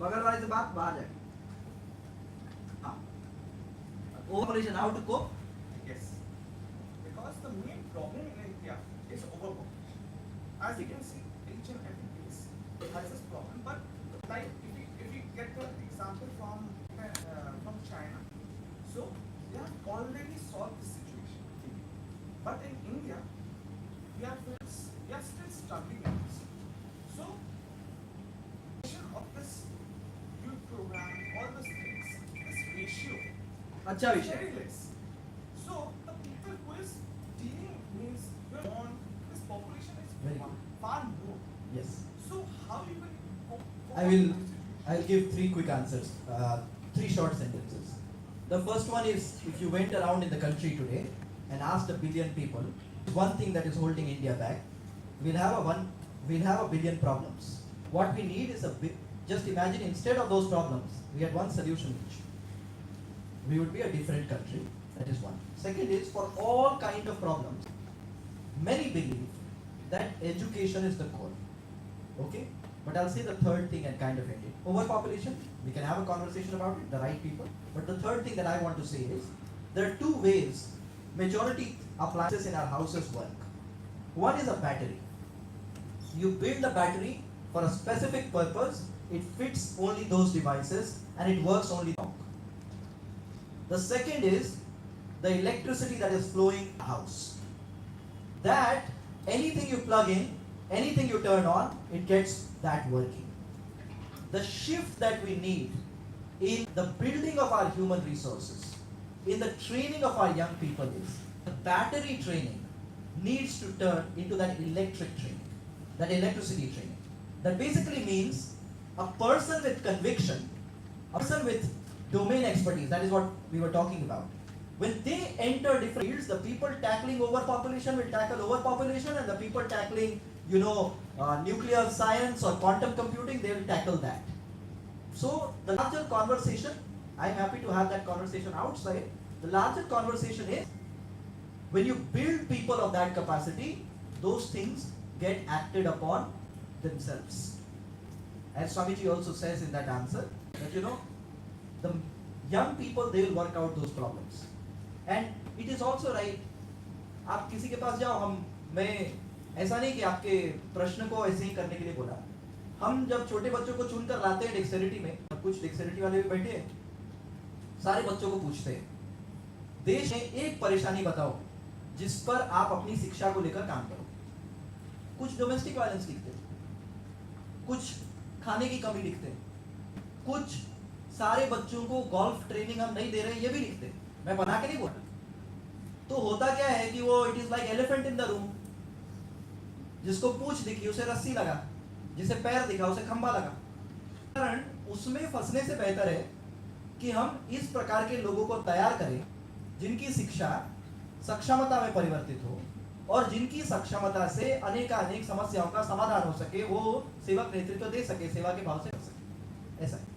बगल वाले से बात बाहर जाएगी. हाँ. Overpopulation, how to cope? Yes. Because the main problem in India is overpopulation. As you can see, each and every place has this problem. But like if we get the example from China, so they have already solved this situation. But in India, we are still struggling in this. So, of this youth program, all those things, this ratio, अच्छा विषय. very less. So the people who is dealing means this population is Very far more. Yes. So how you will cope I'll give 3 quick answers. 3 short sentences. The first one is, if you went around in the country today and asked 1 billion people, one thing that is holding India back, we'll have a billion problems. What we need is just imagine instead of those problems, we had one solution each. We would be a different country. That is one. Second is, for all kind of problems, many believe that education is the core. Okay? But I'll say the third thing and kind of end it. Overpopulation, we can have a conversation about it, the right people. But the third thing that I want to say is, there are 2 ways majority appliances in our houses work. One is a battery. You build the battery for a specific purpose, it fits only those devices and it works only long. The second is the electricity that is flowing in the house. That anything you plug in, anything you turn on, it gets that working. The shift that we need in the building of our human resources, in the training of our young people is, the battery training needs to turn into that electric training, that electricity training. That basically means a person with conviction, a person with domain expertise, that is what we were talking about. When they enter different fields, the people tackling overpopulation will tackle overpopulation, and the people tackling, nuclear science or quantum computing, they will tackle that. So the larger conversation I'm happy to have that conversation outside. The larger conversation is, when you build people of that capacity, those things get acted upon themselves. As Swamiji also says in that answer, that the young people, they will work out those problems. And it is also right, आप किसी के पास जाओ, मैं ऐसा नहीं कि आपके प्रश्न को ऐसे ही करने के लिए बोला। हम जब छोटे बच्चों को चुनकर लाते हैं डेक्सेरिटी में, कुछ डेक्सेरिटी वाले भी बैठे हैं, सारे बच्चों को पूछते हैं, देश में एक परेशानी बताओ जिस पर आप अपनी शिक्षा को लेकर काम करो। कुछ डोमेस्टिक वायलेंस लिखते हैं, कुछ खाने की कमी लिखते हैं, कुछ सारे बच्चों को गोल्फ ट्रेनिंग हम नहीं दे रहे, ये भी लिखते हैं। मैं बना के नहीं बोल रहा। तो होता क्या है कि वो it is like elephant in the room, जिसको पूंछ दिखी उसे रस्सी लगा, जिसे पैर दिखा उसे खंभा लगा। कारण उसमें फंसने से बेहतर है कि हम इस प्रकार के लोगों को तैयार करें जिनकी शिक्षा सक्षमता में परिवर्तित हो और जिनकी सक्षमता से अनेक समस्याओं का समाधान हो सके, वो सेवक नेतृत्व दे सके, सेवा के भाव से कर सके। ऐसा है।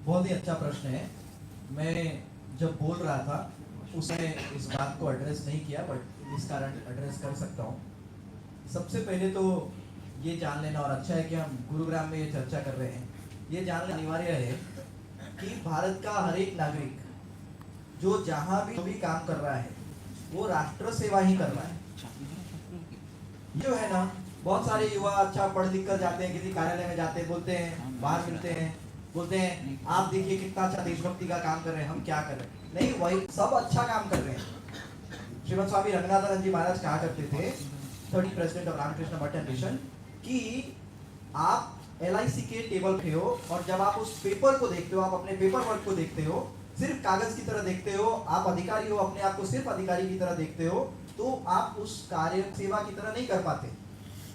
बहुत ही अच्छा प्रश्न है। मैं जब बोल रहा था उसने इस बात को एड्रेस नहीं किया, बट इस कारण एड्रेस कर सकता हूँ। सबसे पहले तो ये जान लेना, और अच्छा है कि हम गुरुग्राम में ये चर्चा कर रहे हैं, ये जानना अनिवार्य है कि भारत का हर एक नागरिक जो जहाँ भी काम कर रहा है वो राष्ट्र सेवा ही कर रहा है। जो है ना, बहुत सारे युवा अच्छा पढ़ लिख कर जाते हैं, किसी कार्यालय में जाते हैं, बोलते हैं, बाहर मिलते हैं, बोलते हैं आप देखिए कितना अच्छा देशभक्ति का काम कर रहे हैं, हम क्या कर रहे हैं। नहीं, वही सब अच्छा काम कर रहे हैं। श्रीमद स्वामी रंगनाथानंद जी महाराज कहा करते थे, 30 प्रेसिडेंट ऑफ रामकृष्ण मठ एंड मिशन, कि आप LIC के टेबल पे हो और जब आप उस पेपर को देखते हो, आप अपने पेपर वर्क को देखते हो, सिर्फ कागज की तरह देखते हो, आप अधिकारी हो, अपने आप को सिर्फ अधिकारी की तरह देखते हो, तो आप उस कार्य सेवा की तरह नहीं कर पाते।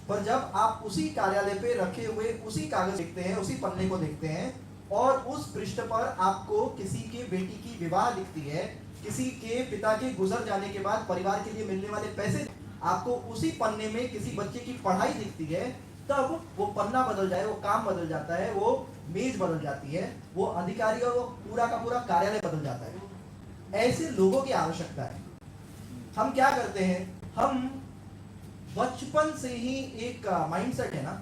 पर जब आप उसी कार्यालय पे रखे हुए उसी कागज देखते हैं, उसी पन्ने को देखते हैं, और उस पृष्ठ पर आपको किसी के बेटी की विवाह दिखती है, किसी के पिता के गुजर जाने के बाद परिवार के लिए मिलने वाले पैसे, आपको उसी पन्ने में किसी बच्चे की पढ़ाई दिखती है, तब वो पन्ना बदल जाए, वो काम बदल जाता है, वो मेज बदल जाती है, वो अधिकारी और वो पूरा का पूरा कार्यालय बदल जाता है। ऐसे लोगों की आवश्यकता है। हम क्या करते हैं, हम बचपन से ही एक माइंडसेट है ना,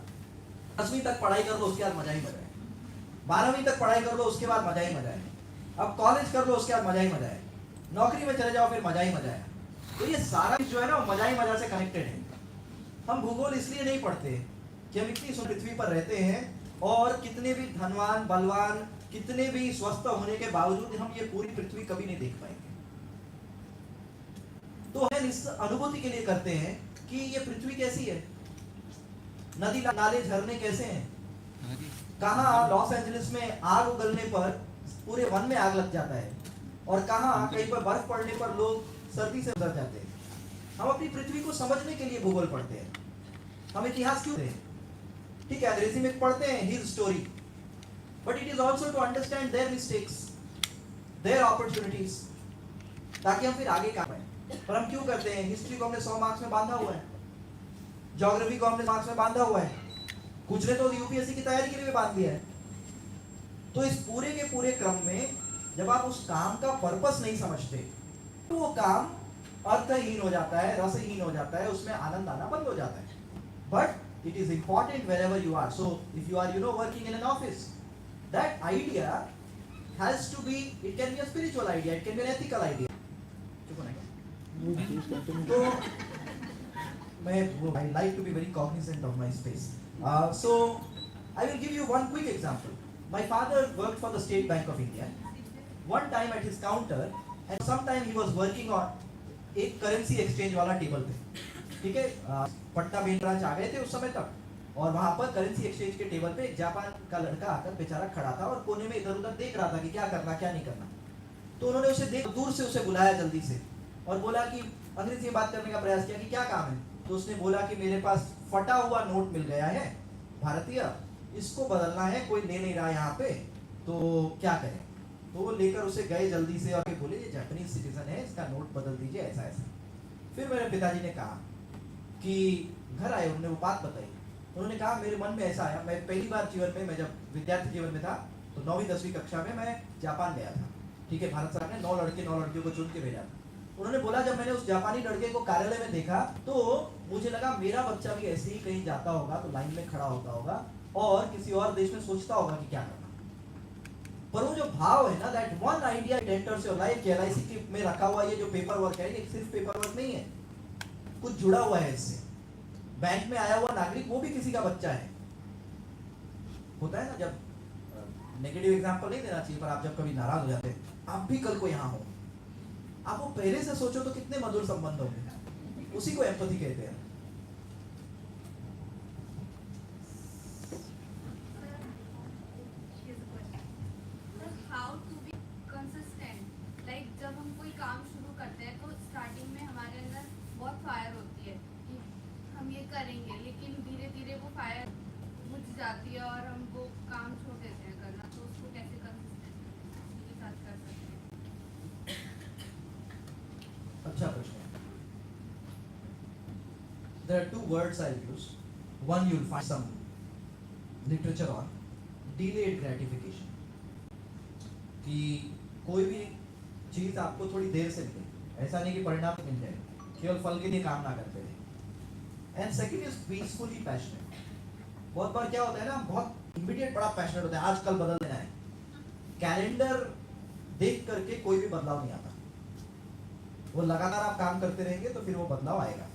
10वीं तक पढ़ाई कर लो उसके बाद मजा ही मजा है, 12वीं तक पढ़ाई कर लो उसके बाद मजा ही मजा है, अब कॉलेज कर लो उसके बाद मजा ही मजा है, नौकरी में चले जाओ फिर मजा ही मजा है। तो ये सारा जो है ना, मजा ही मजा से कनेक्टेड है। हम भूगोल इसलिए नहीं पढ़ते कि हम इतनी पृथ्वी पर रहते हैं और कितने भी धनवान बलवान, कितने भी स्वस्थ होने के बावजूद हम ये पूरी पृथ्वी कभी नहीं देख पाएंगे। तो हम इस अनुभूति के लिए करते हैं कि ये पृथ्वी कैसी है, नदी नाले झरने कैसे हैं, कहाँ लॉस एंजलिस में आग उगलने पर पूरे वन में आग लग जाता है, और कहाँ कहीं पर बर्फ पड़ने पर लोग सर्दी से गुजर जाते हैं। हम अपनी पृथ्वी को समझने के लिए भूगोल पढ़ते हैं। हम इतिहास क्यों पढ़ते हैं? ठीक है, अंग्रेजी में पढ़ते हैं his story, but it is also to understand their mistakes, their opportunities, ताकि हम फिर आगे काम पाए। पर हम क्यों करते हैं? हिस्ट्री को हमने 100 मार्क्स में बांधा हुआ है, ज्योग्राफी को हमने मार्क्स में बांधा हुआ है, कुछ ने तो यूपीएससी की तैयारी के लिए भी बांध दिया है। तो इस पूरे के पूरे क्रम में जब आप उस काम का पर्पस नहीं समझते, तो वो काम अर्थहीन हो जाता है, रसहीन हो जाता है, उसमें आनंद आना बंद हो जाता है। But it is important wherever you are. So if you are working in an office, that idea has to be, it can be a spiritual idea, it can be an ethical idea. So I like to be very cognizant of my space. So I will give you one quick example. My father worked for the State Bank of India. One time at his counter, and sometime he was working on एक currency exchange वाला table पे, ठीक है, Patna main branch आ गए थे उस समय तक, और वहां पर करेंसी एक्सचेंज के टेबल पे एक जापान का लड़का आकर बेचारा खड़ा था और कोने में इधर उधर देख रहा था कि क्या करना क्या नहीं करना। तो उन्होंने उसे देख दूर से उसे बुलाया जल्दी से और बोला कि अंग्रेजी में बात करने का प्रयास किया कि क्या काम है। तो उसने बोला कि मेरे पास फटा हुआ नोट मिल गया है भारतीय, इसको बदलना है, कोई ले नहीं रहा यहाँ पे, तो क्या करें। तो वो लेकर उसे गए जल्दी से और बोले ये जापानीज सिटीजन है, इसका नोट बदल दीजिए ऐसा ऐसा। फिर मेरे पिताजी ने कहा कि घर आए, उन्होंने वो बात बताई। उन्होंने कहा मेरे मन में ऐसा आया, मैं पहली बार जीवन में, मैं जब विद्यार्थी जीवन में था तो 9वीं 10वीं कक्षा में मैं जापान गया था, ठीक है, भारत सरकार ने 9 लड़कियों को चुन के भेजा। उन्होंने बोला जब मैंने उस जापानी लड़के को कार्यालय में देखा तो मुझे लगा मेरा बच्चा भी ऐसे ही कहीं जाता होगा तो लाइन में खड़ा होता होगा और किसी और देश में सोचता होगा कि क्या करना। पर वो जो भाव है ना, that one idea it enters your life, कि LIC की में रखा हुआ ये जो पेपर वर्क है, ये सिर्फ पेपर वर्क नहीं है, कुछ जुड़ा हुआ है इससे। बैंक में आया हुआ नागरिक वो भी किसी का बच्चा है। होता है ना, जब नेगेटिव एग्जांपल नहीं देना चाहिए, पर आप जब कभी नाराज हो जाते हैं, आप भी कल को यहाँ हो, आप वो पहले से सोचो तो कितने मधुर संबंध होंगे, उसी को एम्पैथी कहते हैं। How to be consistent? Like जब हम कोई काम शुरू करते हैं तो स्टार्टिंग में हमारे अंदर बहुत फायर होती है कि हम ये करेंगे, लेकिन धीरे धीरे वो फायर बुझ जाती है और हम वो काम छोड़ देते हैं करना। तो उसको कैसे कंसिस्टेंट के साथ कर सकते हैं? अच्छा प्रश्न। There are 2 words I'll use. One you'll find some literature on delayed gratification. कि कोई भी चीज आपको थोड़ी देर से मिले, ऐसा नहीं कि परिणाम मिल जाए, केवल फल के लिए काम ना करते रहे। And second is peacefully passionate. बहुत बार क्या होता है ना, बहुत इमीडिएट बड़ा पैशनेट होता है, आज कल बदल देना है, कैलेंडर देख करके कोई भी बदलाव नहीं आता। वो लगातार आप काम करते रहेंगे तो फिर वो बदलाव आएगा।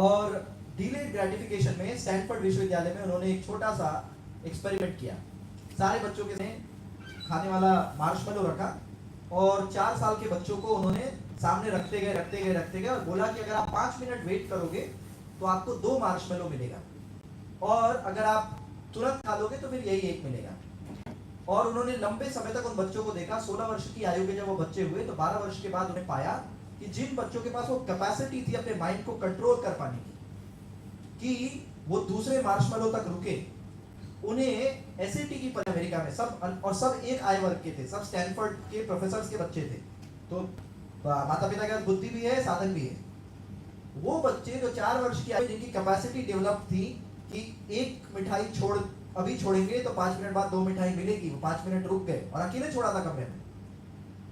और डिलेड ग्रेटिफिकेशन में स्टैनफोर्ड विश्वविद्यालय में उन्होंने एक छोटा सा एक्सपेरिमेंट किया। सारे बच्चों के खाने वाला मार्शमेलो रखा और 4 साल के बच्चों को उन्होंने सामने रखते गए और बोला कि अगर आप 5 मिनट वेट करोगे तो आपको 2 मार्शमेलो मिलेगा, और अगर आप तुरंत खा लोगे तो फिर यही 1 मिलेगा। और उन्होंने लंबे समय तक उन बच्चों को देखा। 16 वर्ष की आयु के जब वो बच्चे हुए तो 12 वर्ष के बाद उन्हें पाया कि जिन बच्चों के पास वो कैपेसिटी थी अपने माइंड को कंट्रोल कर पाने की, कि वो दूसरे मार्शमेलो तक रुके, उन्हें SAT की परीक्षा, अमेरिका में सब एक आय वर्ग के थे, सब स्टैनफोर्ड के प्रोफेसर्स के बच्चे थे, तो माता पिता के पास बुद्धि भी है, साधन भी है। वो बच्चे जो 4 वर्ष की आयु, जिनकी कैपेसिटी डेवलप थी कि एक मिठाई अभी छोड़ेंगे तो 5 मिनट बाद 2 मिठाई मिलेगी, वो 5 मिनट रुक गए और अकेले छोड़ा था कमरे में।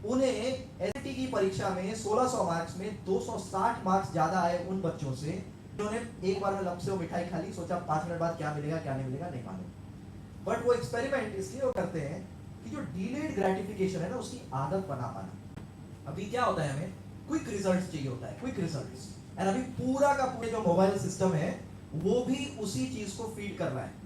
उन्हें SAT की परीक्षा में 1600 मार्क्स में 260 मार्क्स ज्यादा आए उन बच्चों से जिन्होंने एक बार में लब से वो मिठाई खा ली, सोचा 5 मिनट बाद क्या मिलेगा क्या नहीं मिलेगा नहीं मालूम। बट वो एक्सपेरिमेंट इसलिए वो करते हैं कि जो डिलेड ग्रेटिफिकेशन है ना, उसकी आदत बना पाना। अभी क्या होता है, हमें क्विक रिजल्ट्स चाहिए होता है, क्विक रिजल्ट्स, एंड अभी पूरा का पूरा जो मोबाइल सिस्टम है वो भी उसी चीज को फीड कर रहा है।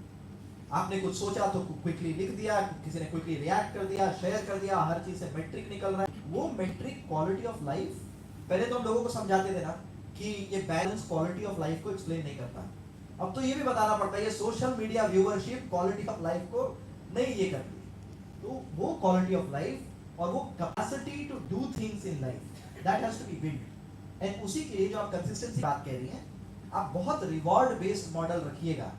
आपने कुछ सोचा तो क्विकली लिख दिया, किसी ने क्विकली रिएक्ट कर दिया, शेयर कर दिया, हर चीज से मेट्रिक निकल रहा है। वो मेट्रिक क्वालिटी ऑफ लाइफ, पहले तो हम लोगों को समझाते थे ना कि ये बैलेंस क्वालिटी ऑफ लाइफ को एक्सप्लेन नहीं करता। अब तो ये भी बताना पड़ता है ये social media viewership quality of life को नहीं ये करती। तो वो क्वालिटी ऑफ लाइफ और वो capacity to do things in life, that has to be build. And उसी के लिए जो आप कंसिस्टेंसी बात कह रही हैं, आप बहुत रिवॉर्ड बेस्ड मॉडल रखिएगा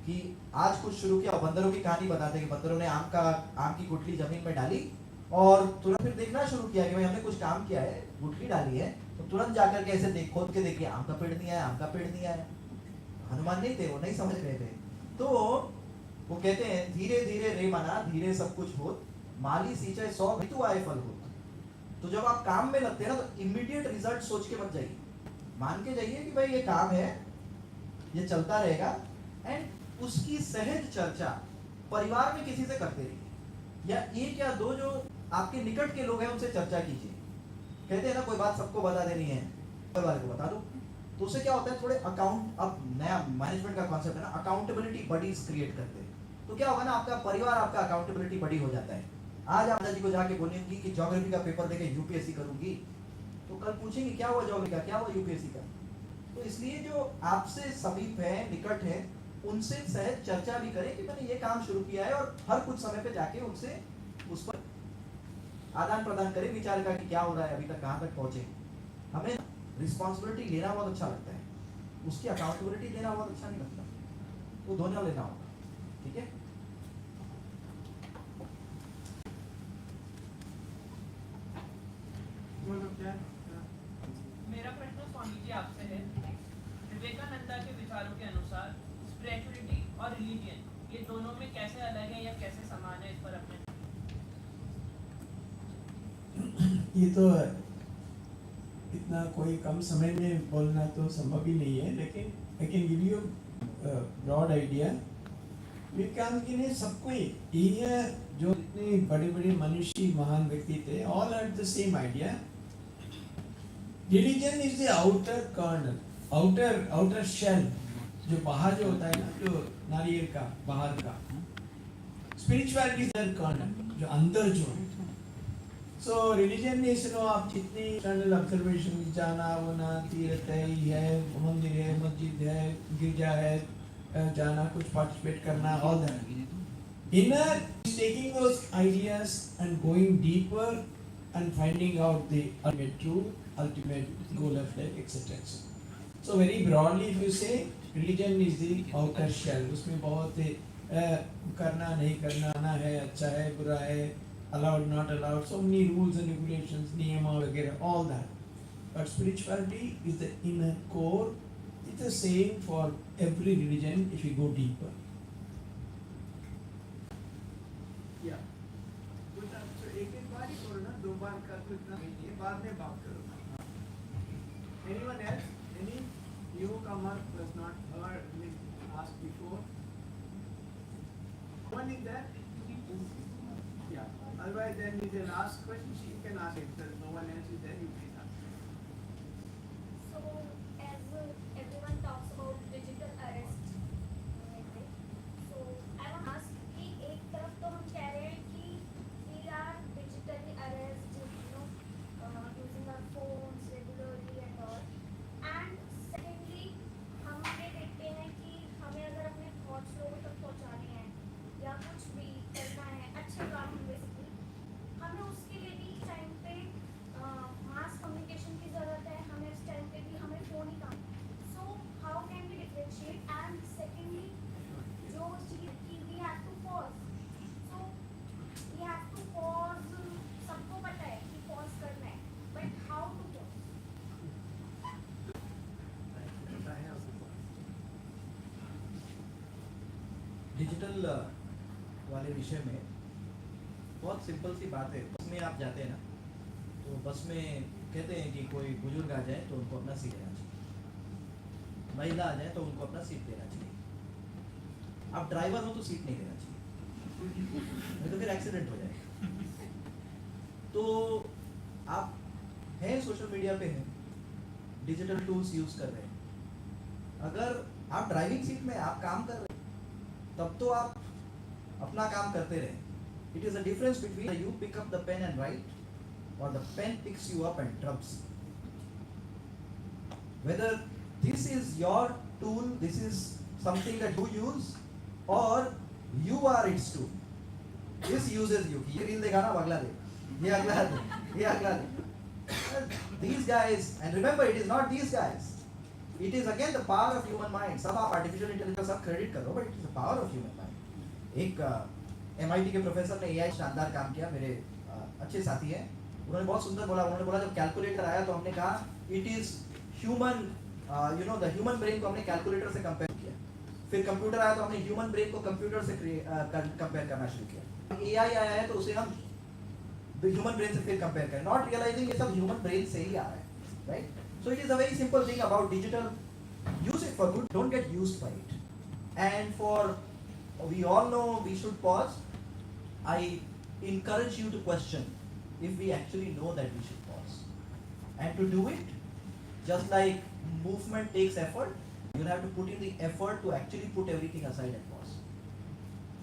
कि आज कुछ शुरू किया। बंदरों की कहानी बताते हैं कि बंदरों ने आम की गुठली जमीन में डाली और तुरंत फिर देखना शुरू किया कि भाई हमने कुछ काम किया है, गुठली डाली है, तो तुरंत जाकर के ऐसे खोद के देखिए आम का पेड़ नहीं आया, आम का पेड़ नहीं आया। हनुमान नहीं थे, वो नहीं समझ रहे थे। तो वो कहते हैं धीरे धीरे रे मना धीरे सब कुछ हो, माली सींचे 100 ऋतु आए फल हो। तो जब आप काम में लगते हैं ना तो इमीडिएट रिजल्ट सोच के मत जाइए, मान के जाइए कि भाई ये काम है, ये चलता रहेगा, एंड उसकी सहज चर्चा परिवार में किसी से करते रहिए, या एक या दो जो आपके निकट के लोग हैं उनसे चर्चा कीजिए। कहते हैं ना कोई बात सबको बता देनी है, कोई वाले को बता दो, तो उससे क्या होता है थोड़े अकाउंट, अब नया मैनेजमेंट का कॉन्सेप्ट है ना, अकाउंटेबिलिटी बडीज क्रिएट करते हैं, तो क्या होगा ना आपका परिवार आपका अकाउंटेबिलिटी बडी हो जाता है। आज आप दादाजी को जाके बोलेंगी कि ज्योग्राफी का पेपर देके यूपीएससी करूंगी, तो कल पूछेंगे क्या हुआ ज्योग्राफी का, क्या हुआ यूपीएससी का। तो इसलिए जो आपसे समीप है, निकट है, उनसे सहज चर्चा भी करें कि मैंने ये काम शुरू किया है, और हर कुछ समय पे जाके उनसे उस पर आदान प्रदान करें विचार का कि क्या हो रहा है, अभी तक कहाँ तक पहुंचे। हमें रिस्पॉन्सिबिलिटी लेना बहुत अच्छा लगता है, उसकी अकाउंटेबिलिटी लेना बहुत अच्छा नहीं लगता, वो दोनों लेना होगा। ठीक है, मेरा प्रश्न स्वामी जी आपसे है, विवेकानंदा के विचारों के अनुसार स्पिरिचुअलिटी और रिलीजियन ये दोनों में कैसे अलग है या कैसे समान है, इस पर अपने ये तो इतना कोई कम समय में बोलना तो संभव ही नहीं है, लेकिन I can give you broad idea. Vivekananda ji ने सबको ये जो इतने बड़े बड़े मनुष्य महान व्यक्ति थे, all had the same idea. Religion is the outer kernel, outer shell, जो बाहर जो होता है ना, जो नारियल का बाहर का। स्पिरिचुअलिटी इज द कर्नल, जो अंदर जो है। सो रिलीजन इज नो, आप जितनी एक्सटर्नल ऑब्जर्वेशन, जाना होना, तीर्थ है, मंदिर है, मस्जिद है, गिरजा है, जाना, कुछ पार्टिसिपेट करना, all that. Inner is taking those ideas and going deeper and finding out the ultimate truth, ultimate goal of life, etc. So very broadly, if you say religion is the outer shell, उसमें बहुत करना नहीं करना, आना है, अच्छा है, बुरा है, allowed not allowed, so many rules and regulations, नियम वगैरह, all that. But spirituality is the inner core. It's the same for every religion if you go deeper. Yeah. तो एक बार ही करो ना, दो बार कर तो इतना नहीं है, बाद में बात करो। Anyone else? Any newcomer who has not heard me ask before? One is that? Yeah. Otherwise, then is the last question. She can ask if there is no one else is there, you can ask. So, as everyone talks about digital arrest, so I want to ask कि एक तरफ तो हम कह रहे हैं कि we are digitally arrest, using our phones regularly and all, and secondly हम ये देखते हैं कि हमें अगर अपने thoughts लोगों तक पहुंचाने हैं या कुछ भी करना है, अच्छे काम बेसिकली, हमें उसके लिए भी टाइम पे मास कम्युनिकेशन की ज़रूरत है, हमें उस टाइम पे भी हमें फ़ोन ही काम। So how can we differentiate, and secondly जो चीज़ की we have to pause, so we have to pause, सबको पता है कि पॉज करना है, but how to pause. Digital वाले विषय में बहुत सिंपल सी बात है। बस में आप जाते हैं ना, तो बस में कहते हैं कि कोई बुजुर्ग आ जाए तो उनको अपना सीट देना चाहिए, महिला आ जाए तो उनको अपना सीट देना चाहिए। आप ड्राइवर हो तो सीट नहीं देना चाहिए, नहीं तो फिर एक्सीडेंट हो जाए। तो आप हैं सोशल मीडिया पे हैं, डिजिटल टूल्स यूज कर रहे हैं, अगर आप ड्राइविंग सीट में आप काम कर रहे हैं तब तो आप अपना काम करते रहें। It is a difference between you pick up the pen and write or the pen picks you up and drums. Whether this is your tool, this is something that you use, or you are its tool. This uses you. ये reel देखा ना, अगला दे, ये अगला दे, ये अगला दे. These guys, and remember, it is not these guys. It is again the power of human mind. सब आप artificial intelligence सब credit करो, but it is the power of human mind. एक MIT के प्रोफेसर ने AI शानदार काम किया, मेरे अच्छे साथी हैं, उन्होंने बहुत सुंदर बोला। उन्होंने बोला जब कैलकुलेटर आया तो हमने कहा it is human, the human brain को हमने कैलकुलेटर से कंपेयर किया। फिर कंप्यूटर आया तो हमने ह्यूमन ब्रेन को कंप्यूटर से कंपेयर करना शुरू किया। AI आया है तो उसे हम ह्यूमन ब्रेन से फिर कंपेयर करें, नॉट रियलाइजिंग ये सब ह्यूमन ब्रेन से ही आ रहा है, right? So it is a very simple thing about digital, use it for good, don't get used by it, and for we all know we should pause. I encourage you to question if we actually know that we should pause. And to do it, just like movement takes effort, you'll have to put in the effort to actually put everything aside and pause.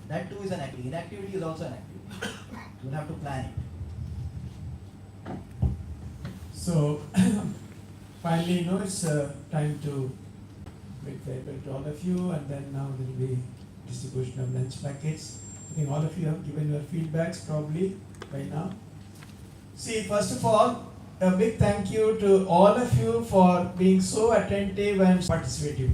That too is an activity. Inactivity is also an activity. You'll have to plan it. So, finally, it's time to bid farewell to all of you, and then now there will be distribution of lunch packets. I think all of you have given your feedbacks probably by now. See, first of all, a big thank you to all of you for being so attentive and participative.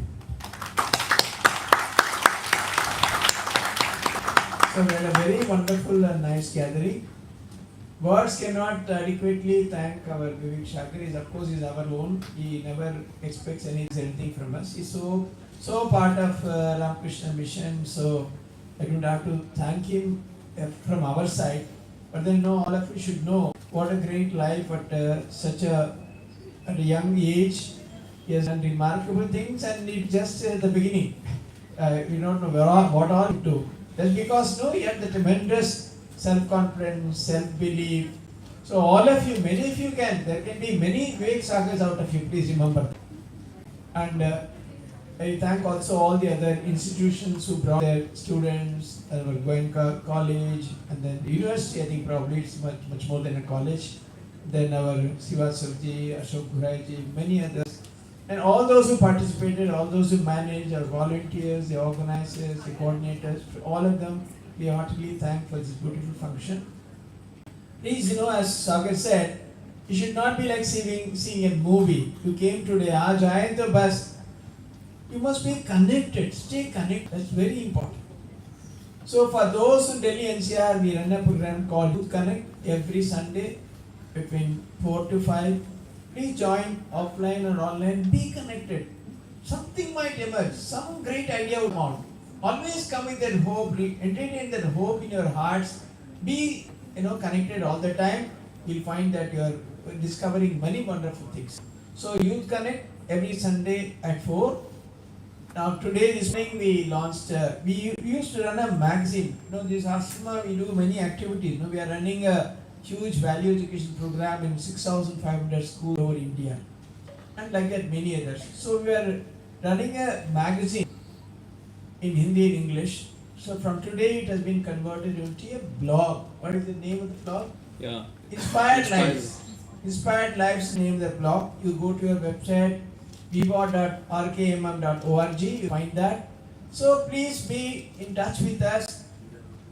So we had a very wonderful and nice gathering. Words cannot adequately thank our Vivek Sagar. Of course, is our own. He never expects anything from us. He's so part of Ramakrishna mission. So I don't have to thank him from our side. But then all of you should know what a great life at such at a young age. He has done remarkable things, and it's just the beginning. We don't know what all to do. That's because he had the tremendous self-confidence, self-belief. So all of you, many of you there can be many Vivek Sagars out of you, please remember. And I thank also all the other institutions who brought their students, were going to college, and then university. I think probably it's much more than a college. Then our Siva Surji, Ashok Ghuraiji, many others. And all those who participated, all those who managed, our volunteers, the organizers, the coordinators, all of them, we heartily thank for this beautiful function. Please, as Sagar said, you should not be like seeing a movie. You came today, aaj aaye to bas. You must be connected, stay connected. That's very important. So for those in Delhi NCR, we run a program called Youth Connect every Sunday between 4 to 5. Please join offline or online. Be connected. Something might emerge. Some great idea will come out. Always come with that hope. Entertain that hope in your hearts. Be connected all the time. You'll find that you are discovering many wonderful things. So Youth Connect every Sunday at 4. Now today, this morning we launched. We used to run a magazine. This Asma, we do many activities. We are running a huge value education program in 6,500 schools over India, and like that many others. So we are running a magazine in Hindi and English. So from today it has been converted into a blog. What is the name of the blog? Yeah. Inspired Lives. Inspired Lives name the blog. You go to your website viva.rkmm.org. You find that. So please be in touch with us.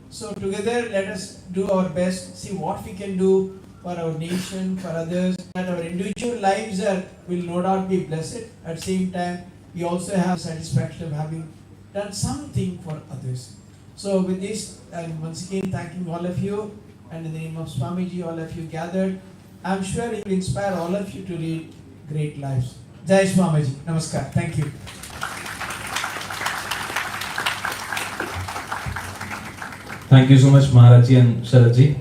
So together, let us do our best, see what we can do for our nation, for others, that our individual lives will no doubt be blessed. At the same time, we also have satisfaction of having done something for others. So with this, I'm once again thanking all of you, and in the name of Swamiji, all of you gathered. I'm sure it will inspire all of you to lead great lives. Jai Swamiji. Namaskar. Thank you. Thank you so much, Maharaj and Sharat.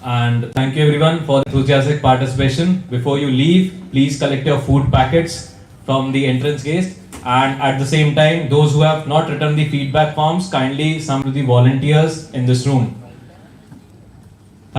And thank you everyone for the enthusiastic participation. Before you leave, please collect your food packets from the entrance gate. And at the same time, those who have not returned the feedback forms, kindly send to the volunteers in this room.